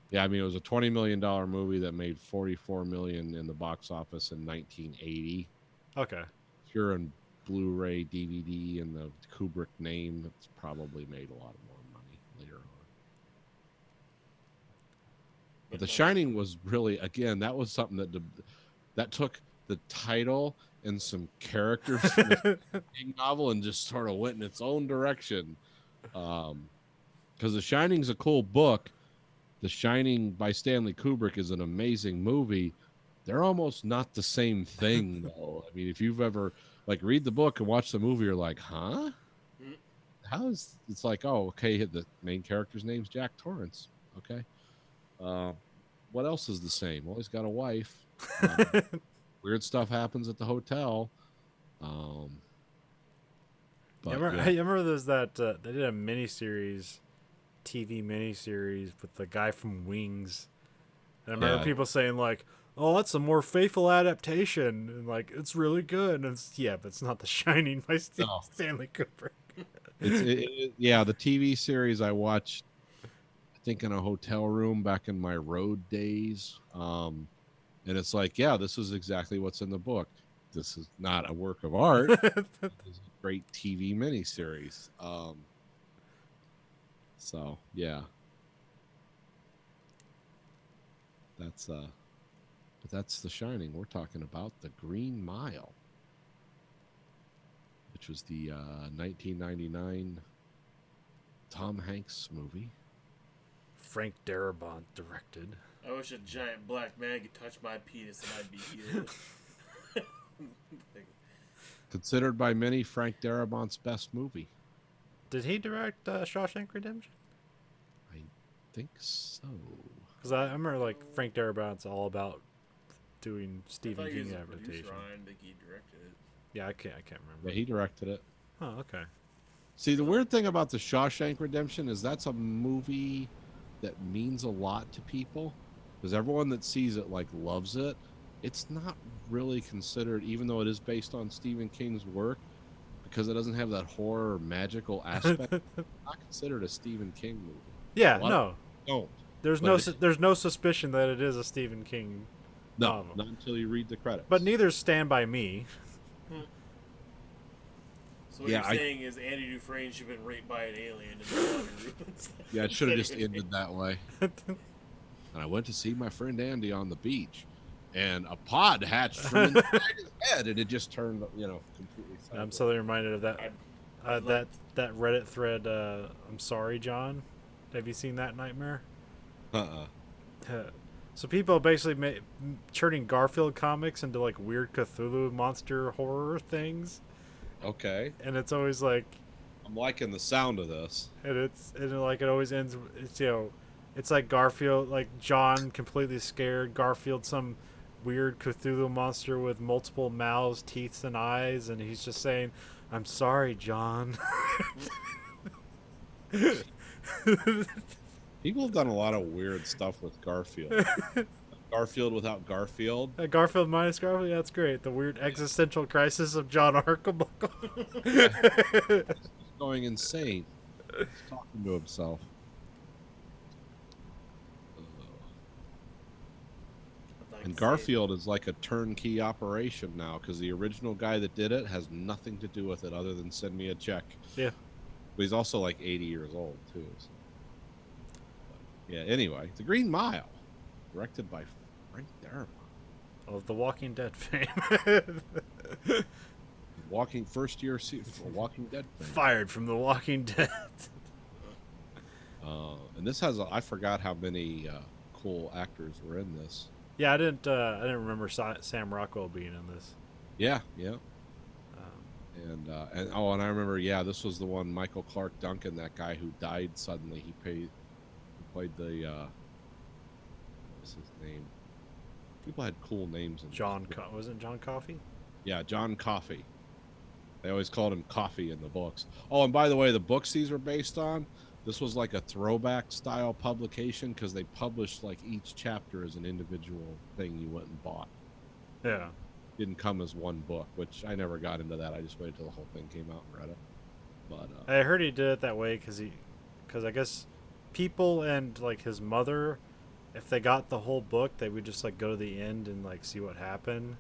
Speaker 6: Yeah, I mean, it was a $20 million movie that made $44 million in the box office in 1980.
Speaker 1: Okay.
Speaker 6: If you're in Blu-ray, DVD, and the Kubrick name, it's probably made a lot more money later on. But The Shining was really, again, that was something that took the title and some characters from the King novel and just sort of went in its own direction. Because The Shining's a cool book. The Shining by Stanley Kubrick is an amazing movie. They're almost not the same thing, though. I mean, if you've ever read the book and watch the movie, you're like, huh? It's like, oh, okay, the main character's name's Jack Torrance. Okay. What else is the same? Well, he's got a wife. Weird stuff happens at the hotel. But,
Speaker 1: I remember there's that they did a TV miniseries with the guy from Wings, and I remember people saying like, "Oh, that's a more faithful adaptation," and like it's really good. And but it's not The Shining by Stanley Kubrick.
Speaker 6: The TV series I watched, I think in a hotel room back in my road days. And it's like, yeah, this is exactly what's in the book. This is not a work of art. It's a great TV miniseries. So yeah, that's The Shining. We're talking about The Green Mile, which was the 1999 Tom Hanks movie.
Speaker 1: Frank Darabont directed.
Speaker 7: I wish a giant black man could touch my penis and I'd be healed.
Speaker 6: Considered by many Frank Darabont's best movie.
Speaker 1: Did he direct Shawshank Redemption?
Speaker 6: I think so.
Speaker 1: Because I remember Frank Darabont's all about doing Stephen King adaptation.
Speaker 7: I think he directed it.
Speaker 1: Yeah, I can't remember.
Speaker 6: Yeah, he directed it.
Speaker 1: Oh, okay.
Speaker 6: See, the weird thing about the Shawshank Redemption is that's a movie that means a lot to people, because everyone that sees it loves it. It's not really considered, even though it is based on Stephen King's work, because it doesn't have that horror or magical aspect. Not considered a Stephen King movie.
Speaker 1: Yeah, no.
Speaker 6: Don't.
Speaker 1: There's no suspicion that it is a Stephen King novel.
Speaker 6: Not until you read the credits.
Speaker 1: But neither Stand By Me.
Speaker 7: So what you're saying is Andy Dufresne should have been raped by an alien in the water room.
Speaker 6: Yeah, it should have just ended that way. And I went to see my friend Andy on the beach, and a pod hatched from inside his head, and it just turned, completely sideways.
Speaker 1: I'm suddenly reminded of that that Reddit thread. I'm sorry, John. Have you seen that nightmare? So people are basically turning Garfield comics into weird Cthulhu monster horror things.
Speaker 6: Okay.
Speaker 1: And it's always I'm
Speaker 6: liking the sound of this.
Speaker 1: And it always ends. It's it's like Garfield, John completely scared, Garfield some weird Cthulhu monster with multiple mouths, teeth, and eyes, and he's just saying, "I'm sorry, John."
Speaker 6: People have done a lot of weird stuff with Garfield. Garfield without Garfield.
Speaker 1: Garfield minus Garfield, yeah, that's great. The weird existential crisis of John Arbuckle.
Speaker 6: Going insane. He's talking to himself.
Speaker 7: I
Speaker 6: And Garfield is like a turnkey operation now because the original guy that did it has nothing to do with it other than send me a check.
Speaker 1: Yeah.
Speaker 6: But he's also like 80 years old too. So. Yeah. Anyway, The Green Mile, directed by Frank Darabont.
Speaker 1: Of the Walking Dead fame.
Speaker 6: First year Walking Dead fame.
Speaker 1: Fired from The Walking Dead.
Speaker 6: And this has I forgot how many cool actors were in this.
Speaker 1: Yeah, I didn't remember Sam Rockwell being in this.
Speaker 6: Yeah. And I remember, this was the one, Michael Clark Duncan, that guy who died suddenly. He played the what's his name? People had cool names.
Speaker 1: Wasn't it John Coffey?
Speaker 6: Yeah, John Coffey. They always called him Coffey in the books. Oh, and by the way, the books these were based on, this was like a throwback style publication because they published like each chapter as an individual thing you went and bought.
Speaker 1: Yeah.
Speaker 6: Didn't come as one book, which I never got into that. I just waited till the whole thing came out and read it. But
Speaker 1: I heard he did it that way because I guess people and like his mother, if they got the whole book, they would just like go to the end and like see what happened.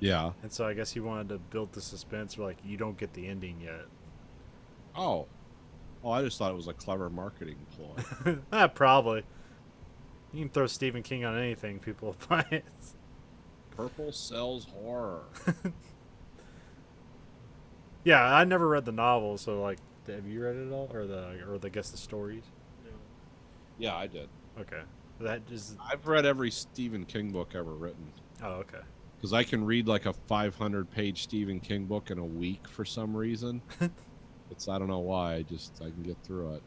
Speaker 6: Yeah.
Speaker 1: And so I guess he wanted to build the suspense where like you don't get the ending yet.
Speaker 6: Oh, I just thought it was a clever marketing ploy.
Speaker 1: Probably. You can throw Stephen King on anything, people will buy it.
Speaker 6: Purple sells horror.
Speaker 1: Yeah, I never read the novel, so like, have you read it all, or I guess the stories?
Speaker 7: No.
Speaker 6: Yeah, I did.
Speaker 1: Okay, that is.
Speaker 6: I've read every Stephen King book ever written.
Speaker 1: Oh, okay.
Speaker 6: Because I can read like a 500-page Stephen King book in a week for some reason. I don't know why. I can get through it.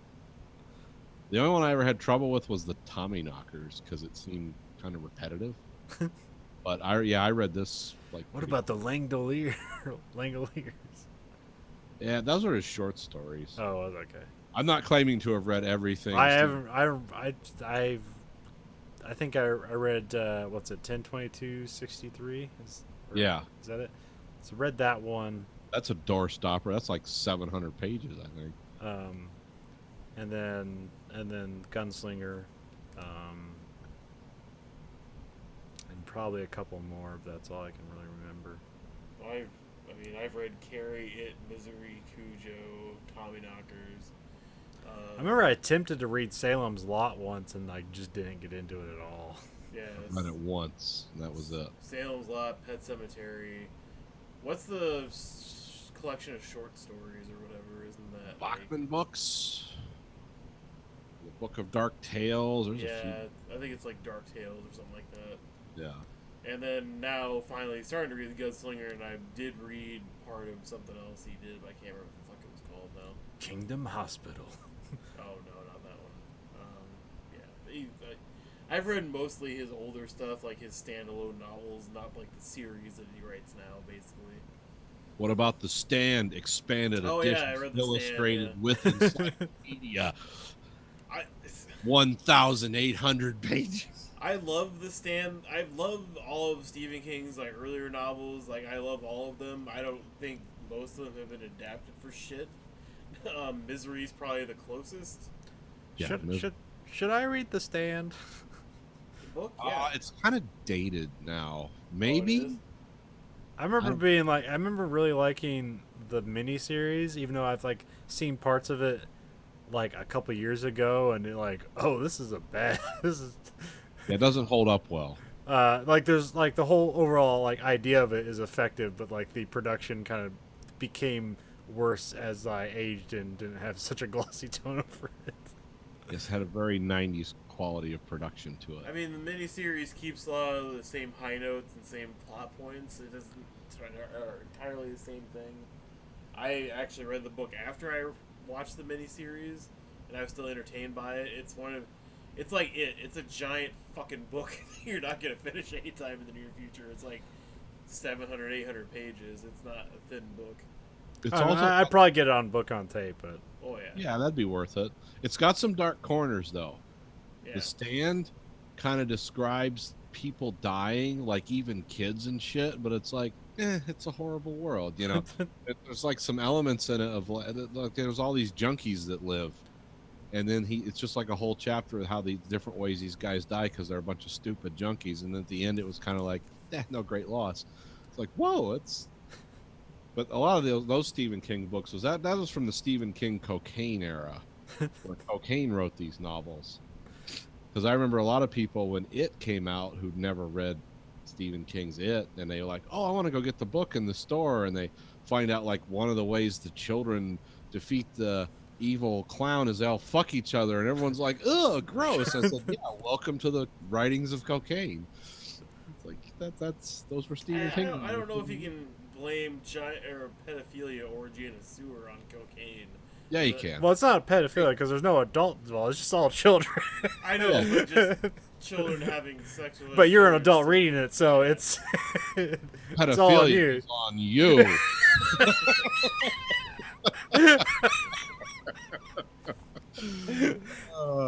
Speaker 6: The only one I ever had trouble with was the Tommyknockers because it seemed kind of repetitive. But I read this like.
Speaker 1: What about the Langoliers?
Speaker 6: Yeah, those are his short stories.
Speaker 1: Oh, okay.
Speaker 6: I'm not claiming to have read everything.
Speaker 1: I haven't. I think I read what's it, 10/22/63?
Speaker 6: Yeah.
Speaker 1: Is that it? So read that one.
Speaker 6: That's a doorstopper. That's like 700 pages, I think.
Speaker 1: And then Gunslinger, and probably a couple more, but that's all I can really remember.
Speaker 7: I've read Carrie, It, Misery, Cujo, Tommyknockers.
Speaker 1: I remember I attempted to read Salem's Lot once, and I just didn't get into it at all.
Speaker 7: Yeah.
Speaker 6: I read it once, and that was it.
Speaker 7: Salem's Lot, Pet Cemetery. What's the collection of short stories or whatever? Isn't that
Speaker 6: Bachman books? The Book of Dark Tales. There's a few.
Speaker 7: I think it's like Dark Tales or something like that.
Speaker 6: Yeah.
Speaker 7: And then now, finally, starting to read The Gunslinger, and I did read part of something else he did, but I can't remember what the fuck it was called now.
Speaker 1: Kingdom Hospital.
Speaker 7: Oh, no, not that one. I've read mostly his older stuff, like his standalone novels, not like the series that he writes now, basically.
Speaker 6: What about The Stand expanded edition,
Speaker 7: I read The
Speaker 6: illustrated
Speaker 7: Stand,
Speaker 6: with encyclopedia? 1,800 pages.
Speaker 7: I love The Stand. I love all of Stephen King's like earlier novels. Like I love all of them. I don't think most of them have been adapted for shit. Misery's probably the closest.
Speaker 6: Yeah,
Speaker 1: should I read The Stand?
Speaker 7: The book? Yeah.
Speaker 6: It's kind of dated now. Maybe.
Speaker 1: I remember I remember really liking the miniseries, even though I've like seen parts of it like a couple years ago, and it this is
Speaker 6: It doesn't hold up well.
Speaker 1: Like there's like the whole overall like idea of it is effective, but like the production kind of became worse as I aged and didn't have such a glossy tone over it.
Speaker 6: It's had a very 90s quality of production to it.
Speaker 7: I mean, the miniseries keeps a lot of the same high notes and same plot points. It doesn't are entirely the same thing. I actually read the book after I watched the miniseries, and I was still entertained by it. It's a giant fucking book you're not going to finish anytime in the near future. It's like 700, 800 pages. It's not a thin book.
Speaker 6: It's
Speaker 1: I'd probably get it on book on tape, but
Speaker 7: oh yeah.
Speaker 6: Yeah, that'd be worth it. It's got some dark corners though.
Speaker 7: Yeah.
Speaker 6: The Stand kind of describes people dying, like even kids and shit, but it's like, it's a horrible world, you know. There's like some elements in it of like there's all these junkies that live, and then it's just like a whole chapter of how the different ways these guys die because they're a bunch of stupid junkies, and then at the end it was kind of like, no great loss. It's like, whoa, it's. But a lot of those Stephen King books that was from the Stephen King cocaine era, where cocaine wrote these novels. Because I remember a lot of people when It came out who'd never read Stephen King's It, and they were like, oh, I want to go get the book in the store, and they find out like one of the ways the children defeat the evil clown is they'll fuck each other, and everyone's like, ugh, gross. I said, yeah, welcome to the writings of cocaine. It's like those were Stephen King.
Speaker 7: I don't know if you can blame pedophilia orgy in a sewer on cocaine.
Speaker 6: Yeah, you can.
Speaker 1: Well, it's not pedophilia because there's no adult involved. It's just all children.
Speaker 7: I know, but just children having sex with.
Speaker 1: But you're an adult reading it, so it's it's all on you.
Speaker 6: Is on you.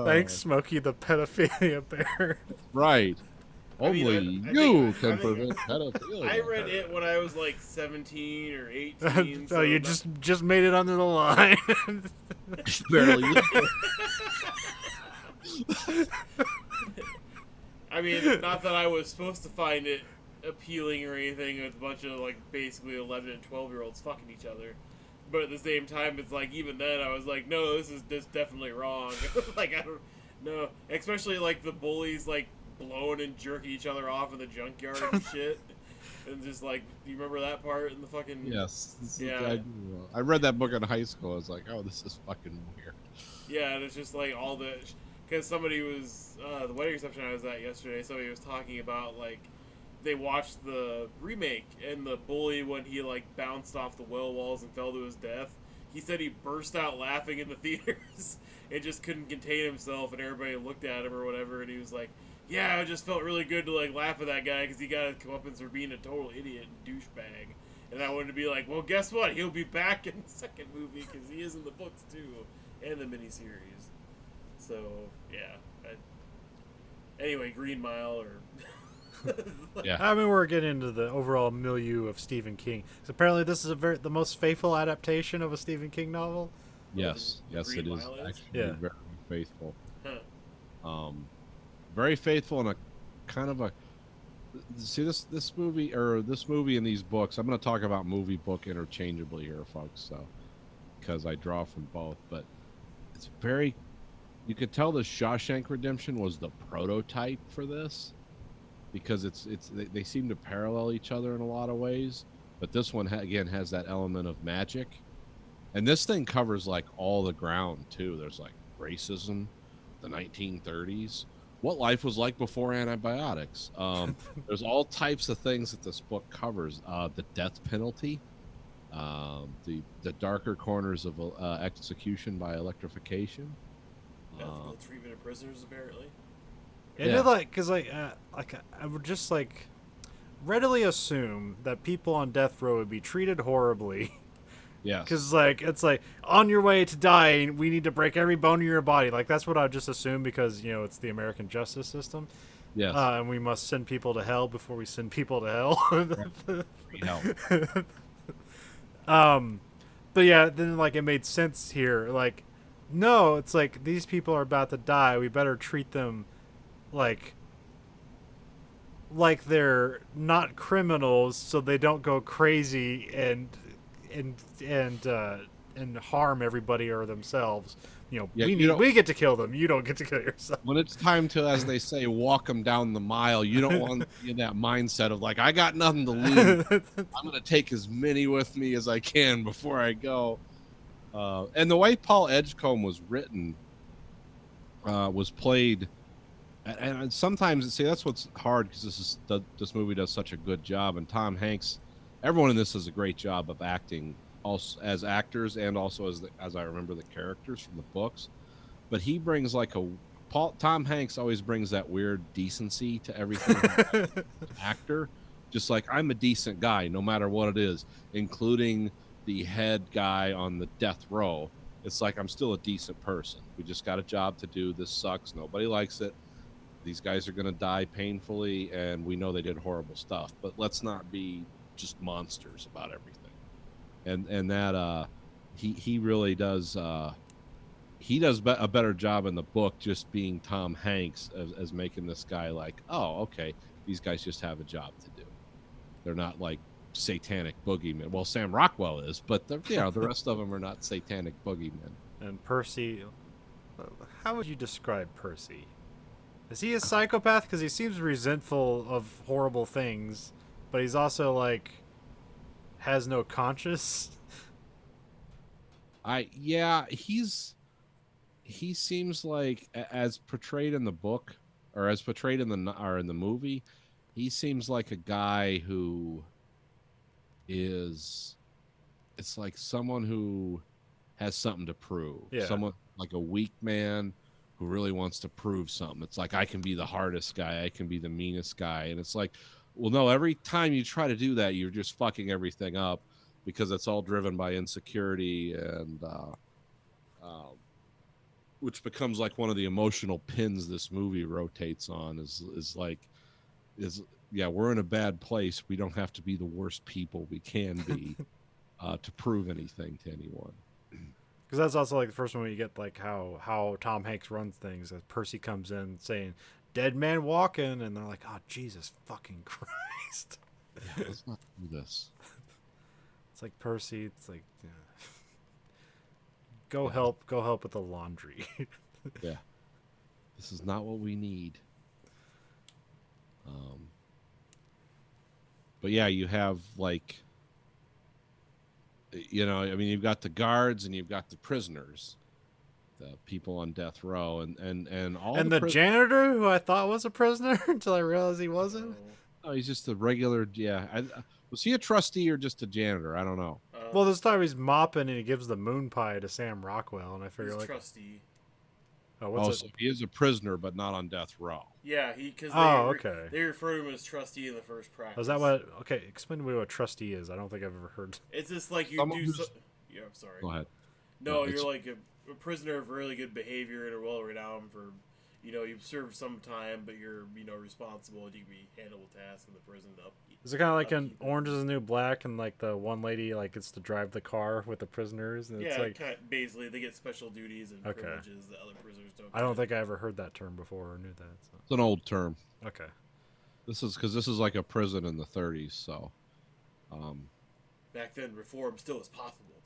Speaker 1: Thanks, Smokey the pedophilia bear.
Speaker 6: Right. Only you can
Speaker 7: think-
Speaker 6: prevent pedophilia.
Speaker 7: I read it when I was like 17 or 18.
Speaker 1: So you just made it under the line.
Speaker 6: Barely.
Speaker 7: I mean, not that I was supposed to find it appealing or anything with a bunch of like basically 11 and 12-year-olds fucking each other. But at the same time, it's like even then I was like, no, this is definitely wrong. Like I don't know, especially like the bullies like blowing and jerking each other off in the junkyard and shit. And just like, do you remember that part in the fucking?
Speaker 6: Yes.
Speaker 7: Yeah.
Speaker 6: I read that book in high school. I was like, oh, this is fucking weird.
Speaker 7: Yeah, and it's just like all the, because somebody was the wedding reception I was at yesterday. Somebody was talking about like they watched the remake and the bully when he like bounced off the well walls and fell to his death. He said he burst out laughing in the theaters and just couldn't contain himself, and everybody looked at him or whatever, and he was like, yeah, it just felt really good to like laugh at that guy because he got his comeuppance for being a total idiot and douchebag. And I wanted to be like, well, guess what? He'll be back in the second movie because he is in the books too, and the miniseries. So yeah. Anyway, Green Mile or.
Speaker 6: Yeah.
Speaker 1: I mean, we're getting into the overall milieu of Stephen King. So apparently, this is the most faithful adaptation of a Stephen King novel.
Speaker 6: Yes. Yes,
Speaker 7: Green
Speaker 6: it is.
Speaker 7: Mile is?
Speaker 6: Actually,
Speaker 1: Yeah.
Speaker 6: very faithful.
Speaker 7: Huh.
Speaker 6: Very faithful and a kind of a. See this movie and these books. I'm going to talk about movie book interchangeably here, folks. So, because I draw from both, but it's very. You could tell the Shawshank Redemption was the prototype for this, because they seem to parallel each other in a lot of ways. But this one again has that element of magic, and this thing covers like all the ground too. There's like racism, the 1930s. What life was like before antibiotics. There's all types of things that this book covers. The death penalty, the darker corners of execution by electrification.
Speaker 7: Ethical treatment of prisoners, apparently.
Speaker 1: And
Speaker 6: Yeah.
Speaker 1: because I would just like readily assume that people on death row would be treated horribly.
Speaker 6: Yes.
Speaker 1: Because it's like on your way to dying, we need to break every bone in your body. Like that's what I would just assume because it's the American justice system.
Speaker 6: Yes.
Speaker 1: And we must send people to hell before we send people to hell.
Speaker 6: Hell.
Speaker 1: But yeah, then like it made sense here. Like, no, it's like these people are about to die. We better treat them like they're not criminals, so they don't go crazy and harm everybody or themselves.
Speaker 6: Yeah,
Speaker 1: we get to kill them. You don't get to kill yourself.
Speaker 6: When it's time to, as they say, walk them down the mile, you don't want to be in that mindset of like, I got nothing to lose. I'm going to take as many with me as I can before I go. And the way Paul Edgecombe was written was played, and sometimes that's what's hard because this movie does such a good job, and Tom Hanks, everyone in this does a great job of acting, also as actors and also as I remember the characters from the books. But he brings like Tom Hanks always brings that weird decency to everything. Actor, just like I'm a decent guy no matter what it is, including the head guy on the death row. It's like I'm still a decent person. We just got a job to do. This sucks. Nobody likes it. These guys are going to die painfully, and we know they did horrible stuff. But let's not be just monsters about everything. And that he really does he does a better job in the book just being Tom Hanks as making this guy like, oh, okay, these guys just have a job to do. They're not like satanic boogeymen. Well, Sam Rockwell is, but the rest of them are not satanic boogeymen.
Speaker 1: And Percy, how would you describe Percy? Is he a psychopath? Because he seems resentful of horrible things, but he's also like has no conscience.
Speaker 6: He seems like, as portrayed in the book or as portrayed in the movie, he seems like a guy who it's like someone who has something to prove.
Speaker 1: Yeah.
Speaker 6: Someone like a weak man who really wants to prove something. It's like, I can be the hardest guy, I can be the meanest guy. And it's like, well, no, every time you try to do that, you're just fucking everything up, because it's all driven by insecurity, and which becomes like one of the emotional pins this movie rotates on is we're in a bad place. We don't have to be the worst people we can be to prove anything to anyone.
Speaker 1: Because that's also like the first one where you get like how Tom Hanks runs things. As Percy comes in saying, "Dead man walking," and they're like, "Oh, Jesus fucking Christ!"
Speaker 6: Yeah, let's not do this.
Speaker 1: It's like, Percy. It's like, yeah. Go help with the laundry.
Speaker 6: Yeah, this is not what we need. But yeah, you have like, I mean, you've got the guards and you've got the prisoners, the people on death row, and all.
Speaker 1: And the janitor, who I thought was a prisoner until I realized he wasn't.
Speaker 6: Oh, he's just a regular. Yeah, was he a trustee or just a janitor? I don't know.
Speaker 1: Well, this time he's mopping and he gives the moon pie to Sam Rockwell, and I figure like
Speaker 7: trustee.
Speaker 6: So he is a prisoner, but not on death row.
Speaker 7: Yeah, because
Speaker 1: okay.
Speaker 7: They refer to him as trustee in the first practice.
Speaker 1: Is that what? Okay, explain to me what a trustee is. I don't think I've ever heard.
Speaker 7: It's just like you do. Yeah, I'm sorry.
Speaker 6: Go ahead.
Speaker 7: No, you're like a prisoner of really good behavior and are well renowned for, you've served some time, but you're responsible and you can be handle tasks in the prison up.
Speaker 1: Is it kind of like in Orange Is the New Black, and like the one lady like gets to drive the car with the prisoners, and it's like
Speaker 7: basically they get special duties and privileges that other prisoners don't.
Speaker 1: I don't think I ever heard that term before or knew that. So.
Speaker 6: It's an old term.
Speaker 1: Okay.
Speaker 6: This is like a prison in the 30s, so.
Speaker 7: Back then, reform still was possible.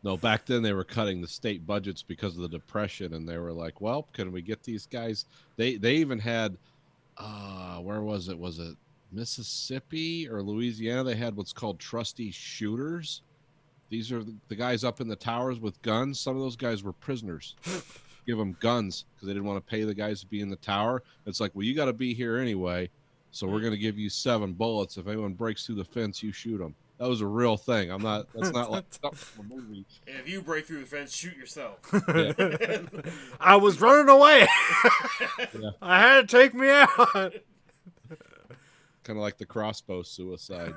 Speaker 6: No, back then they were cutting the state budgets because of the Depression, and they were like, well, can we get these guys? They even had, where was it? Was it Mississippi or Louisiana? They had what's called trustee shooters. These are the guys up in the towers with guns. Some of those guys were prisoners. Give them guns because they didn't want to pay the guys to be in the tower. It's like, well, you got to be here anyway, so we're going to give you 7 bullets. If anyone breaks through the fence, you shoot them. That was a real thing. That's not like something from a movie.
Speaker 7: And if you break through the fence, shoot yourself.
Speaker 6: Yeah.
Speaker 1: I was running away.
Speaker 6: Yeah.
Speaker 1: I had to take me out.
Speaker 6: Kind of like the crossbow suicide.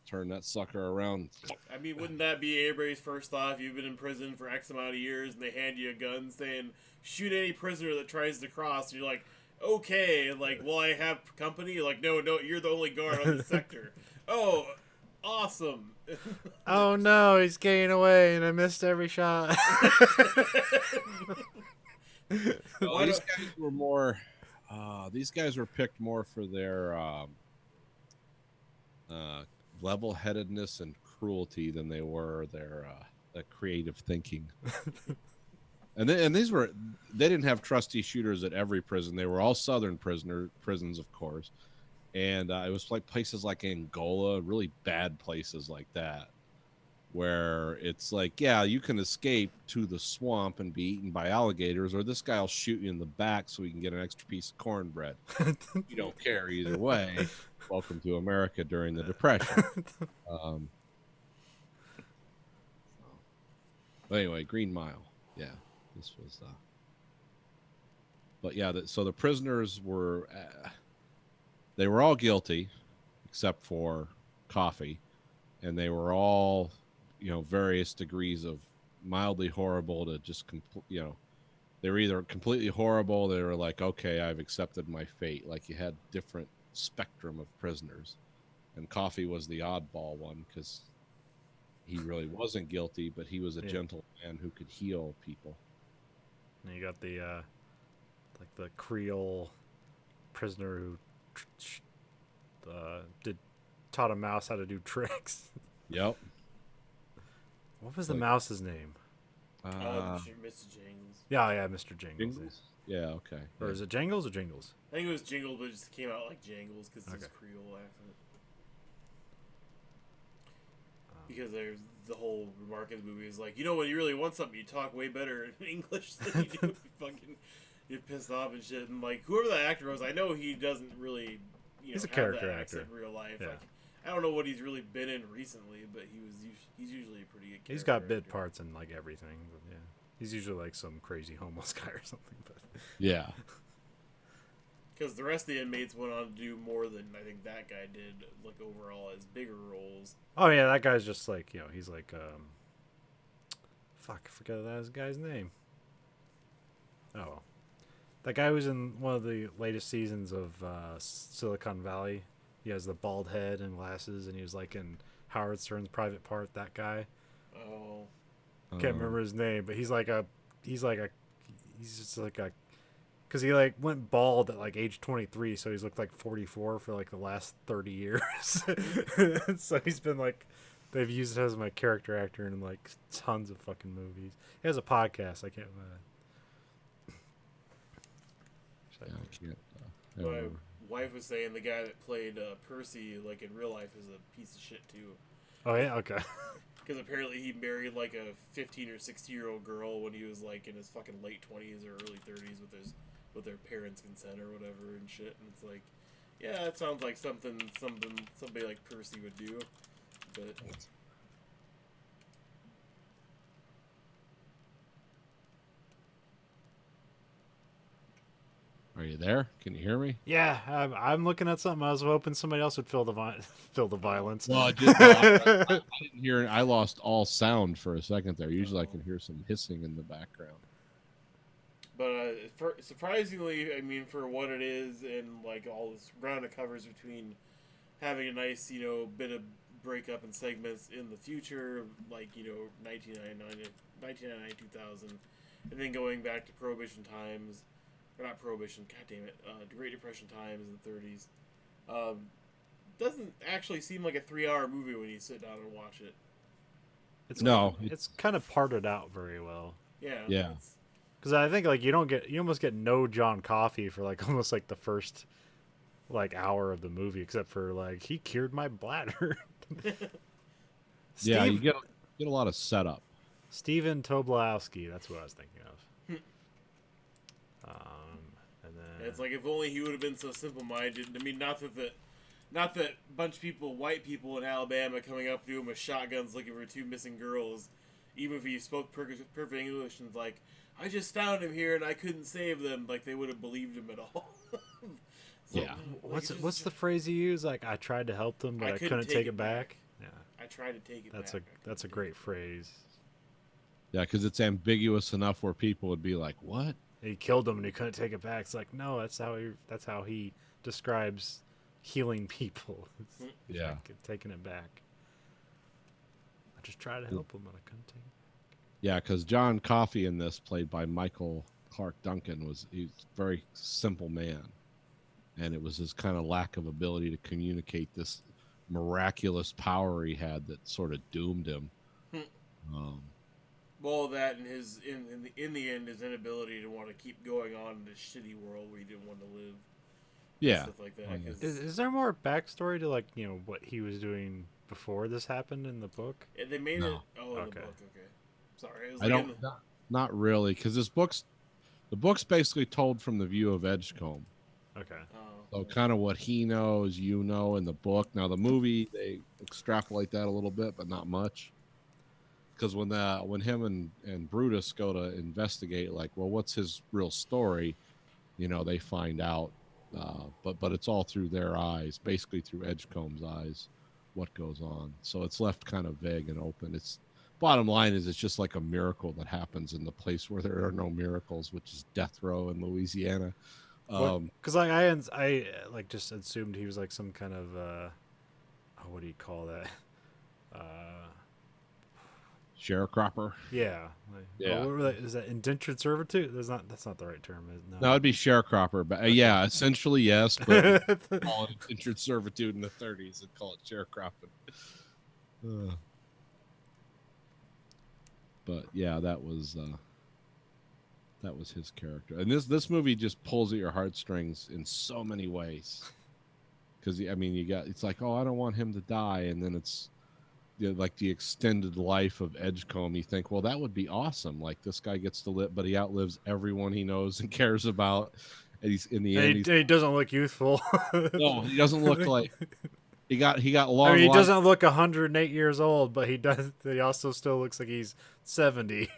Speaker 6: Turn that sucker around.
Speaker 7: I mean, wouldn't that be everybody's first thought if you've been in prison for X amount of years and they hand you a gun saying, shoot any prisoner that tries to cross? And you're like, okay. Like, will I have company? You're like, no, you're the only guard on the sector. Oh, awesome.
Speaker 1: Oh no, he's getting away and I missed every shot.
Speaker 6: Well, these guys were more these guys were picked more for their level-headedness and cruelty than they were their creative thinking. And these were, they didn't have trustee shooters at every prison. They were all southern prisons, of course. And it was like places like Angola, really bad places like that, where it's like, yeah, you can escape to the swamp and be eaten by alligators, or this guy will shoot you in the back so we can get an extra piece of cornbread. You don't care either way. Welcome to America during the Depression. But anyway, Green Mile. Yeah, this was. But yeah, so the prisoners were. They were all guilty, except for Coffee, and they were all, various degrees of mildly horrible to just, they were either completely horrible. They were like, okay, I've accepted my fate. Like you had different spectrum of prisoners, and Coffee was the oddball one because he really wasn't guilty, but he was a
Speaker 1: Yeah.
Speaker 6: gentle man who could heal people.
Speaker 1: And you got the like the Creole prisoner who did taught a mouse how to do tricks.
Speaker 6: Yep.
Speaker 1: What was the
Speaker 6: Like-
Speaker 1: mouse's name?
Speaker 7: Mr. Jingles.
Speaker 1: Yeah, Mr. Jingles.
Speaker 6: Jingles? Yeah, okay.
Speaker 1: Or is it Jangles or Jingles?
Speaker 7: I think it was Jingles, but it just came out like Jangles because it's his
Speaker 1: Okay.
Speaker 7: Creole accent. Because there's the whole remark in the movie is like, when you really want something, you talk way better in English than you do. You fucking get pissed off and shit. And like whoever that actor was, I know he doesn't really,
Speaker 1: He's a
Speaker 7: have
Speaker 1: character
Speaker 7: that
Speaker 1: actor.
Speaker 7: accent in real life.
Speaker 1: Yeah.
Speaker 7: Like, I don't know what he's really been in recently, but he's usually a pretty good.
Speaker 1: He's got
Speaker 7: character
Speaker 1: bit
Speaker 7: actor.
Speaker 1: parts in like everything, but yeah, he's usually like some crazy homeless guy or something. But
Speaker 6: Yeah.
Speaker 7: Because the rest of the inmates went on to do more than I think that guy did, like overall as bigger roles.
Speaker 1: oh yeah, that guy's just like he's like fuck, I forgot that guy's name. Oh, well. That guy was in one of the latest seasons of Silicon Valley. He has the bald head and glasses, and he was like in Howard Stern's Private Part. That guy,
Speaker 7: Oh,
Speaker 1: can't remember his name, but he's just like a, because he like went bald at like age 23, so he's looked like 44 for like the last 30 years. So he's been like, they've used it as my character actor in like tons of fucking movies. He has a podcast. I can't.
Speaker 6: Yeah, I can't. I
Speaker 7: my
Speaker 6: don't remember.
Speaker 7: wife was saying the guy that played Percy, like in real life, is a piece of shit too.
Speaker 1: Oh yeah, okay.
Speaker 7: Because apparently he married like a 15 or 16-year-old girl when he was like in his fucking late 20s or early 30s with their parents' consent or whatever and shit. And it's like, yeah, that sounds like something somebody like Percy would do, but.
Speaker 6: Are you there? Can you hear me?
Speaker 1: Yeah, I'm looking at something. I was hoping somebody else would fill the fill the violence.
Speaker 6: Well, I didn't hear. I lost all sound for a second there. Usually, I can hear some hissing in the background.
Speaker 7: But surprisingly, I mean, for what it is, and like all this ground it covers between having a nice, bit of breakup and segments in the future, like 1999, 2000, and then going back to Prohibition times, or not Prohibition, god damn it, Great Depression times in the 30s. Doesn't actually seem like a 3-hour movie when you sit down and watch it.
Speaker 1: It's kind of parted out very well.
Speaker 7: Yeah.
Speaker 6: Yeah.
Speaker 1: Because I think like you almost get no John Coffey for like almost like the first like hour of the movie, except for like he cured my bladder.
Speaker 6: Yeah, you get a lot of setup.
Speaker 1: Steven Tobolowsky, that's what I was thinking of. And then
Speaker 7: It's like if only he would have been so simple-minded. I mean, not that a bunch of white people in Alabama coming up to him with shotguns looking for 2 missing girls, even if he spoke perfect English and like, I just found him here and I couldn't save them, like they would have believed him at all. So,
Speaker 6: Yeah.
Speaker 7: like,
Speaker 1: what's the phrase you use? Like I tried to help them, but I couldn't take it back. Yeah,
Speaker 7: I tried to take it
Speaker 1: that's
Speaker 7: back.
Speaker 1: a great phrase.
Speaker 6: Yeah, because it's ambiguous enough where people would be like, "What?"
Speaker 1: He killed him and he couldn't take it back. It's like no, that's how he describes healing people. It's
Speaker 6: Yeah.
Speaker 1: like taking it back. I just tried to help him, but I couldn't take it.
Speaker 6: Yeah, because John Coffey in this, played by Michael Clark Duncan, he's a very simple man, and it was his kind of lack of ability to communicate this miraculous power he had that sort of doomed him.
Speaker 7: Well, that and his in the end, his inability to want to keep going on in this shitty world where he didn't want to live.
Speaker 6: Yeah,
Speaker 7: Stuff like that.
Speaker 6: Oh, yeah.
Speaker 7: 'cause-
Speaker 1: Is there more backstory to like what he was doing before this happened in the book?
Speaker 7: Yeah, they made
Speaker 6: No.
Speaker 7: it. Oh, in
Speaker 1: Okay.
Speaker 7: the book. Okay. Sorry. It was
Speaker 6: I
Speaker 7: like in
Speaker 6: don't.
Speaker 7: the-
Speaker 6: Not really, because the book's basically told from the view of Edgecombe.
Speaker 1: Okay.
Speaker 6: So kind of what he knows, in the book. Now the movie, they extrapolate that a little bit, but not much. Because when him and Brutus go to investigate, like, well, what's his real story? They find out, but it's all through their eyes, basically through Edgecombe's eyes, what goes on. So it's left kind of vague and open. It's bottom line is it's just like a miracle that happens in the place where there are no miracles, which is death row in Louisiana.
Speaker 1: Because like I like just assumed he was like some kind of what do you call that?
Speaker 6: Sharecropper.
Speaker 1: Yeah. Like,
Speaker 6: Yeah.
Speaker 1: what were they? Is that indentured servitude? That's not the right term.
Speaker 6: No, it'd be sharecropper, but yeah, essentially yes, but call it indentured servitude in the 30s and call it sharecropping. But yeah, that was his character, and this movie just pulls at your heartstrings in so many ways. Because I mean, it's like, oh, I don't want him to die, and then it's like the extended life of Edgecombe. You think, well, that would be awesome. Like this guy gets to live, but he outlives everyone he knows and cares about. And he's in the end,
Speaker 1: he doesn't look youthful.
Speaker 6: no, he doesn't look like he got long.
Speaker 1: I mean, he
Speaker 6: life.
Speaker 1: doesn't look 108 years old, but he does. He also still looks like he's 70.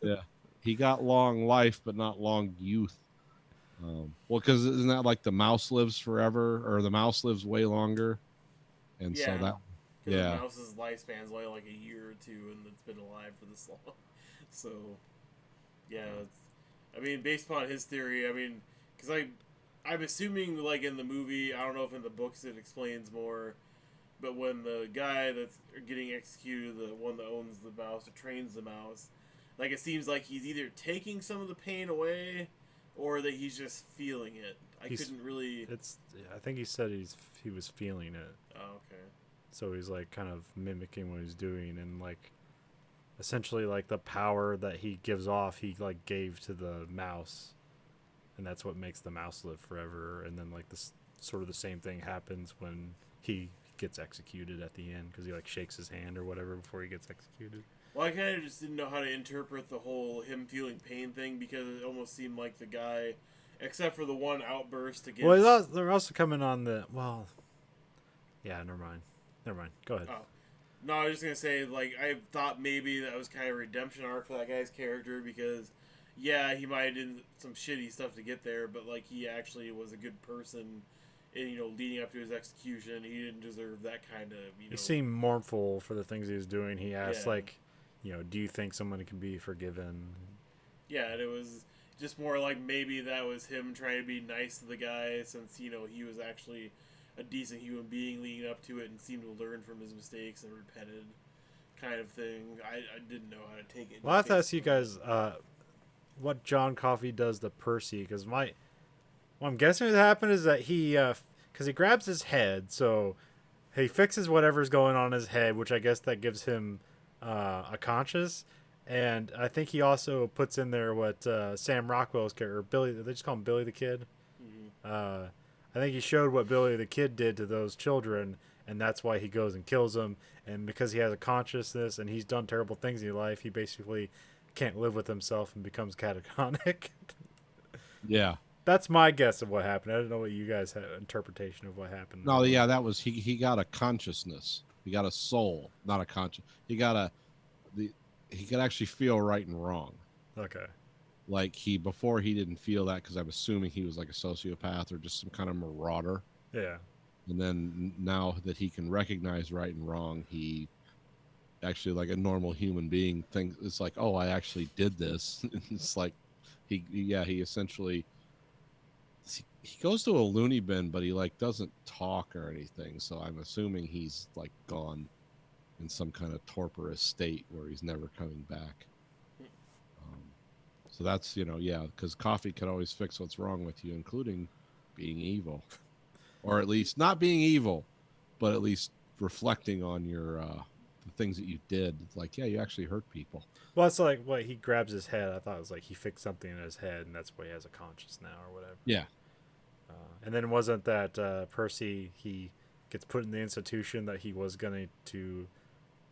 Speaker 6: Yeah, he got long life, but not long youth. Well, because isn't that like the mouse lives forever, or the mouse lives way longer? And
Speaker 7: Yeah.
Speaker 6: so that,
Speaker 7: 'Cause
Speaker 6: yeah,
Speaker 7: the mouse's lifespan's only like a year or two, and it's been alive for this long. So, yeah, I mean, based upon his theory, I mean, because I'm assuming, like, in the movie, I don't know if in the books it explains more, but when the guy that's getting executed, the one that owns the mouse or trains the mouse, like, it seems like he's either taking some of the pain away, or that he's just feeling it. I couldn't really...
Speaker 1: I think he said he was feeling it.
Speaker 7: Oh, okay.
Speaker 1: So he's like kind of mimicking what he's doing, and like essentially like the power that he gives off, he like gave to the mouse, and that's what makes the mouse live forever. And then like this sort of the same thing happens when he gets executed at the end, because he like shakes his hand or whatever before he gets executed.
Speaker 7: Well, I kind of just didn't know how to interpret the whole him feeling pain thing, because it almost seemed like the guy, except for the one outburst against...
Speaker 1: Well, they're also coming on the yeah, never mind. Go ahead.
Speaker 7: Oh. No, I was just going to say, like, I thought maybe that was kind of a redemption arc for that guy's character, because, yeah, he might have done some shitty stuff to get there, but, like, he actually was a good person, and, you know, leading up to his execution, he didn't deserve that kind of, you know...
Speaker 1: He seemed mournful for the things he was doing. He asked,
Speaker 7: Yeah.
Speaker 1: like, you know, do you think someone can be forgiven?
Speaker 7: Yeah, and it was just more like maybe that was him trying to be nice to the guy, since, you know, he was actually a decent human being leading up to it and seemed to learn from his mistakes and repented, kind of thing. I didn't know how to take it.
Speaker 1: Well, I have to ask you guys what John Coffey does to Percy, because what I'm guessing what happened is that he, because he grabs his head, so he fixes whatever's going on in his head, which I guess that gives him a conscience, and I think he also puts in there what Sam Rockwell's character, Billy, they just call him Billy the Kid.
Speaker 7: Mm-hmm.
Speaker 1: I think he showed what Billy the Kid did to those children, and that's why he goes and kills them. And because he has a consciousness and he's done terrible things in his life, he basically can't live with himself and becomes catatonic.
Speaker 6: yeah.
Speaker 1: That's my guess of what happened. I don't know what you guys had interpretation of what happened.
Speaker 6: No, yeah, that was he got a consciousness. He got a soul, not a conscience. He could actually feel right and wrong.
Speaker 1: Okay.
Speaker 6: Like before he didn't feel that, because I'm assuming he was like a sociopath or just some kind of marauder.
Speaker 1: Yeah.
Speaker 6: And then now that he can recognize right and wrong, he actually, like a normal human being, thinks it's like, oh, I actually did this. It's like he essentially he goes to a loony bin, but he like doesn't talk or anything. So I'm assuming he's like gone in some kind of torporous state where he's never coming back. So that's, because Coffee can always fix what's wrong with you, including being evil. Or at least not being evil, but at least reflecting on your the things that you did. It's like, yeah, you actually hurt people.
Speaker 1: Well, it's like what he grabs his head. I thought it was like he fixed something in his head, and that's why he has a conscience now or whatever.
Speaker 6: Yeah.
Speaker 1: And then wasn't that Percy, he gets put in the institution that he was going to,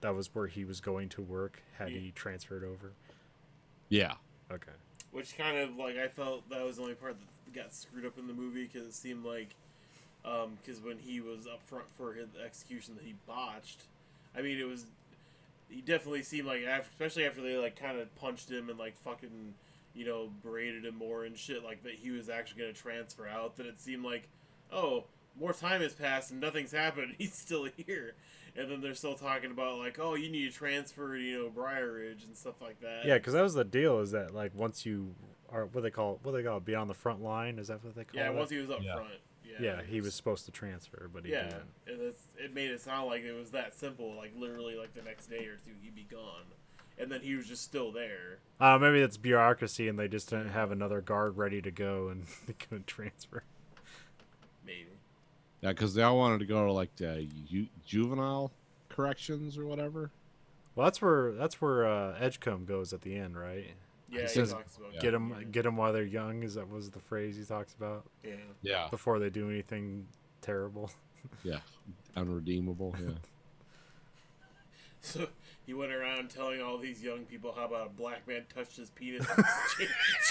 Speaker 1: that was where he was going to work had he transferred over?
Speaker 6: Yeah.
Speaker 1: Okay.
Speaker 7: Which kind of, like, I felt that was the only part that got screwed up in the movie, because it seemed like, because when he was up front for his execution that he botched, I mean, he definitely seemed like, especially after they, like, kind of punched him and, like, fucking, berated him more and shit, like, that he was actually going to transfer out, that it seemed like, oh, more time has passed and nothing's happened, and he's still here. And then they're still talking about, like, oh, you need to transfer, Briar Ridge and stuff like that.
Speaker 1: Yeah, because that was the deal, is that, like, once you are, what they call it, be on the front line? Is that what they call it?
Speaker 7: Yeah, once he was up front.
Speaker 1: Yeah, he was supposed to transfer, but he didn't.
Speaker 7: And it made it sound like it was that simple, like, literally, like, the next day or two, he'd be gone. and then he was just still there.
Speaker 1: Maybe it's bureaucracy, and they just didn't have another guard ready to go, and they couldn't transfer.
Speaker 7: Maybe.
Speaker 6: Yeah, because they all wanted to go to like juvenile corrections or whatever.
Speaker 1: Well, that's where Edgecombe goes at the end, right?
Speaker 7: Yeah, he
Speaker 1: says,
Speaker 7: talks about
Speaker 1: Get them while they're young. That was the phrase he talks about.
Speaker 7: Yeah.
Speaker 6: Yeah.
Speaker 1: Before they do anything terrible.
Speaker 6: Yeah. Unredeemable. Yeah.
Speaker 7: So he went around telling all these young people how about a black man touched his penis and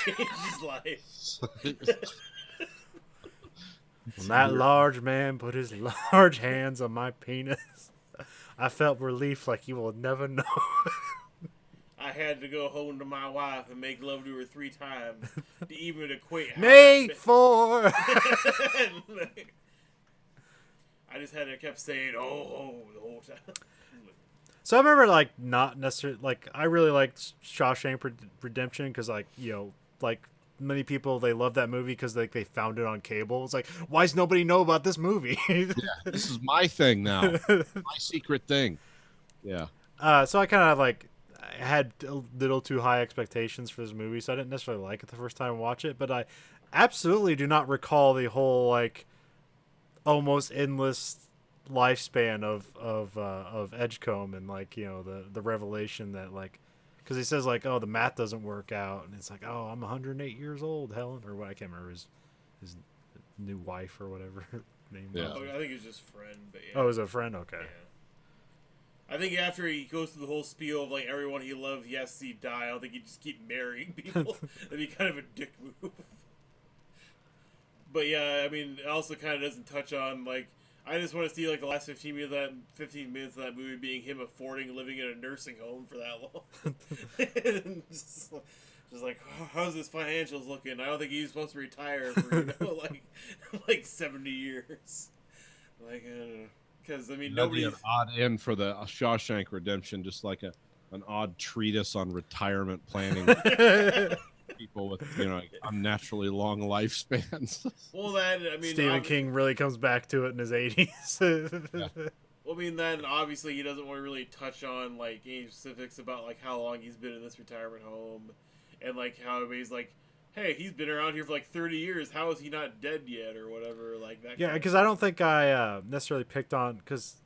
Speaker 7: changed his life.
Speaker 1: When that large man put his large hands on my penis, I felt relief like you will never know.
Speaker 7: I had to go home to my wife and make love to her 3 times to even equate how
Speaker 1: Mate 4!
Speaker 7: I just had to kept saying, oh, the whole time.
Speaker 1: So I remember, like, not necessarily, like, I really liked Shawshank Redemption because, like, you know, like, many people, they love that movie because, like, they found it on cable. It's like, why does nobody know about this movie?
Speaker 6: Yeah, this is my thing now. My secret thing. Yeah.
Speaker 1: So I kind of, like, I had a little too high expectations for this movie, so I didn't necessarily like it the first time I watched it, but I absolutely do not recall the whole, like, almost endless lifespan of Edgecombe and, like, you know, the revelation that, like, because he says, like, oh, the math doesn't work out, and it's like, oh, I'm 108 years old, Helen, or what, I can't remember his new wife or whatever her name
Speaker 6: Yeah.
Speaker 1: was.
Speaker 7: I think it was just friend, but yeah.
Speaker 1: Oh, it was a friend? Okay.
Speaker 7: Yeah. I think after he goes through the whole spiel of, like, everyone he loved, he has to see die, I don't think he'd just keep marrying people. That'd be kind of a dick move. But yeah, I mean, it also kind of doesn't touch on, like, I just want to see, like, the last 15 minutes of that movie being him affording living in a nursing home for that long. just like, how's his financials looking? I don't think he's supposed to retire for, you know, like 70 years. Like, I don't know. Because, I mean,
Speaker 6: That'd be
Speaker 7: nobody's...
Speaker 6: an odd end for the Shawshank Redemption, just like an odd treatise on retirement planning. People with, you know, unnaturally long lifespans.
Speaker 7: Well, that, I mean...
Speaker 1: Stephen King really comes back to it in his 80s.
Speaker 7: Well, I mean, then obviously he doesn't want to really touch on, like, any specifics about, like, how long he's been in this retirement home, and, like, how everybody's like, hey, he's been around here for, like, 30 years, how is he not dead yet, or whatever, like, that.
Speaker 1: Yeah, because I don't think I necessarily picked on, because,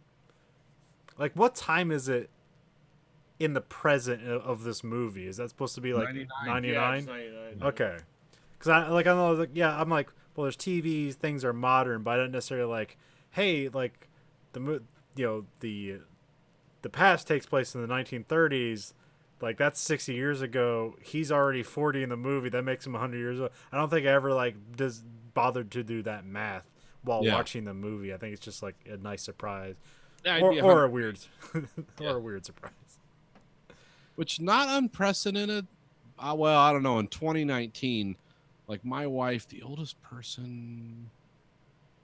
Speaker 1: like, what time is it in the present of this movie? Is that supposed to be, like, 99?
Speaker 7: Yeah, it's 99.
Speaker 1: Okay. Because I know, like, yeah, I'm like, well, there's TVs, things are modern, but I don't necessarily, like, hey, like, the past takes place in the 1930s, like, that's 60 years ago. He's already 40 in the movie. That makes him 100 years old. I don't think I ever, like, bothered to do that math while watching the movie. I think it's just, like, a nice surprise.
Speaker 6: Yeah,
Speaker 1: or a weird or a weird surprise.
Speaker 6: Which, not unprecedented. Well, I don't know. In 2019, like, my wife, the oldest person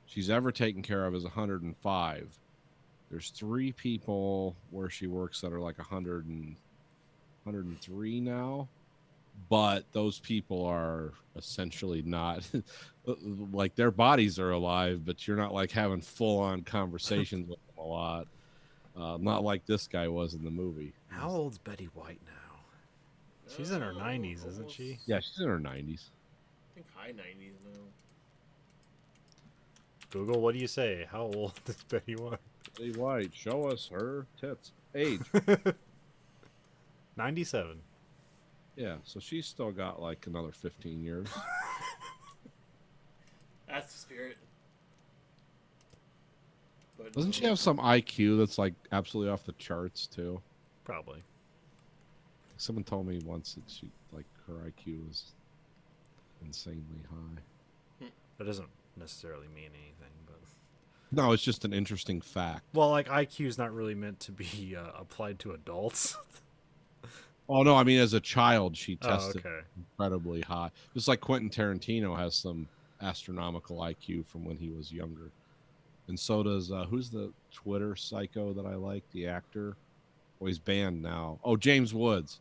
Speaker 6: she's ever taken care of is 105. There's 3 people where she works that are like 103 now, but those people are essentially not like, their bodies are alive, but you're not, like, having full-on conversations with them a lot. Not like this guy was in the movie.
Speaker 1: How old's Betty White now? She's in her 90s, isn't she?
Speaker 6: Yeah, she's in her 90s.
Speaker 7: I think high 90s now.
Speaker 1: Google, what do you say? How old is Betty White?
Speaker 6: Betty White, show us her tits. Age.
Speaker 1: 97.
Speaker 6: Yeah, so she's still got, like, another 15 years.
Speaker 7: That's the spirit. But
Speaker 6: Doesn't she have some IQ that's, like, absolutely off the charts, too?
Speaker 1: Probably.
Speaker 6: Someone told me once that she, like, her IQ was insanely high.
Speaker 1: That doesn't necessarily mean anything, but...
Speaker 6: No, it's just an interesting fact.
Speaker 1: Well, like, IQ is not really meant to be applied to adults.
Speaker 6: Oh, no, I mean, as a child, she tested
Speaker 1: okay.
Speaker 6: incredibly high. Just like Quentin Tarantino has some astronomical IQ from when he was younger. And so does, who's the Twitter psycho that I like, the actor? Well, he's banned now. Oh, James Woods.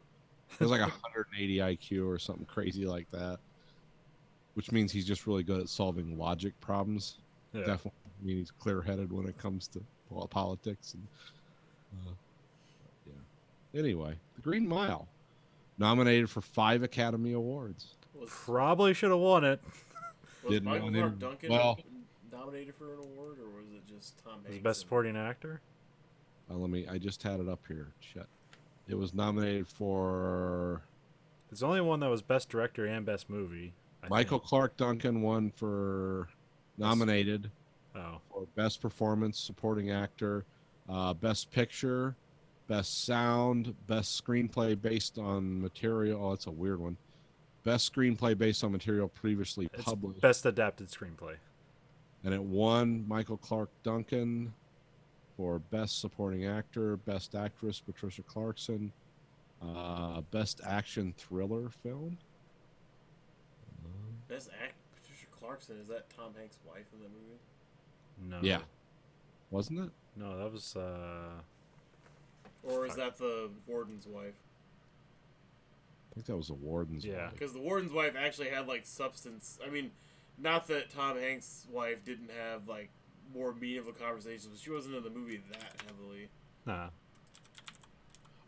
Speaker 6: He has like 180 IQ or something crazy like that. Which means he's just really good at solving logic problems.
Speaker 1: Yeah.
Speaker 6: Definitely. I mean, he's clear-headed when it comes to politics. And, yeah. Anyway, the Green Mile, nominated for 5 Academy Awards.
Speaker 7: Was,
Speaker 1: Probably should have won it.
Speaker 7: was
Speaker 6: Didn't
Speaker 7: Michael
Speaker 6: win
Speaker 7: Clark
Speaker 6: any-
Speaker 7: Duncan
Speaker 6: well-
Speaker 7: nominated for an award, or was it just Tom
Speaker 1: As
Speaker 7: Hanks?
Speaker 1: best supporting actor.
Speaker 6: I just had it up here. Shit. It was nominated for
Speaker 1: There's only one that was best director and best movie. I
Speaker 6: Michael
Speaker 1: think.
Speaker 6: Clark Duncan won for nominated
Speaker 1: Oh,
Speaker 6: for best performance, supporting actor, best picture, best sound, best screenplay based on material. Oh, that's a weird one. Best screenplay based on material previously
Speaker 1: it's
Speaker 6: published.
Speaker 1: best adapted screenplay.
Speaker 6: And it won Michael Clark Duncan for best supporting actor, best actress Patricia Clarkson, best action thriller film.
Speaker 7: Best act Patricia Clarkson, is that Tom Hanks' wife in the movie?
Speaker 1: No.
Speaker 6: Yeah. Wasn't it?
Speaker 1: No, that was.
Speaker 7: Or is that the warden's wife?
Speaker 6: I think that was the warden's
Speaker 1: Yeah.
Speaker 6: wife.
Speaker 7: Because the warden's wife actually had like substance. I mean, not that Tom Hanks' wife didn't have like more meaningful conversations, but she wasn't in the movie that heavily.
Speaker 1: Nah.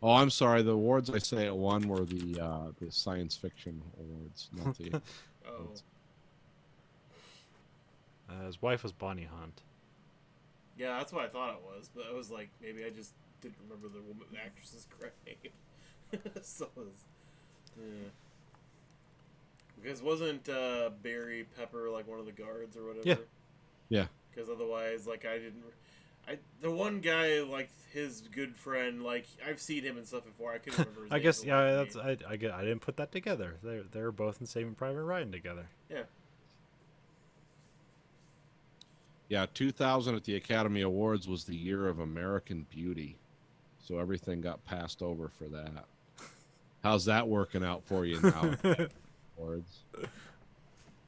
Speaker 6: Oh, I'm sorry. The awards I say it won were the science fiction awards, not the.
Speaker 7: Oh,
Speaker 1: His wife was Bonnie Hunt.
Speaker 7: yeah, that's what I thought it was. But I was like, maybe I just didn't remember the woman, the actress's correct name. So it was, yeah. Because wasn't Barry Pepper like one of the guards or whatever?
Speaker 1: Yeah.
Speaker 6: Yeah.
Speaker 7: Because otherwise, like the one guy, like his good friend, like I've seen him and stuff before. I couldn't remember. His
Speaker 1: I
Speaker 7: name
Speaker 1: guess
Speaker 7: for the
Speaker 1: yeah.
Speaker 7: life
Speaker 1: That's
Speaker 7: of me.
Speaker 1: I didn't put that together. They were both in Saving Private Ryan together.
Speaker 7: Yeah.
Speaker 6: Yeah, 2000 at the Academy Awards was the year of American Beauty, so everything got passed over for that. How's that working out for you now? Awards.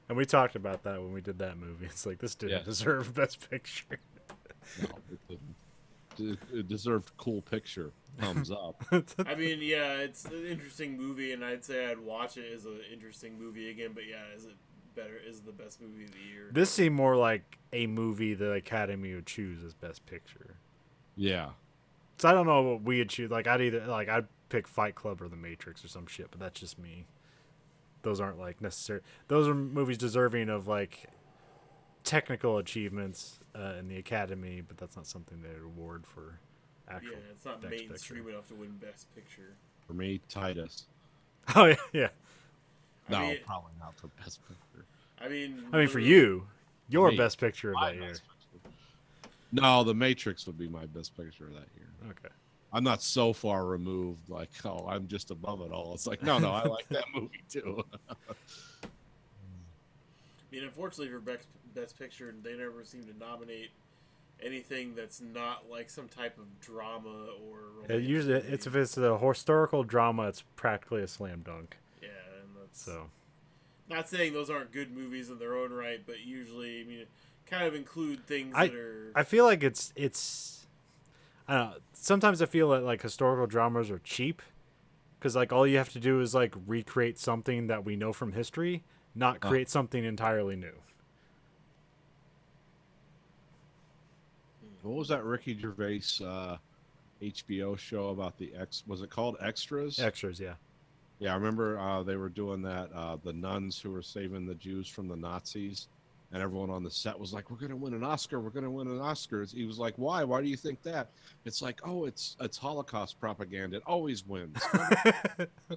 Speaker 1: And we talked about that when we did that movie. It's like this didn't
Speaker 6: Yes.
Speaker 1: deserve Best Picture.
Speaker 6: No, it didn't. It deserved cool picture. Thumbs up.
Speaker 7: I mean, yeah, it's an interesting movie, and I'd say I'd watch it as an interesting movie again. But yeah, is it better? Is it the best movie of the year?
Speaker 1: This seemed more like a movie the Academy would choose as Best Picture.
Speaker 6: Yeah.
Speaker 1: So I don't know what we'd choose. Like I'd pick Fight Club or The Matrix or some shit, but that's just me. Those aren't like necessary. Those are movies deserving of like technical achievements in the Academy, but that's not something they award for actual.
Speaker 7: Yeah, it's not
Speaker 1: Best
Speaker 7: mainstream
Speaker 1: Picture.
Speaker 7: enough to win Best Picture.
Speaker 6: For me, Titus.
Speaker 1: Oh yeah, yeah.
Speaker 6: No,
Speaker 7: I mean,
Speaker 6: probably not for Best Picture.
Speaker 7: I mean,
Speaker 1: For
Speaker 7: literally-
Speaker 1: you, your
Speaker 6: Me.
Speaker 1: Best Picture of
Speaker 6: My
Speaker 1: that year.
Speaker 6: Best Picture. No, The Matrix would be my Best Picture of that year.
Speaker 1: Okay.
Speaker 6: I'm not so far removed, like, oh, I'm just above it all. It's like, no, I like that movie too.
Speaker 7: I mean, unfortunately for Best Picture, they never seem to nominate anything that's not like some type of drama or.
Speaker 1: Usually,
Speaker 7: romantic
Speaker 1: if
Speaker 7: movie.
Speaker 1: it's a historical drama, it's practically a slam dunk.
Speaker 7: Yeah, and that's
Speaker 1: So
Speaker 7: not saying those aren't good movies in their own right, but usually, I mean, kind of include things
Speaker 1: I-
Speaker 7: that are.
Speaker 1: I feel like it's I don't know. Sometimes I feel that like historical dramas are cheap because like all you have to do is like recreate something that we know from history, not create something entirely new.
Speaker 6: What was that Ricky Gervais HBO show about the was it called Extras?
Speaker 1: Extras, yeah.
Speaker 6: Yeah, I remember they were doing that. The nuns who were saving the Jews from the Nazis, and everyone on the set was like, "We're going to win an Oscar. We're going to win an Oscar." He was like, "Why? Why do you think that?" It's like, "Oh, it's Holocaust propaganda. It always wins."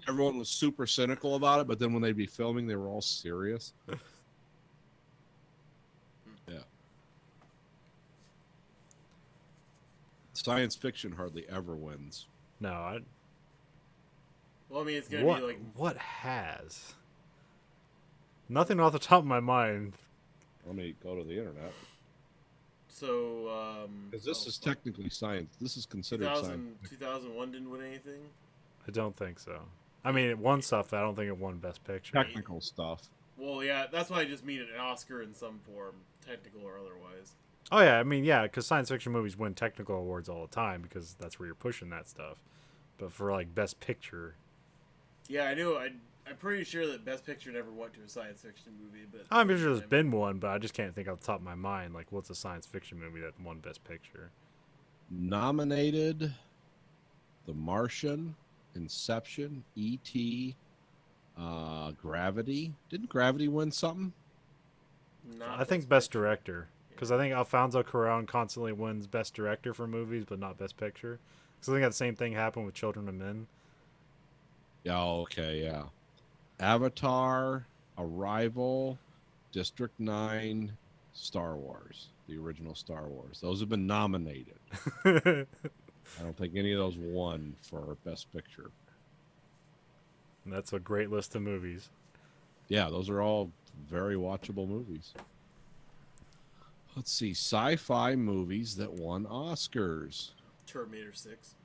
Speaker 6: Everyone was super cynical about it, but then when they'd be filming, they were all serious. Yeah. Science fiction hardly ever wins.
Speaker 1: No,
Speaker 7: Well, I mean, it's gonna be like
Speaker 1: what has? Nothing off the top of my mind.
Speaker 6: Let me go to the internet.
Speaker 7: so.
Speaker 6: Because this is technically science. This is considered
Speaker 7: 2000,
Speaker 6: science.
Speaker 7: 2001 didn't win anything.
Speaker 1: I don't think so. I mean, it won stuff. I don't think it won Best Picture.
Speaker 6: Technical stuff.
Speaker 7: Well, yeah, that's why I just mean an Oscar in some form, technical or otherwise.
Speaker 1: Oh yeah, I mean yeah, because science fiction movies win technical awards all the time because that's where you're pushing that stuff. But for like Best Picture,
Speaker 7: Yeah, I knew. I'm pretty sure that Best Picture never went to a science fiction movie, but
Speaker 1: I'm sure there's been one, but I just can't think off the top of my mind like what's a science fiction movie that won Best Picture.
Speaker 6: Nominated The Martian, Inception, E.T., Gravity. Didn't Gravity win something?
Speaker 7: Not
Speaker 1: I think Best Director, because I think Alfonso Cuarón constantly wins Best Director for movies, but not Best Picture. Because I think that same thing happened with Children of Men.
Speaker 6: Yeah, okay, yeah. Avatar, Arrival, District 9, Star Wars, the original Star Wars. Those have been nominated. I don't think any of those won for Best Picture.
Speaker 1: And that's a great list of movies.
Speaker 6: Yeah, those are all very watchable movies. Let's see, sci-fi movies that won Oscars.
Speaker 7: Terminator 6.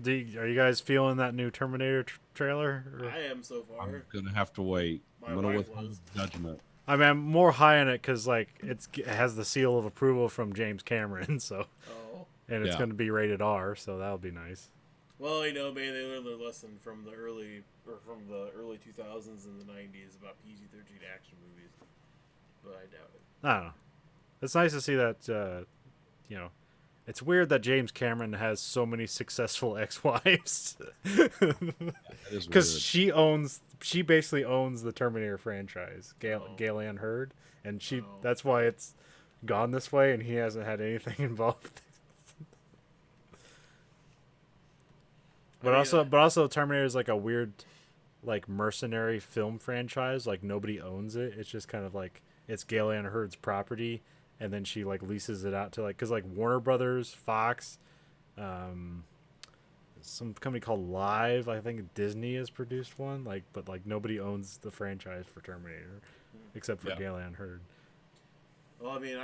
Speaker 1: Are you guys feeling that new Terminator trailer? Or-
Speaker 7: I am so far.
Speaker 6: I'm gonna have to wait.
Speaker 7: My
Speaker 6: I'm gonna
Speaker 7: wife
Speaker 6: withhold
Speaker 7: was.
Speaker 6: judgment.
Speaker 1: I mean, I'm more high on it because like it has the seal of approval from James Cameron, so
Speaker 7: Oh.
Speaker 1: and it's
Speaker 6: Yeah.
Speaker 1: going to be rated R, so that'll be nice.
Speaker 7: Well, you know, maybe they learned their lesson from the early 2000s and the 90s about PG-13 action movies, but I doubt it.
Speaker 1: I don't know. It's nice to see that. You know, it's weird that James Cameron has so many successful ex-wives.
Speaker 6: That is
Speaker 1: Because
Speaker 6: weird.
Speaker 1: she basically owns the Terminator franchise,
Speaker 7: Oh.
Speaker 1: Gale Ann Hurd, and
Speaker 7: Oh.
Speaker 1: that's why it's gone this way, and he hasn't had anything involved.
Speaker 7: I mean,
Speaker 1: But also Terminator is like a weird, like mercenary film franchise. Like nobody owns it. It's just kind of like it's Gale Ann Hurd's property, and then she like leases it out to like because like Warner Brothers, Fox, some company called Live. I think Disney has produced one. Like, but like nobody owns the franchise for Terminator, except for
Speaker 6: Yeah.
Speaker 1: Gale Ann Hurd.
Speaker 7: Well, I mean,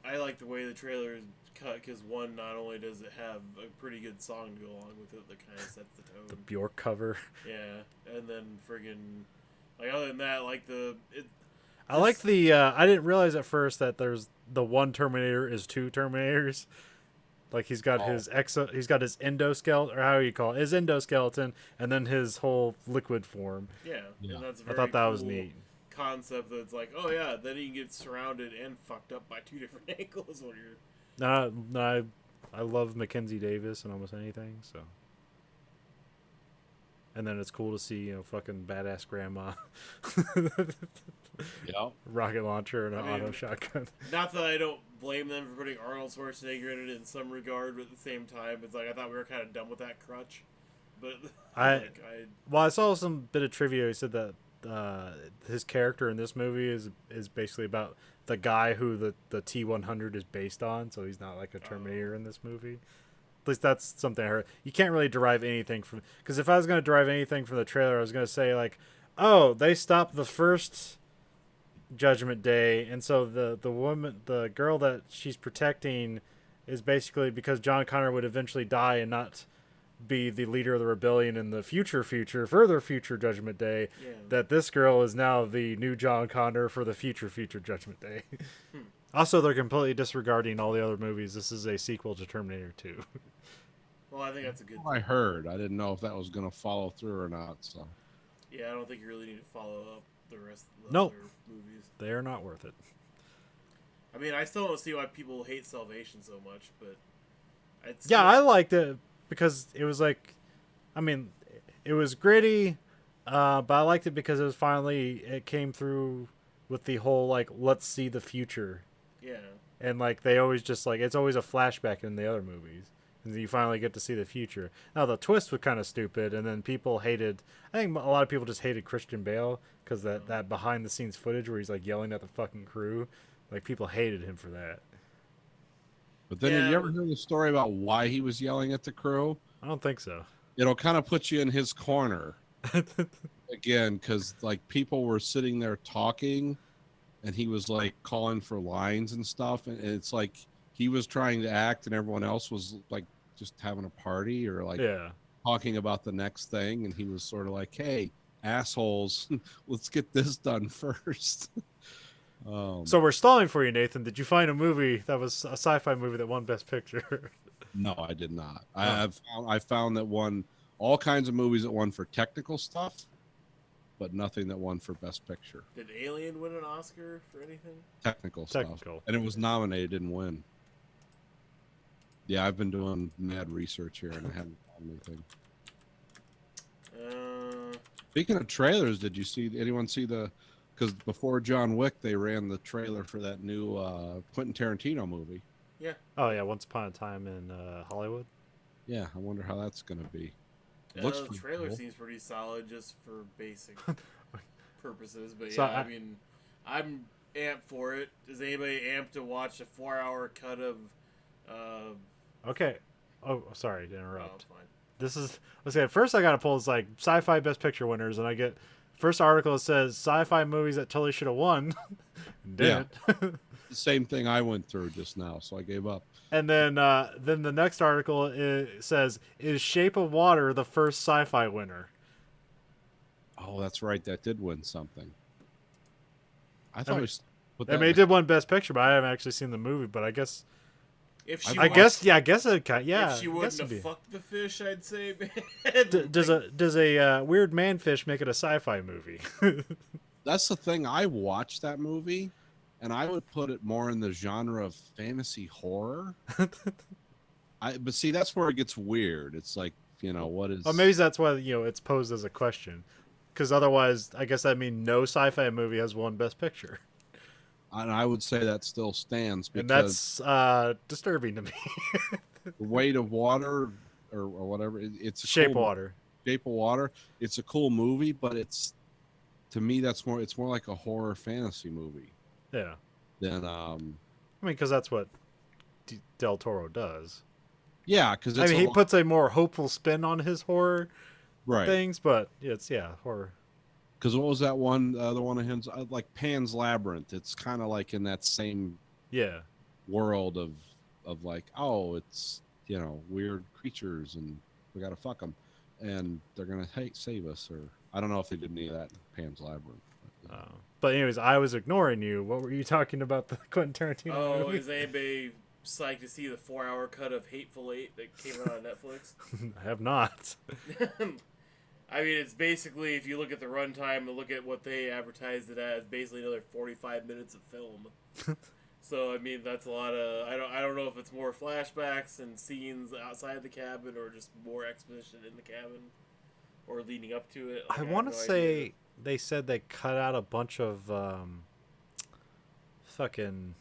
Speaker 7: I like the way the trailer is cut because one, not only does it have a pretty good song to go along with it that kind of sets the tone.
Speaker 1: The Bjork cover.
Speaker 7: Yeah, and then friggin' like other than that, like
Speaker 1: I like the. I didn't realize at first that there's the one Terminator is two Terminators. Like he's got his he's got his endoskeleton, or how you call it, his endoskeleton, and then his whole liquid form.
Speaker 7: yeah,
Speaker 6: Yeah.
Speaker 7: and that's a
Speaker 1: I
Speaker 7: very
Speaker 1: thought that was
Speaker 7: cool
Speaker 1: neat.
Speaker 7: concept. That's like, oh yeah, then he gets surrounded and fucked up by two different angles when you're.
Speaker 1: No, I love Mackenzie Davis and almost anything. So, and then it's cool to see fucking badass grandma,
Speaker 6: Yeah.
Speaker 1: rocket launcher and an
Speaker 7: I mean,
Speaker 1: auto shotgun.
Speaker 7: Not that I don't blame them for putting Arnold Schwarzenegger in it in some regard, but at the same time, it's like I thought we were kind of done with that crutch. But
Speaker 1: I saw some bit of trivia. He said that his character in this movie is basically about the guy who the T-100 is based on. So he's not like a Terminator in this movie. At least that's something I heard. You can't really derive anything from, because if I was going to derive anything from the trailer, I was going to say like, oh, they stopped the first Judgment Day, and so the girl that she's protecting is basically because John Connor would eventually die and not be the leader of the rebellion in the further future Judgment Day,
Speaker 7: Yeah.
Speaker 1: that this girl is now the new John Connor for the future Judgment Day. Also, they're completely disregarding all the other movies. This is a sequel to Terminator 2.
Speaker 7: Well, I think that's a good.
Speaker 6: I heard. I didn't know if that was going to follow through or not. So
Speaker 7: Yeah, I don't think you really need to follow up the rest of the
Speaker 1: Nope.
Speaker 7: other movies.
Speaker 1: They are not worth it.
Speaker 7: I mean, I still don't see why people hate Salvation so much, but
Speaker 1: Yeah, I liked it because it was like, I mean, it was gritty, but I liked it because it came through with the whole like let's see the future,
Speaker 7: Yeah.
Speaker 1: and like they always just like it's always a flashback in the other movies, and then you finally get to see the future. Now the twist was kind of stupid, and then people hated. I think a lot of people just hated Christian Bale because that behind the scenes footage where he's like yelling at the fucking crew, like people hated him for that.
Speaker 6: but then
Speaker 7: Yeah.
Speaker 6: have you ever heard the story about why he was yelling at the crew?
Speaker 1: I don't think so.
Speaker 6: It'll kind of put you in his corner again, because like people were sitting there talking and he was like calling for lines and stuff, and it's like he was trying to act and everyone else was like just having a party or like
Speaker 1: Yeah.
Speaker 6: talking about the next thing, and he was sort of like, hey assholes, let's get this done first.
Speaker 1: So we're stalling for you, Nathan. Did you find a movie that was a sci-fi movie that won Best Picture?
Speaker 6: No, I did not. I found that won all kinds of movies that won for technical stuff, but nothing that won for Best Picture.
Speaker 7: Did Alien win an Oscar for anything?
Speaker 6: Technical stuff. And it was nominated, didn't win. Yeah, I've been doing mad research here, and I haven't anything.
Speaker 7: Uh,
Speaker 6: Speaking of trailers, did you see anyone see the? Because before John Wick, they ran the trailer for that new Quentin Tarantino movie.
Speaker 7: yeah.
Speaker 1: Oh yeah, Once Upon a Time in Hollywood.
Speaker 6: Yeah, I wonder how that's gonna be. It looks
Speaker 7: The
Speaker 6: pretty
Speaker 7: trailer
Speaker 6: cool.
Speaker 7: seems pretty solid just for basic purposes, but
Speaker 1: So
Speaker 7: yeah, I mean, I'm amped for it. Is anybody amped to watch a 4-hour cut of?
Speaker 1: Okay. Oh, sorry to
Speaker 7: Oh,
Speaker 1: interrupt.
Speaker 7: fine.
Speaker 1: This is okay. First, I gotta pull this like sci-fi best picture winners, and I get first article that says sci-fi movies that totally should have won.
Speaker 6: Yeah.
Speaker 1: Didn't.
Speaker 6: The same thing I went through just now, so I gave up.
Speaker 1: And then the next article says, "Is Shape of Water the first sci-fi winner?"
Speaker 6: Oh, that's right. That did win something. I thought
Speaker 1: mean-
Speaker 6: it was. Put
Speaker 1: I
Speaker 6: that
Speaker 1: mean, it
Speaker 6: in-
Speaker 1: did win best picture, but I haven't actually seen the movie. But I guess,
Speaker 7: If she,
Speaker 1: I guess it can. Yeah,
Speaker 7: if she
Speaker 1: I guess
Speaker 7: wouldn't
Speaker 1: it'd
Speaker 7: have
Speaker 1: be.
Speaker 7: fucked the fish, I'd say.
Speaker 1: Does a weird manfish make it a sci-fi movie?
Speaker 6: That's the thing. I watched that movie, and I would put it more in the genre of fantasy horror. But see, that's where it gets weird. It's like, what is?
Speaker 1: Or maybe that's why it's posed as a question, because otherwise, I guess that means no sci-fi movie has won best picture,
Speaker 6: And I would say that still stands
Speaker 1: and
Speaker 6: because
Speaker 1: that's disturbing to me.
Speaker 6: the Weight of Water or whatever. It's a
Speaker 1: Shape of
Speaker 6: cool,
Speaker 1: Water.
Speaker 6: Shape of Water. It's a cool movie, but to me it's more like a horror fantasy movie
Speaker 1: Yeah,
Speaker 6: than
Speaker 1: I mean, because that's what Del Toro does.
Speaker 6: yeah, because
Speaker 1: I mean, he puts a more hopeful spin on his horror
Speaker 6: right.
Speaker 1: things, but it's horror.
Speaker 6: Because what was that one? The other one of his, like Pan's Labyrinth. It's kind of like in that same
Speaker 1: Yeah,
Speaker 6: world of like, oh, it's weird creatures and we gotta fuck them, and they're gonna save us. Or I don't know if they did any of that in Pan's Labyrinth.
Speaker 1: but anyways, I was ignoring you. What were you talking about the Quentin Tarantino
Speaker 7: Oh,
Speaker 1: movie?
Speaker 7: is anybody psyched to see the 4-hour cut of Hateful Eight that came out on Netflix?
Speaker 1: I have not.
Speaker 7: I mean, it's basically, if you look at the runtime and look at what they advertised it as, basically another 45 minutes of film. So I mean, that's a lot of. I don't know if it's more flashbacks and scenes outside the cabin, or just more exposition in the cabin, or leading up to it. Like,
Speaker 1: I
Speaker 7: have
Speaker 1: want to
Speaker 7: no
Speaker 1: say
Speaker 7: idea.
Speaker 1: they said they cut out a bunch of fucking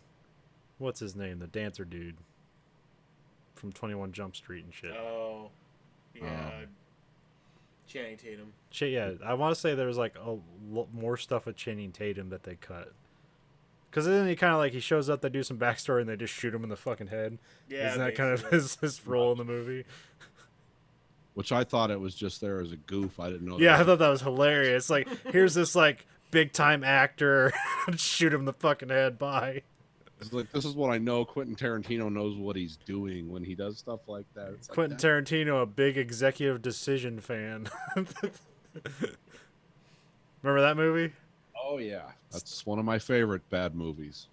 Speaker 1: what's his name, the dancer dude from 21 Jump Street and shit.
Speaker 7: Oh, yeah. Channing Tatum.
Speaker 1: Yeah, I want to say there was like more stuff with Channing Tatum that they cut. Because then he kind of like he shows up, they do some backstory, and they just shoot him in the fucking head.
Speaker 7: Yeah,
Speaker 1: Isn't that kind of
Speaker 7: basically.
Speaker 1: his role in the movie?
Speaker 6: Which I thought it was just there as a goof. I didn't know.
Speaker 1: Yeah, I
Speaker 6: that
Speaker 1: thought that was hilarious. Like, here's this like big time actor, shoot him in the fucking head. Bye.
Speaker 6: It's like, this is what I know. Quentin Tarantino knows what he's doing when he does stuff like that. It's like
Speaker 1: Quentin
Speaker 6: that.
Speaker 1: Tarantino, a big Executive Decision fan. Remember that movie?
Speaker 6: Oh yeah, that's one of my favorite bad movies.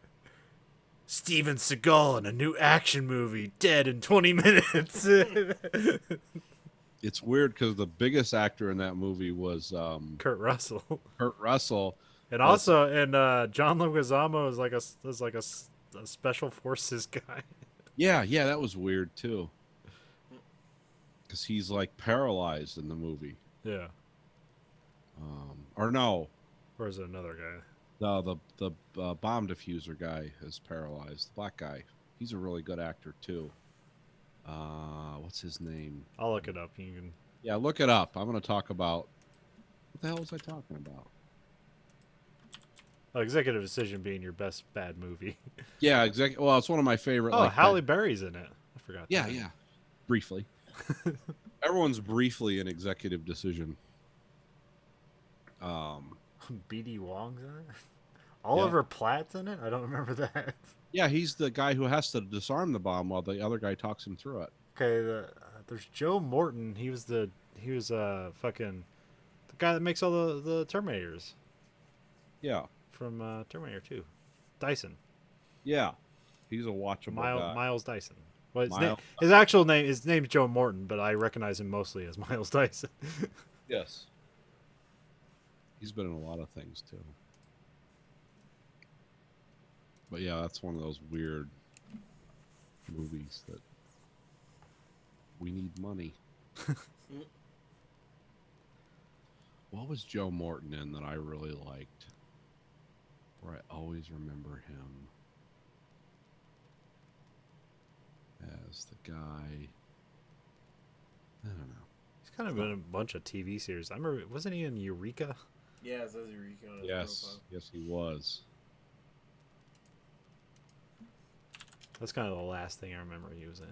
Speaker 1: Steven Seagal in a new action movie, dead in 20 minutes.
Speaker 6: It's weird because the biggest actor in that movie was
Speaker 1: Kurt Russell.
Speaker 6: Kurt Russell.
Speaker 1: And also, John Leguizamo is like a special forces guy.
Speaker 6: Yeah, that was weird too. Because he's like paralyzed in the movie.
Speaker 1: Yeah.
Speaker 6: Or no,
Speaker 1: Or is it another guy?
Speaker 6: the bomb diffuser guy is paralyzed. The black guy. He's a really good actor too. What's his name?
Speaker 1: I'll look it up. You can.
Speaker 6: Yeah, look it up. I'm going to talk about. What the hell was I talking about?
Speaker 1: Executive Decision being your best bad movie.
Speaker 6: Yeah, exactly. Well, it's one of my favorite.
Speaker 1: Oh,
Speaker 6: like,
Speaker 1: Halle Berry's in it. I forgot.
Speaker 6: Yeah,
Speaker 1: that.
Speaker 6: yeah. Briefly. Everyone's briefly an Executive Decision.
Speaker 1: B.D. Wong's in it. Oliver Platt's in it. I don't remember that.
Speaker 6: Yeah, he's the guy who has to disarm the bomb while the other guy talks him through it.
Speaker 1: Okay, there's Joe Morton. He was fucking the guy that makes all the Terminators
Speaker 6: Yeah,
Speaker 1: from Terminator 2. Dyson.
Speaker 6: yeah. He's a watchable guy.
Speaker 1: Miles Dyson. Well,
Speaker 6: Miles
Speaker 1: his actual name, his name's Joe Morton, but I recognize him mostly as Miles Dyson.
Speaker 6: Yes. He's been in a lot of things too. But yeah, that's one of those weird movies that we need money. What was Joe Morton in that I really liked? Where I always remember him as the guy. I don't know.
Speaker 1: He's kind of been in a bunch of TV series. I remember, wasn't he in Eureka?
Speaker 7: Yeah, it says Eureka on his
Speaker 6: Yes,
Speaker 7: profile.
Speaker 6: yes, he was.
Speaker 1: That's kind of the last thing I remember he was in.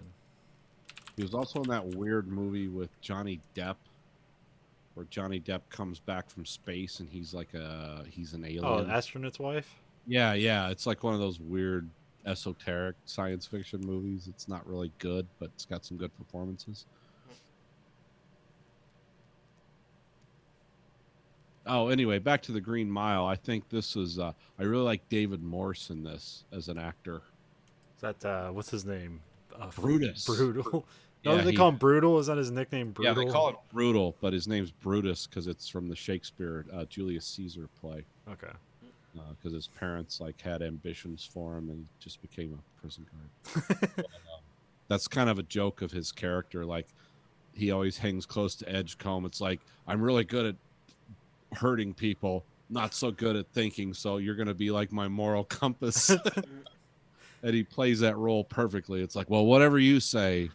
Speaker 6: He was also in that weird movie with Johnny Depp, where Johnny Depp comes back from space and he's like he's an alien.
Speaker 1: Oh, Astronaut's Wife?
Speaker 6: Yeah, yeah. It's like one of those weird esoteric science fiction movies. It's not really good, but it's got some good performances. Oh, anyway, back to the Green Mile. I think this is I really like David Morse in this as an actor.
Speaker 1: Is that, what's his name?
Speaker 6: Brutus.
Speaker 1: Brutal. No,
Speaker 6: Yeah,
Speaker 1: they
Speaker 6: he-
Speaker 1: call him Brutal? Is that his nickname,
Speaker 6: Yeah,
Speaker 1: Brutal?
Speaker 6: they call it Brutal, but his name's Brutus because it's from the Shakespeare Julius Caesar play.
Speaker 1: Okay.
Speaker 6: Because his parents like had ambitions for him and he just became a prison guard. That's kind of a joke of his character. Like he always hangs close to Edgecombe. It's like, I'm really good at hurting people, not so good at thinking, so you're going to be like my moral compass. And he plays that role perfectly. It's like, well, whatever you say,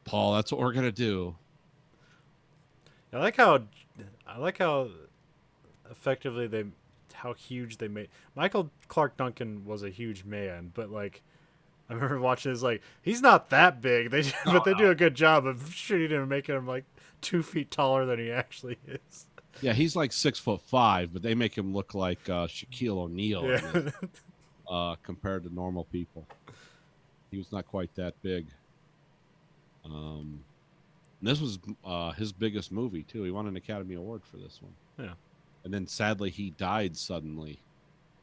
Speaker 6: Paul, that's what we're going to do.
Speaker 1: I like how effectively how huge they made. Michael Clark Duncan was a huge man, but like I remember watching this, like he's not that big. But they do a good job of shooting him and making him like 2 feet taller than he actually is.
Speaker 6: Yeah, he's like 6'5", but they make him look like Shaquille O'Neal
Speaker 1: Yeah.
Speaker 6: compared to normal people. He was not quite that big. And this was his biggest movie too. He won an Academy Award for this one.
Speaker 1: Yeah.
Speaker 6: And then sadly he died suddenly.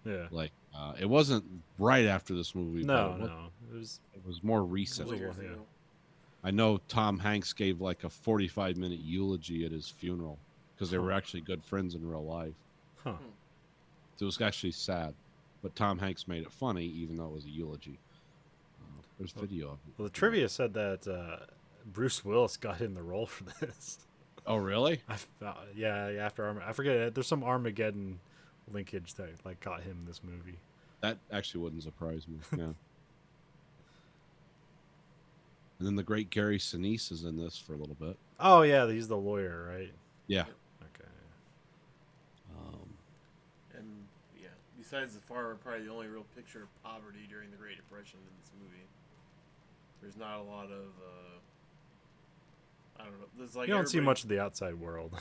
Speaker 1: Yeah.
Speaker 6: Like it wasn't right after this movie.
Speaker 1: No,
Speaker 6: but
Speaker 1: no.
Speaker 6: it was more recent.
Speaker 7: Years
Speaker 1: yeah.
Speaker 7: ago.
Speaker 6: I know Tom Hanks gave like a 45-minute eulogy at his funeral because they were actually good friends in real life.
Speaker 1: Huh.
Speaker 6: So it was actually sad, but Tom Hanks made it funny, even though it was a eulogy. There's video of it.
Speaker 1: Well, the trivia said that Bruce Willis got him the role for this.
Speaker 6: Oh, really?
Speaker 1: Yeah, after I forget. There's some Armageddon linkage that like got him this movie.
Speaker 6: That actually wouldn't surprise me. Yeah. And then the great Gary Sinise is in this for a little bit.
Speaker 1: Oh yeah, he's the lawyer, right?
Speaker 6: Yeah.
Speaker 1: Okay.
Speaker 7: And yeah, besides the farmer, probably the only real picture of poverty during the Great Depression in this movie. There's not a lot of I don't know. There's like
Speaker 1: You don't see
Speaker 7: everybody-
Speaker 1: much of the outside world.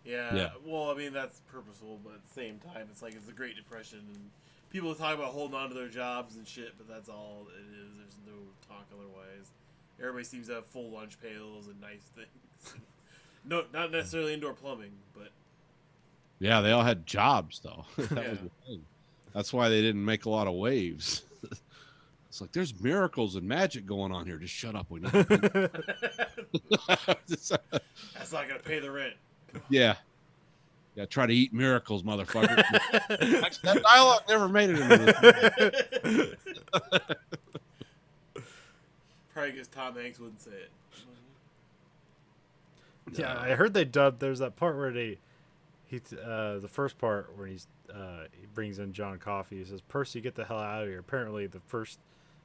Speaker 7: Yeah,
Speaker 6: Yeah.
Speaker 7: well, I mean that's purposeful, but at the same time, it's like it's the Great Depression, and people talk about holding on to their jobs and shit, but that's all it is. There's no talk otherwise. Everybody seems to have full lunch pails and nice things. No, not necessarily indoor plumbing, but
Speaker 6: Yeah, they all had jobs, though. That
Speaker 7: Yeah.
Speaker 6: was the thing. That's why they didn't make a lot of waves. It's like, there's miracles and magic going on here. Just shut up. We know.
Speaker 7: that's not gonna pay the rent.
Speaker 6: Yeah. Yeah, try to eat miracles, motherfucker. That dialogue never made it into this.
Speaker 7: Probably because Tom Hanks wouldn't say it.
Speaker 1: Yeah, I heard they dubbed. There's that part where the first part where he brings in John Coffey. He says, "Percy, get the hell out of here." Apparently, the first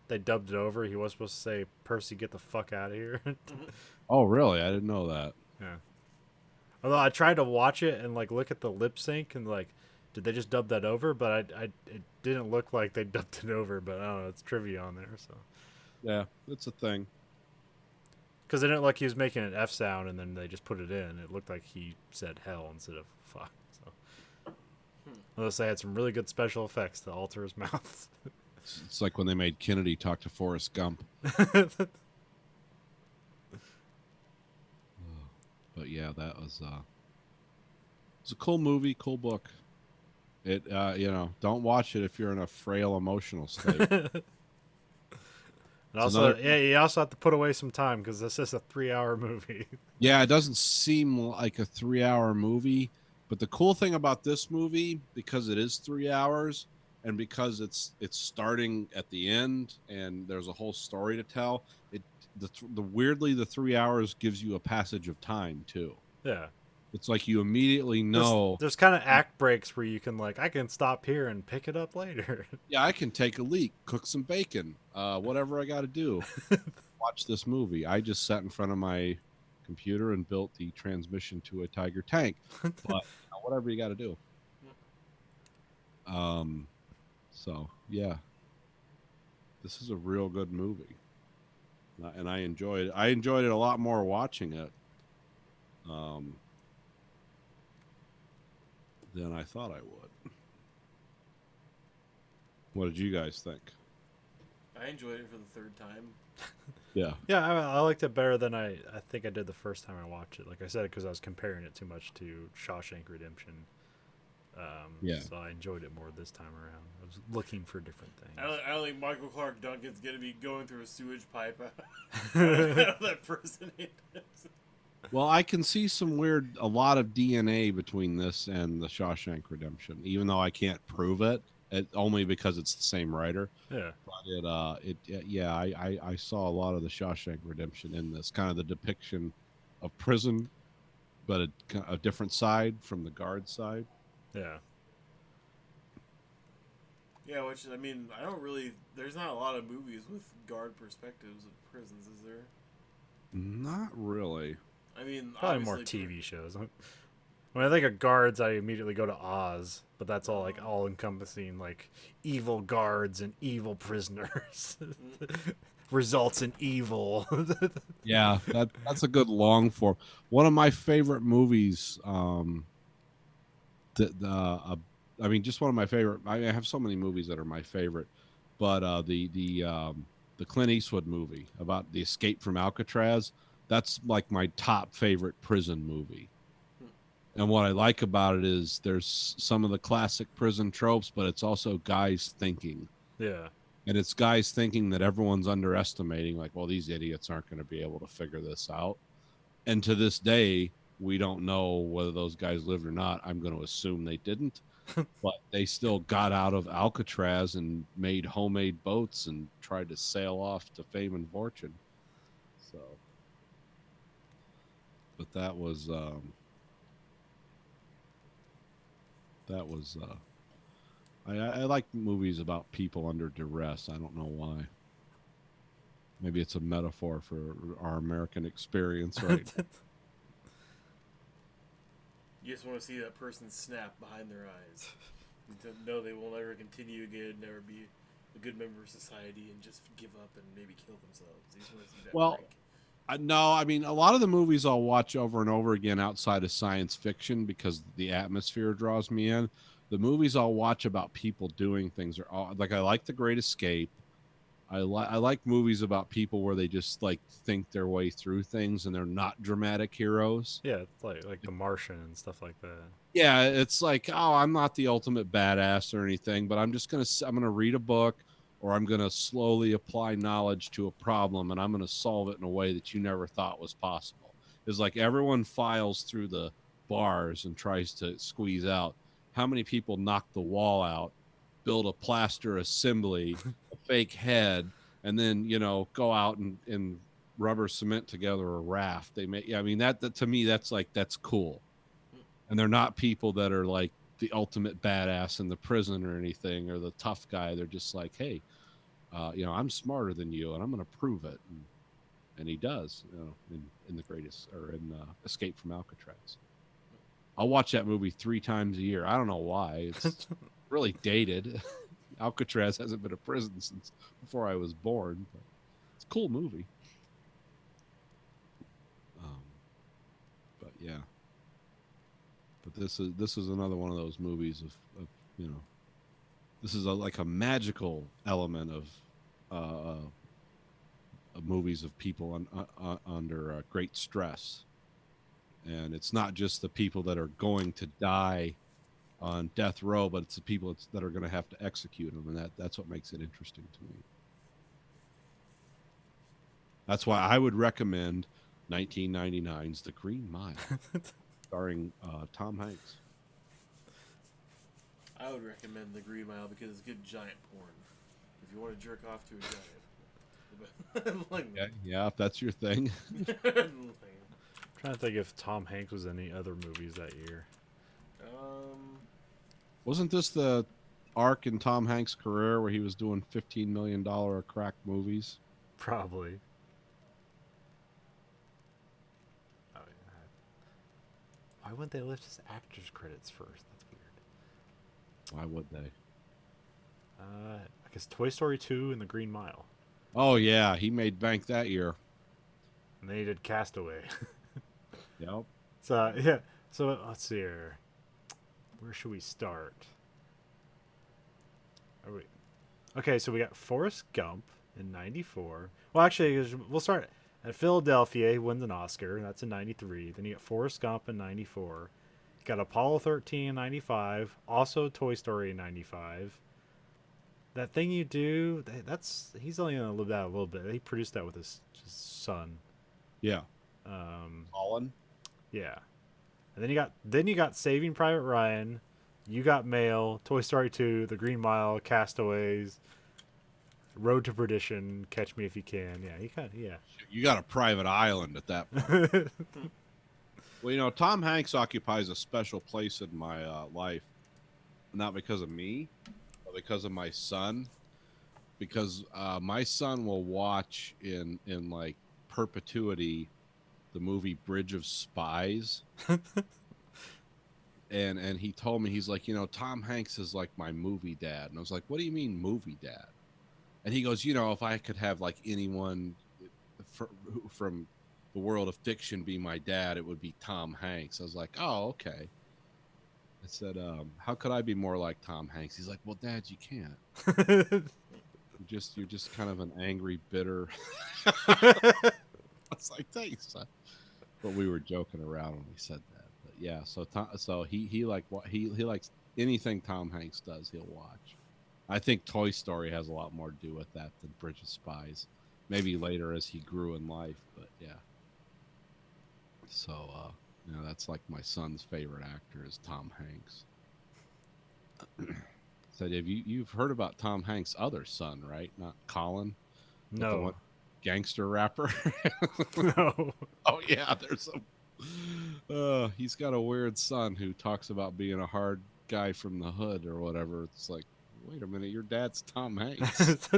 Speaker 1: they dubbed it over. He was supposed to say, "Percy, get the fuck out of here."
Speaker 6: Oh, really? I didn't know that.
Speaker 1: Yeah. Although I tried to watch it and like look at the lip sync and like, did they just dub that over? But it didn't look like they dubbed it over. But I don't know. It's trivia on there, so
Speaker 6: Yeah, it's a thing.
Speaker 1: because it didn't look like he was making an F sound and then they just put it in. It looked like he said hell instead of fuck. So unless they had some really good special effects to alter his mouth.
Speaker 6: It's like when they made Kennedy talk to Forrest Gump. But yeah, that was it's a cool movie, cool book. It don't watch it if you're in a frail emotional state.
Speaker 1: And also, yeah, you also have to put away some time because this is a 3-hour movie.
Speaker 6: Yeah, it doesn't seem like a 3-hour movie, but the cool thing about this movie, because it is 3 hours and because it's starting at the end and there's a whole story to tell, the weirdly the 3 hours gives you a passage of time too.
Speaker 1: Yeah.
Speaker 6: It's like you immediately know.
Speaker 1: There's kind of act breaks where you can like, I can stop here and pick it up later.
Speaker 6: Yeah, I can take a leak, cook some bacon, whatever I got to do. Watch this movie. I just sat in front of my computer and built the transmission to a Tiger tank. But whatever you got to do. So yeah, this is a real good movie, and I enjoyed it a lot more watching it than I thought I would. What did you guys think?
Speaker 7: I enjoyed it for the third time.
Speaker 6: Yeah.
Speaker 1: Yeah, I liked it better than I think I did the first time I watched it. Like I said, because I was comparing it too much to Shawshank Redemption.
Speaker 6: Yeah.
Speaker 1: So I enjoyed it more this time around. I was looking for different things.
Speaker 7: I don't think Michael Clark Duncan's gonna be going through a sewage pipe out of that prison.
Speaker 6: Well, I can see a lot of DNA between this and the Shawshank Redemption, even though I can't prove it, only because it's the same writer.
Speaker 1: Yeah.
Speaker 6: But I saw a lot of the Shawshank Redemption in this, kind of the depiction of prison, but a different side from the guard side.
Speaker 1: Yeah.
Speaker 7: Yeah, which, I mean, there's not a lot of movies with guard perspectives of prisons, is there?
Speaker 6: Not really.
Speaker 7: I mean,
Speaker 1: Probably more TV shows. When I think of guards, I immediately go to Oz, but that's all like all encompassing, like evil guards and evil prisoners. Results in evil.
Speaker 6: Yeah, that's a good long form. One of my favorite movies. Just one of my favorite. I have so many movies that are my favorite, but the Clint Eastwood movie about the escape from Alcatraz. That's like my top favorite prison movie. And what I like about it is there's some of the classic prison tropes, but it's also guys thinking.
Speaker 1: Yeah.
Speaker 6: And it's guys thinking that everyone's underestimating, like, well, these idiots aren't going to be able to figure this out. And to this day, we don't know whether those guys lived or not. I'm going to assume they didn't. But they still got out of Alcatraz and made homemade boats and tried to sail off to fame and fortune. So, but that was I like movies about people under duress. I don't know why. Maybe it's a metaphor for our American experience, right?
Speaker 7: You just want to see that person snap behind their eyes. You know they will never continue again, never be a good member of society, and just give up and maybe kill themselves. You just want to see that break.
Speaker 6: No, I mean, a lot of the movies I'll watch over and over again outside of science fiction because the atmosphere draws me in. The movies I'll watch about people doing things are all, like, I like The Great Escape. I like movies about people where they just like think their way through things and they're not dramatic heroes.
Speaker 1: Yeah, it's like The Martian and stuff like that.
Speaker 6: Yeah, it's like, oh, I'm not the ultimate badass or anything, but I'm gonna read a book, or I'm gonna slowly apply knowledge to a problem, and I'm gonna solve it in a way that you never thought was possible. It's like everyone files through the bars and tries to squeeze out. How many people knock the wall out, build a plaster assembly, a fake head, and then, go out and rubber cement together a raft? That to me, that's cool. And they're not people that are like the ultimate badass in the prison or anything, or the tough guy. They're just like, hey, I'm smarter than you, and I'm going to prove it. And he does, in the greatest, or in Escape from Alcatraz. I'll watch that movie 3 times a year. I don't know why. It's really dated. Alcatraz hasn't been a prison since before I was born. But it's a cool movie. But yeah. But this is another one of those movies of this is like a magical element of movies of people under great stress. And it's not just the people that are going to die on death row, but it's the people that are going to have to execute them, and that's what makes it interesting to me. That's why I would recommend 1999's The Green Mile, starring Tom Hanks.
Speaker 7: I would recommend The Green Mile because it's good giant porn. If you want to jerk off to a giant, Like,
Speaker 6: Yeah, if that's your thing.
Speaker 1: Trying to think if Tom Hanks was in any other movies that year.
Speaker 6: Wasn't this the arc in Tom Hanks' career where he was doing $15 million a crack movies?
Speaker 1: Probably. Oh, yeah. Why wouldn't they list his actors credits first? That's weird.
Speaker 6: Why would they?
Speaker 1: I guess Toy Story 2 and The Green Mile.
Speaker 6: Oh yeah, he made bank that year.
Speaker 1: And then he did Castaway.
Speaker 6: Yep.
Speaker 1: So, yeah. So, let's see here. Where should we start? Okay, so we got Forrest Gump in 94. Well, actually, we'll start at Philadelphia. He wins an Oscar. That's in 93. Then you got Forrest Gump in 94. You got Apollo 13 in 95. Also Toy Story in 95. That Thing You Do, he's only going to live that a little bit. He produced that with his son.
Speaker 6: Yeah. Colin.
Speaker 1: Yeah. And then you got Saving Private Ryan, You Got Mail, Toy Story 2, The Green Mile, Castaways, Road to Perdition, Catch Me If You Can. Yeah,
Speaker 6: You got a private island at that point. Well, Tom Hanks occupies a special place in my life, not because of me, but because of my son. Because my son will watch in like perpetuity the movie Bridge of Spies. And he told me, he's like, Tom Hanks is like my movie dad. And I was like, what do you mean movie dad? And he goes, if I could have like anyone from the world of fiction be my dad, it would be Tom Hanks. I was like, oh, okay. I said, how could I be more like Tom Hanks? He's like, well, Dad, you can't. You're just kind of an angry, bitter. I was like, thanks, son. But we were joking around when we said that. But yeah, so he likes anything Tom Hanks does, he'll watch. I think Toy Story has a lot more to do with that than Bridge of Spies. Maybe later as he grew in life, but yeah. So that's like my son's favorite actor is Tom Hanks. So you've heard about Tom Hanks' other son, right? Not Colin?
Speaker 1: No.
Speaker 6: The one gangster rapper?
Speaker 1: No.
Speaker 6: Oh yeah, there's he's got a weird son who talks about being a hard guy from the hood or whatever. It's like, wait a minute, your dad's Tom Hanks.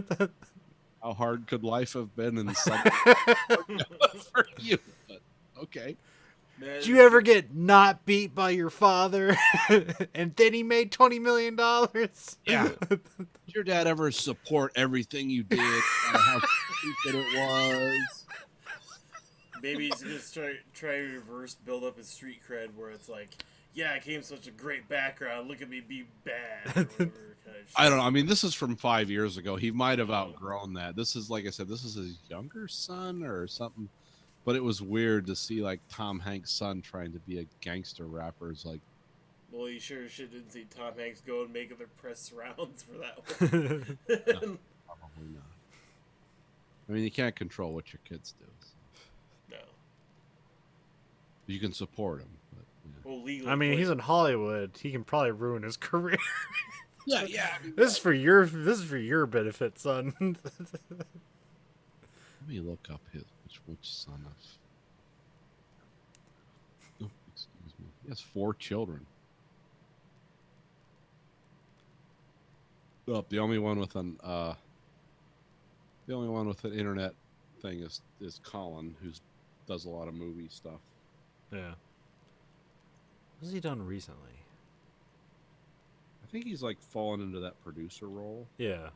Speaker 6: How hard could life have been in some for you? But, okay.
Speaker 7: man,
Speaker 1: Did you ever get not beat by your father and then he made $20 million?
Speaker 6: Yeah. Did your dad ever support everything you did? How stupid it was?
Speaker 7: maybe he's just try to reverse build up his street cred where it's like, yeah, I came from such a great background. Look at me be bad. Or whatever kind of
Speaker 6: I don't know. I mean, this is from 5 years ago. He might have outgrown that. This is, like I said, this is his younger son or something. But it was weird to see like Tom Hanks' son trying to be a gangster rapper. It's like,
Speaker 7: well, you sure shit didn't see Tom Hanks go and make their press rounds for that one.
Speaker 6: probably not. I mean, you can't control what your kids do. So.
Speaker 7: No.
Speaker 6: You can support them. But, yeah.
Speaker 7: Well, legally.
Speaker 1: I mean, he's in Hollywood. He can probably ruin his career.
Speaker 6: Yeah. I mean,
Speaker 1: This is for your benefit, son.
Speaker 6: let me look up which son of. Oh, excuse me. He has 4 children. Oh, the only one with an internet thing is Colin, who does a lot of movie stuff.
Speaker 1: Yeah. What's he done recently?
Speaker 6: I think he's like fallen into that producer role
Speaker 1: Yeah.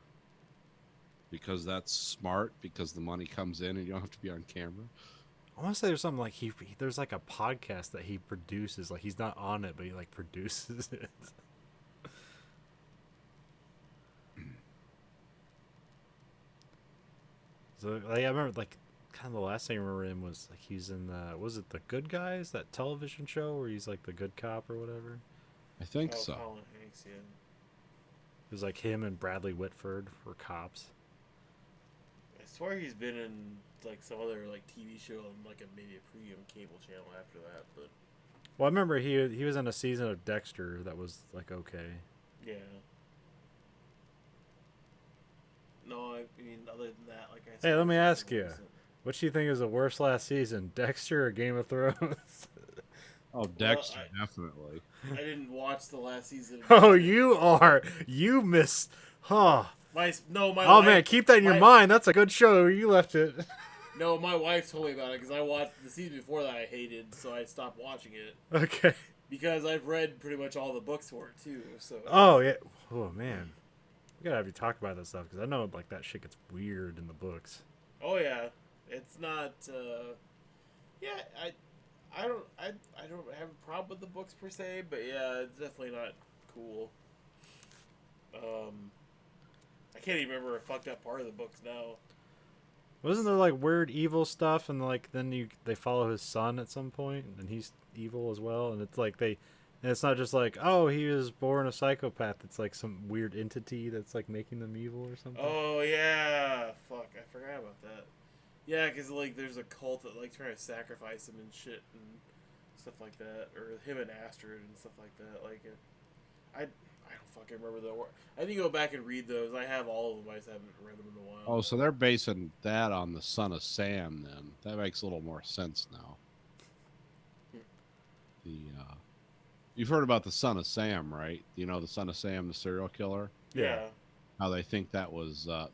Speaker 6: because that's smart, because the money comes in and you don't have to be on camera.
Speaker 1: I want to say there's something like there's like a podcast that he produces. Like he's not on it, but he like produces it. So like, I remember like kind of the last thing I remember him was like he's in was it The Good Guys, that television show where he's like the good cop or whatever.
Speaker 6: I think
Speaker 7: Oh,
Speaker 6: so.
Speaker 7: Colin Hanks, yeah.
Speaker 1: It was like him and Bradley Whitford were cops.
Speaker 7: I swear he's been in like some other like TV show on like maybe a premium cable channel after that, but
Speaker 1: Well, I remember he was in a season of Dexter that was like okay.
Speaker 7: yeah. no, I mean, other than that, like I said.
Speaker 1: Hey, let me
Speaker 7: it's
Speaker 1: ask
Speaker 7: nothing
Speaker 1: you.
Speaker 7: recent.
Speaker 1: What do you think is the worst last season, Dexter or Game of Thrones?
Speaker 6: Oh, Dexter,
Speaker 7: I-
Speaker 6: definitely.
Speaker 7: I didn't watch the last season. Of
Speaker 1: Oh,
Speaker 7: Dexter.
Speaker 1: you missed. Huh.
Speaker 7: My
Speaker 1: Oh
Speaker 7: wife,
Speaker 1: man, keep that in your
Speaker 7: my-
Speaker 1: mind. That's a good show. You left it.
Speaker 7: No, my wife told me about it because I watched the season before that I hated, so I stopped watching it
Speaker 1: Okay.
Speaker 7: because I've read pretty much all the books for it too. So
Speaker 1: Oh yeah. Oh man. We gotta have you talk about this stuff because I know like that shit gets weird in the books.
Speaker 7: oh yeah, it's not. Yeah, I don't have a problem with the books per se, but yeah, it's definitely not cool. I can't even remember a fucked up part of the books now.
Speaker 1: Wasn't there like weird evil stuff and like then they follow his son at some point and he's evil as well and it's like and it's not just like oh he was born a psychopath. It's like some weird entity that's like making them evil or something.
Speaker 7: Oh yeah, fuck, I forgot about that. Yeah, because like there's a cult that like trying to sacrifice him and shit and stuff like that, or him and Astrid and stuff like that. Like, I don't fucking remember the. I need to go back and read those. I have all of them. I just haven't read them in a while.
Speaker 6: Oh, so they're basing that on the Son of Sam. Then that makes a little more sense now. You've heard about the Son of Sam, right? You know the Son of Sam, the serial killer.
Speaker 7: Yeah.
Speaker 6: How they think that was a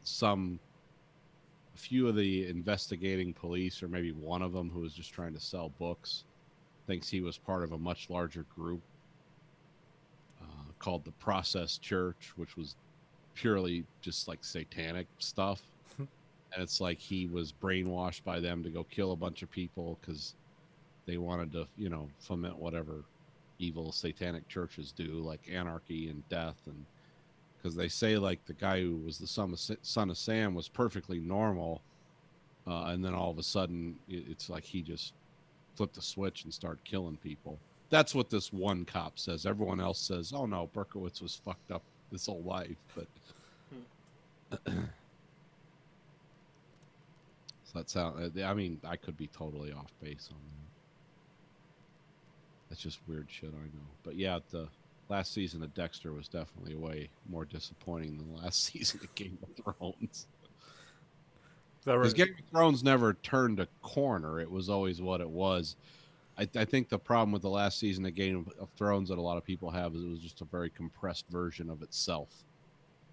Speaker 6: few of the investigating police, or maybe one of them who was just trying to sell books, thinks he was part of a much larger group called the Process Church, which was purely just like satanic stuff. And it's like he was brainwashed by them to go kill a bunch of people because they wanted to, foment whatever evil satanic churches do, like anarchy and death. And because they say like the guy who was the son of Sam was perfectly normal, and then all of a sudden it's like he just flipped a switch and started killing people. That's what this one cop says. Everyone else says, "Oh no, Berkowitz was fucked up this whole life." But so that's how. I mean, I could be totally off base on that. That's just weird shit, I know. But yeah, the last season of Dexter was definitely way more disappointing than the last season of Game of Thrones. Because Game of Thrones never turned a corner. It was always what it was. I think the problem with the last season of Game of Thrones that a lot of people have is it was just a very compressed version of itself.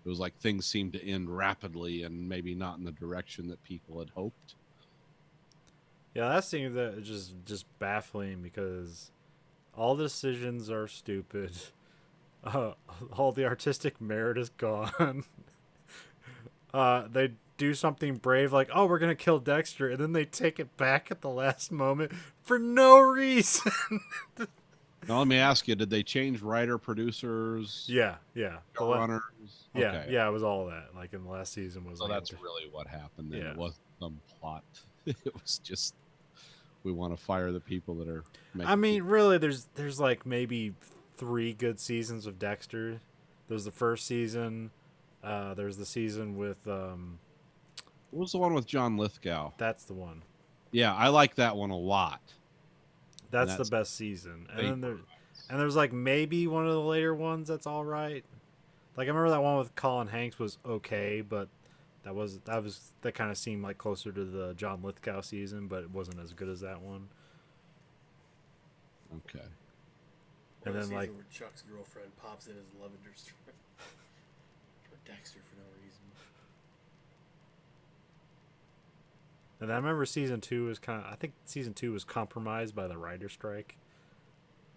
Speaker 6: It was like things seemed to end rapidly and maybe not in the direction that people had hoped.
Speaker 1: Yeah, that seems that is just baffling because all the decisions are stupid. All the artistic merit is gone. They do something brave like, oh, we're going to kill Dexter, and then they take it back at the last moment for no reason.
Speaker 6: Now, let me ask you, did they change writer, producers,
Speaker 1: yeah.
Speaker 6: runners?
Speaker 1: Yeah, yeah, it was all that. Like in the last season was
Speaker 6: So
Speaker 1: like
Speaker 6: that's really what happened. Then
Speaker 1: Yeah.
Speaker 6: It wasn't some plot. It was just we want to fire the people that are making
Speaker 1: I mean, really, there's like maybe 3 good seasons of Dexter. There's the first season. There's the season with
Speaker 6: What was the one with John Lithgow?
Speaker 1: that's the one.
Speaker 6: Yeah, I like that one a lot.
Speaker 1: That's
Speaker 6: That's
Speaker 1: the best season.
Speaker 6: They-
Speaker 1: And then there's like maybe one of the later ones that's all right. Like I remember that one with Colin Hanks was okay, but that kind of seemed like closer to the John Lithgow season, but it wasn't as good as that one.
Speaker 6: Okay.
Speaker 7: Or
Speaker 1: And
Speaker 7: the
Speaker 1: then,
Speaker 7: season
Speaker 1: like-
Speaker 7: where Chuck's girlfriend pops in as Lavender Strip or Dexter for no reason.
Speaker 1: And I remember season 2 was I think season 2 was compromised by the writer strike.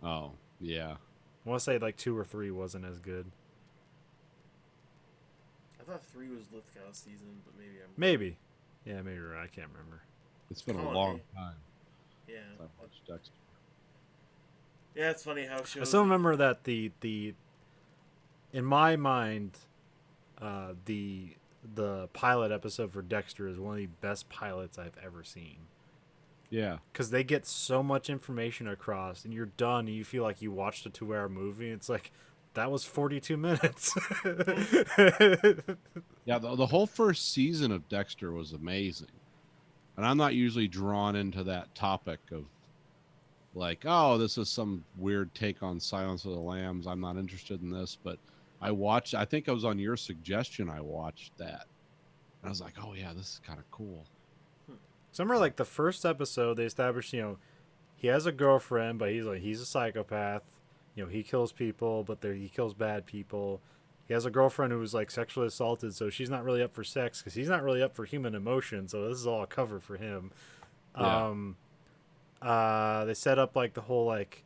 Speaker 6: Oh, yeah.
Speaker 1: I want to say like 2 or 3 wasn't as good.
Speaker 7: I thought 3 was Lithgow's season, but maybe I'm.
Speaker 1: Maybe. Yeah, maybe you're right. I can't remember.
Speaker 6: It's been a
Speaker 7: Colin
Speaker 6: long
Speaker 7: Hanks.
Speaker 6: time
Speaker 7: Yeah.
Speaker 6: since I watched Dexter.
Speaker 7: Yeah, it's funny how shows.
Speaker 1: I still remember that the in my mind, the pilot episode for Dexter is one of the best pilots I've ever seen.
Speaker 6: Yeah.
Speaker 1: Because they get so much information across, and you're done, and you feel like you watched a 2-hour movie. It's like that was 42 minutes.
Speaker 6: Yeah, the whole first season of Dexter was amazing. And I'm not usually drawn into that topic of like, oh, this is some weird take on Silence of the Lambs. I'm not interested in this, but I think I was on your suggestion I watched that. I was like, oh yeah, this is kind of cool.
Speaker 1: So I remember like the first episode they established, he has a girlfriend, but he's a psychopath. He kills people, but he kills bad people. He has a girlfriend who was like sexually assaulted, so she's not really up for sex because he's not really up for human emotion. So this is all a cover for him.
Speaker 6: Yeah.
Speaker 1: They set up like the whole like,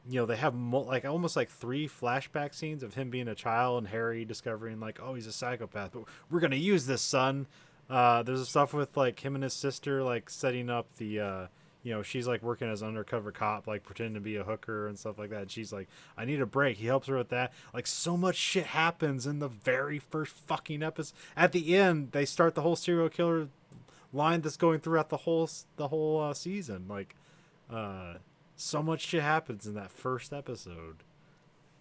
Speaker 1: they have like almost like 3 flashback scenes of him being a child and Harry discovering like, oh, he's a psychopath, but we're gonna use this, son. There's stuff with like him and his sister like setting up the she's like working as an undercover cop, like pretending to be a hooker and stuff like that. And she's like, I need a break. He helps her with that. Like so much shit happens in the very first fucking episode. At the end, they start the whole serial killer line that's going throughout the whole season. Like, so much shit happens in that first episode,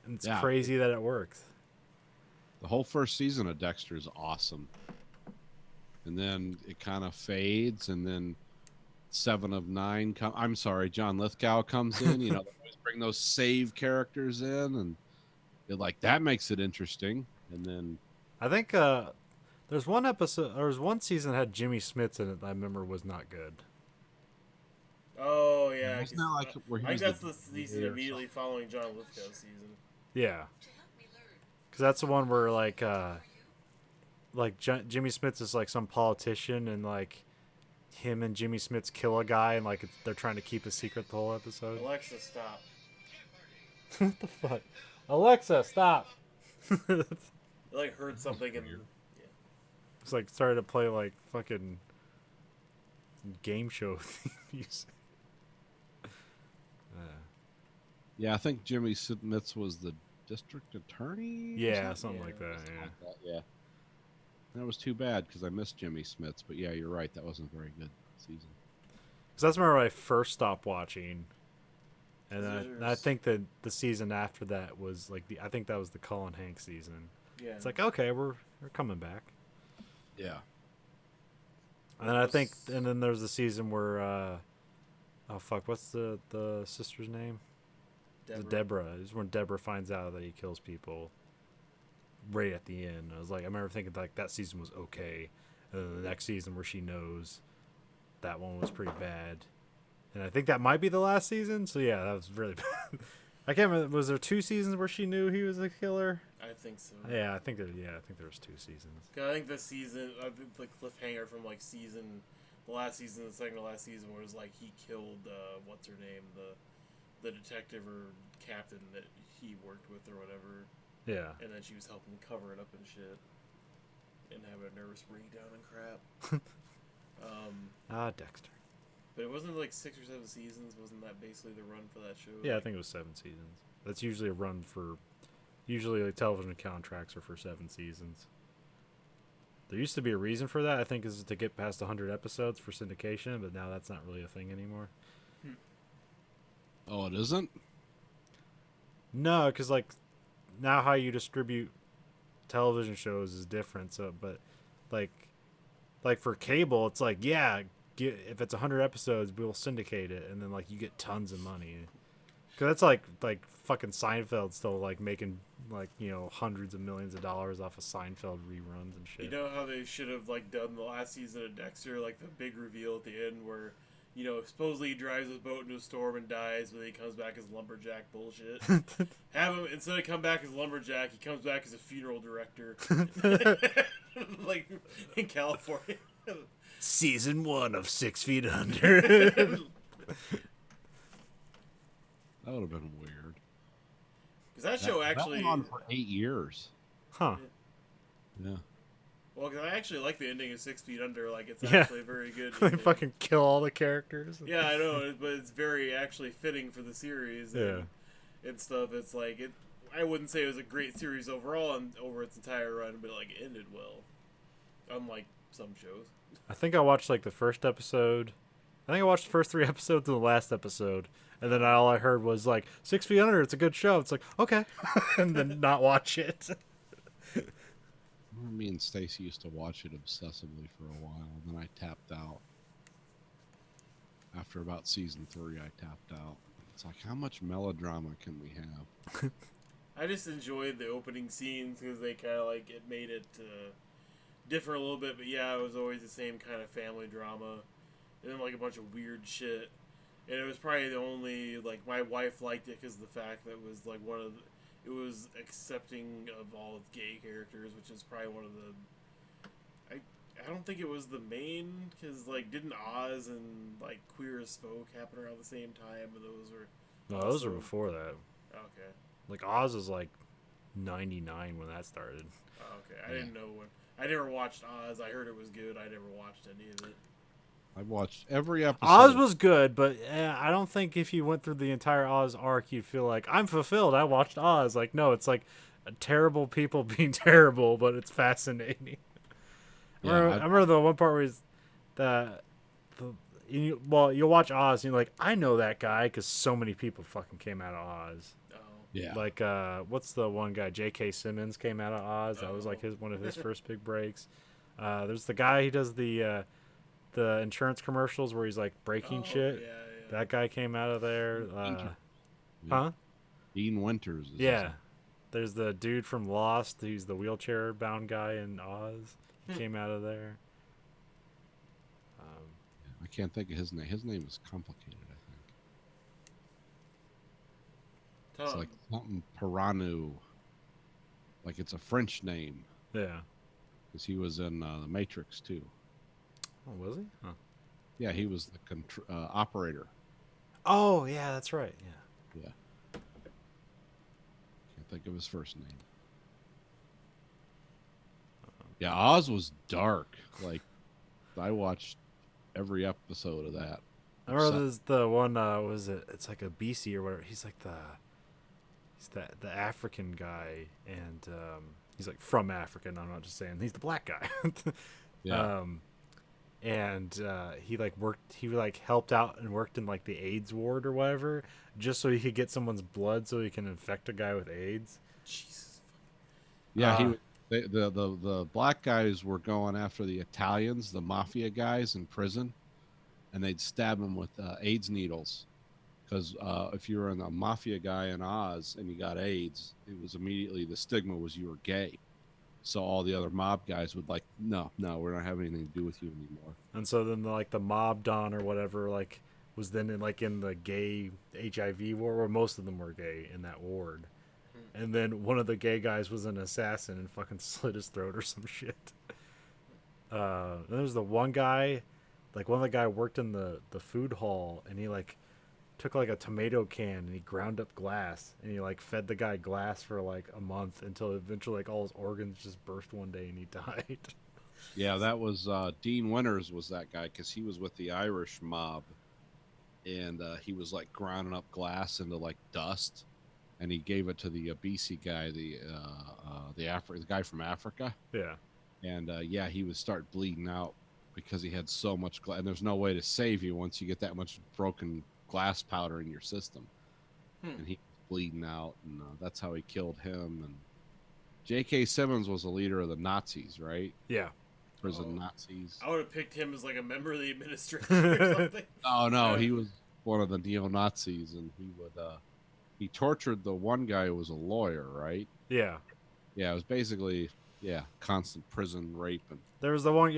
Speaker 1: and it's crazy that it works.
Speaker 6: The whole first season of Dexter is awesome, and then it kind of fades, and then 7 of 9 I'm sorry, John Lithgow comes in. They always bring those save characters in, and it like that makes it interesting. And then
Speaker 1: I think there's one episode, or there's one season that had Jimmy Smits in it that I remember was not good.
Speaker 7: Oh yeah,
Speaker 6: Wasn't that like where he
Speaker 7: I think
Speaker 6: was
Speaker 7: that's the season immediately following John Lithgow's season.
Speaker 1: Yeah, because that's the one where like Jimmy Smits is like some politician, and like him and Jimmy Smits kill a guy, and like they're trying to keep a secret the whole episode.
Speaker 7: Alexa, stop.
Speaker 1: What the fuck? Alexa, stop.
Speaker 7: I like heard something and
Speaker 1: It's like started to play like fucking game show theme music.
Speaker 6: Yeah, I think Jimmy Smits was the district attorney.
Speaker 1: Yeah, something like that. Yeah.
Speaker 6: Yeah. That was too bad because I missed Jimmy Smits. But yeah, you're right. That wasn't a very good season.
Speaker 1: Because that's where I first stopped watching, and I think that the season after that was like I think that was the Colin Hanks season.
Speaker 7: yeah.
Speaker 1: It's like, okay, we're coming back.
Speaker 6: Yeah.
Speaker 1: And then then there's the season where oh fuck, what's the sister's name? Deborah. It's when Deborah finds out that he kills people right at the end. I remember thinking like that season was okay, and then the next season where she knows, that one was pretty bad. And I think that might be the last season. So yeah, that was really bad. I can't remember. Was there 2 seasons where she knew he was a killer?
Speaker 7: I think so.
Speaker 1: Yeah, I think there was 2 seasons.
Speaker 7: I think this season, the cliffhanger from like the last season, the second to last season, was like he killed what's her name, the detective or captain that he worked with or whatever.
Speaker 1: Yeah.
Speaker 7: And then she was helping cover it up and shit, and having a nervous breakdown and crap.
Speaker 1: Dexter.
Speaker 7: But it wasn't like 6 or 7 seasons. Wasn't that basically the run for that show?
Speaker 1: Yeah, I think it was 7 seasons. That's usually a run for. Usually, like, television contracts are for 7 seasons. There used to be a reason for that. I think is to get past 100 episodes for syndication, but now that's not really a thing anymore.
Speaker 6: Oh, it isn't?
Speaker 1: No, because like now how you distribute television shows is different. So, but like for cable, it's like if it's 100 episodes, we'll syndicate it, and then like you get tons of money. Because that's like fucking Seinfeld still like making like hundreds of millions of dollars off of Seinfeld reruns and shit.
Speaker 7: You know how they should have like done the last season of Dexter, like the big reveal at the end where supposedly he drives his boat into a storm and dies, but then he comes back as lumberjack bullshit. Have him, instead of come back as lumberjack, he comes back as a funeral director. Like, in California.
Speaker 1: Season 1 of 6 Feet Under.
Speaker 6: That would have been weird.
Speaker 7: Because that show actually...
Speaker 6: That went on for 8 years.
Speaker 1: Huh.
Speaker 6: Yeah.
Speaker 7: Well, because I actually like the ending of 6 Feet Under. Like, it's actually very good.
Speaker 1: They fucking kill all the characters.
Speaker 7: Yeah, I know, but it's very actually fitting for the series. And stuff. It's like, I wouldn't say it was a great series overall and over its entire run, but like, it ended well. Unlike some shows.
Speaker 1: I think I watched like the first episode. I think I watched the first 3 episodes of the last episode. And then all I heard was like, 6 Feet Under, it's a good show. It's like, okay. And then not watch it.
Speaker 6: Me and Stacy used to watch it obsessively for a while, and then I tapped out. After about season 3, I tapped out. It's like, how much melodrama can we have?
Speaker 7: I just enjoyed the opening scenes because they kind of like it made it different a little bit, but yeah, it was always the same kind of family drama, and then like a bunch of weird shit. And it was probably the only, like, my wife liked it because the fact that it was like it was accepting of all of gay characters, which is probably one of the. I don't think it was the main, because like didn't Oz and like Queer as Folk happen around the same time, and those were.
Speaker 1: No, those were before that.
Speaker 7: Okay.
Speaker 1: Like Oz was like 99 when that started.
Speaker 7: Okay, I didn't know when. I never watched Oz. I heard it was good. I never watched any of it.
Speaker 6: I've watched every episode.
Speaker 1: Oz was good, but I don't think if you went through the entire Oz arc, you'd feel like, I'm fulfilled. I watched Oz. Like, no, it's like terrible people being terrible, but it's fascinating.
Speaker 6: Yeah,
Speaker 1: I remember the one part where he's you'll watch Oz and you're like, I know that guy because so many people fucking came out of Oz.
Speaker 7: Oh.
Speaker 6: Yeah.
Speaker 1: Like, what's the one guy? J.K. Simmons came out of Oz. That was like one of his first big breaks. There's the guy he does the insurance commercials where he's like breaking shit.
Speaker 7: Yeah.
Speaker 1: That guy came out of there.
Speaker 6: Yeah.
Speaker 1: Huh?
Speaker 6: Dean Winters. Is his
Speaker 1: Yeah.
Speaker 6: name.
Speaker 1: There's the dude from Lost. He's the wheelchair bound guy in Oz. He came out of there.
Speaker 6: I can't think of his name. His name is complicated, I think. It's like something Piranu. Like it's a French name.
Speaker 1: Yeah.
Speaker 6: Because he was in The Matrix, too.
Speaker 1: Oh, was he? Huh.
Speaker 6: Yeah, he was the operator.
Speaker 1: Oh, yeah, that's right. Yeah.
Speaker 6: Yeah. Can't think of his first name. Yeah, Oz was dark. Like, I watched every episode of that.
Speaker 1: I remember there's the one, it's like a BC or whatever. He's like he's the African guy, and he's like from Africa. No, I'm not just saying. He's the black guy.
Speaker 6: Yeah.
Speaker 1: And he helped out and worked in like the AIDS ward or whatever, just so he could get someone's blood so he can infect a guy with AIDS.
Speaker 7: Jesus.
Speaker 6: Yeah, the black guys were going after the Italians, the mafia guys in prison, and they'd stab them with AIDS needles. Because if you were a mafia guy in Oz and you got AIDS, it was immediately the stigma was you were gay. So all the other mob guys would like, no, we're not having anything to do with you anymore.
Speaker 1: And so then the mob don or whatever was then in the gay HIV ward, where most of them were gay in that ward. And then one of the gay guys was an assassin and fucking slit his throat or some shit. Then there's the one guy, one of the guy worked in the food hall, and he took a tomato can and he ground up glass, and he fed the guy glass for a month until eventually all his organs just burst one day and he died.
Speaker 6: Yeah, that was Dean Winters was that guy, because he was with the Irish mob, and he was grounding up glass into dust. And he gave it to the BC guy, the guy from Africa.
Speaker 1: Yeah.
Speaker 6: And he would start bleeding out because he had so much glass. And there's no way to save you once you get that much broken glass powder in your system. And he was bleeding out, and that's how he killed him. And J.K. Simmons was a leader of the Nazis, right?
Speaker 1: Yeah.
Speaker 6: Prison Nazis.
Speaker 7: I would have picked him as a member of the administration or something.
Speaker 6: Oh no, he was one of the neo-Nazis, and he would. He tortured the one guy who was a lawyer, right?
Speaker 1: Yeah.
Speaker 6: Yeah, it was basically, constant prison rape. And
Speaker 1: There was the one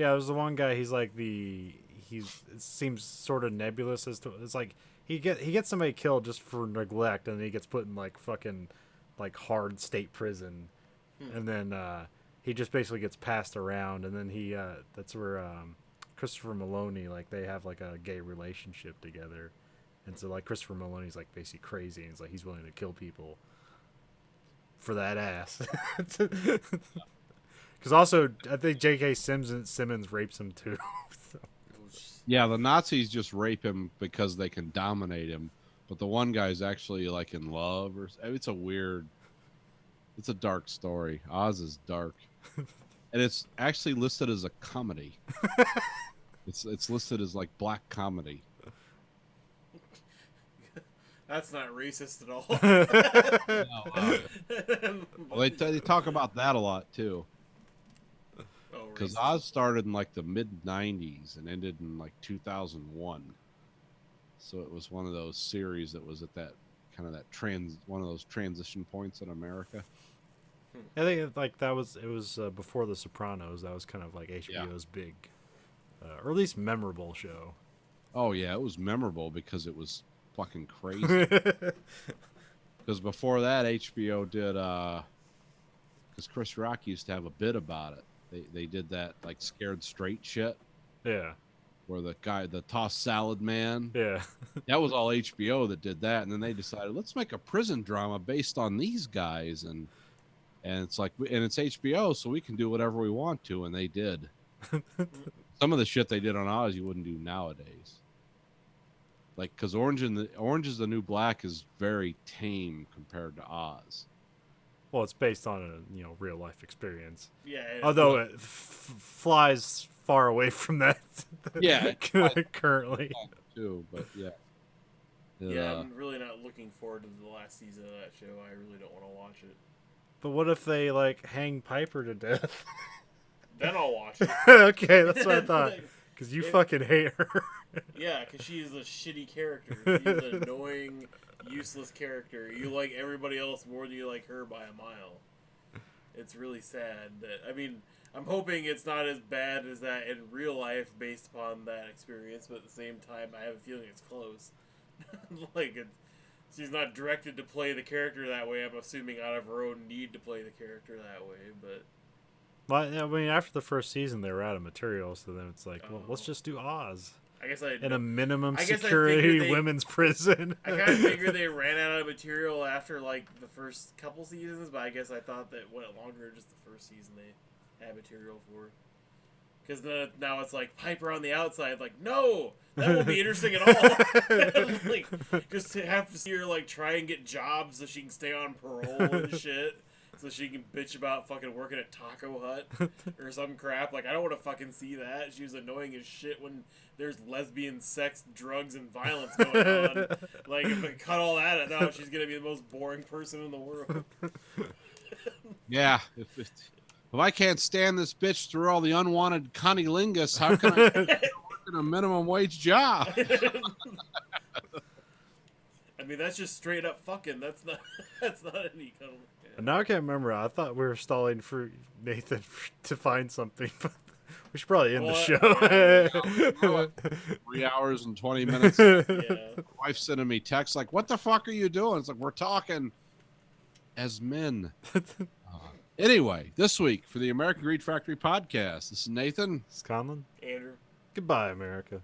Speaker 1: guy, it seems sort of nebulous as to, it's he gets somebody killed just for neglect, and then he gets put in fucking hard state prison. And then he just basically gets passed around, and then he that's where Christopher Maloney, they have a gay relationship together. And so Christopher Maloney's basically crazy, and he's willing to kill people for that ass. Because also I think J.K. Simmons rapes him too. So.
Speaker 6: Yeah, the Nazis just rape him because they can dominate him, but the one guy's actually in love, or it's a dark story. Oz is dark, and it's actually listed as a comedy. It's listed as black comedy.
Speaker 7: That's not racist at all.
Speaker 6: Well, they talk about that a lot too. Because Oz started in the mid '90s and ended in 2001. So it was one of those series that was at that one of those transition points in America.
Speaker 1: I think like it was before The Sopranos. That was kind of like HBO's big, or at least memorable show.
Speaker 6: Oh yeah, it was memorable because it was fucking crazy. Because before that, HBO did because Chris Rock used to have a bit about it. They did that like Scared Straight shit
Speaker 1: Yeah,
Speaker 6: where the tossed salad man.
Speaker 1: yeah.
Speaker 6: That was all HBO that did that, and then they decided let's make a prison drama based on these guys, and it's like, and it's HBO, so we can do whatever we want to, and they did. Some of the shit they did on Oz you wouldn't do nowadays. Like, because Orange is the New Black is very tame compared to Oz.
Speaker 1: Well, it's based on a real life experience.
Speaker 7: Yeah.
Speaker 1: Although it flies far away from that.
Speaker 6: Yeah,
Speaker 1: currently.
Speaker 6: Too, but yeah.
Speaker 7: Yeah, I'm really not looking forward to the last season of that show. I really don't want to watch it.
Speaker 1: But what if they like hang Piper to death?
Speaker 7: Then I'll watch it.
Speaker 1: Okay, that's what I thought. Because you fucking hate her.
Speaker 7: Yeah, because she is a shitty character. She's an annoying, useless character. You like everybody else more than you like her by a mile. It's really sad that, I mean, I'm hoping it's not as bad as that in real life based upon that experience, but at the same time, I have a feeling it's close. She's not directed to play the character that way, I'm assuming out of her own need to play the character that way, but...
Speaker 1: Well, I mean, after the first season, they were out of material, so then it's like, well, let's just do Oz.
Speaker 7: I guess
Speaker 1: In a minimum
Speaker 7: I guess I
Speaker 1: security
Speaker 7: figured they-
Speaker 1: women's prison.
Speaker 7: I kind of figured they ran out of material after, like, the first couple seasons, but I guess I thought that went longer, just the first season they had material for. Because now it's like, Piper on the outside, like, no! That won't be interesting at all! Like, just to have to see her, like, try and get jobs so she can stay on parole and shit. So she can bitch about fucking working at Taco Hut or some crap. Like, I don't want to fucking see that. She was annoying as shit when there's lesbian sex, drugs, and violence going on. Like, if I cut all that out, she's going to be the most boring person in the world.
Speaker 6: Yeah, if I can't stand this bitch through all the unwanted cunnilingus, how can I work in a minimum wage job?
Speaker 7: I mean, that's just straight up fucking. That's not any kind of...
Speaker 1: And now I can't remember. I thought we were stalling for Nathan to find something, but we should probably end the show.
Speaker 6: 3 hours and 20 minutes.
Speaker 7: Yeah.
Speaker 6: My wife's sending me texts like, what the fuck are you doing? It's like, we're talking as men. Anyway, this week for the American Greed Factory podcast, this is Nathan.
Speaker 1: It's Conlon.
Speaker 7: Andrew.
Speaker 1: Goodbye, America.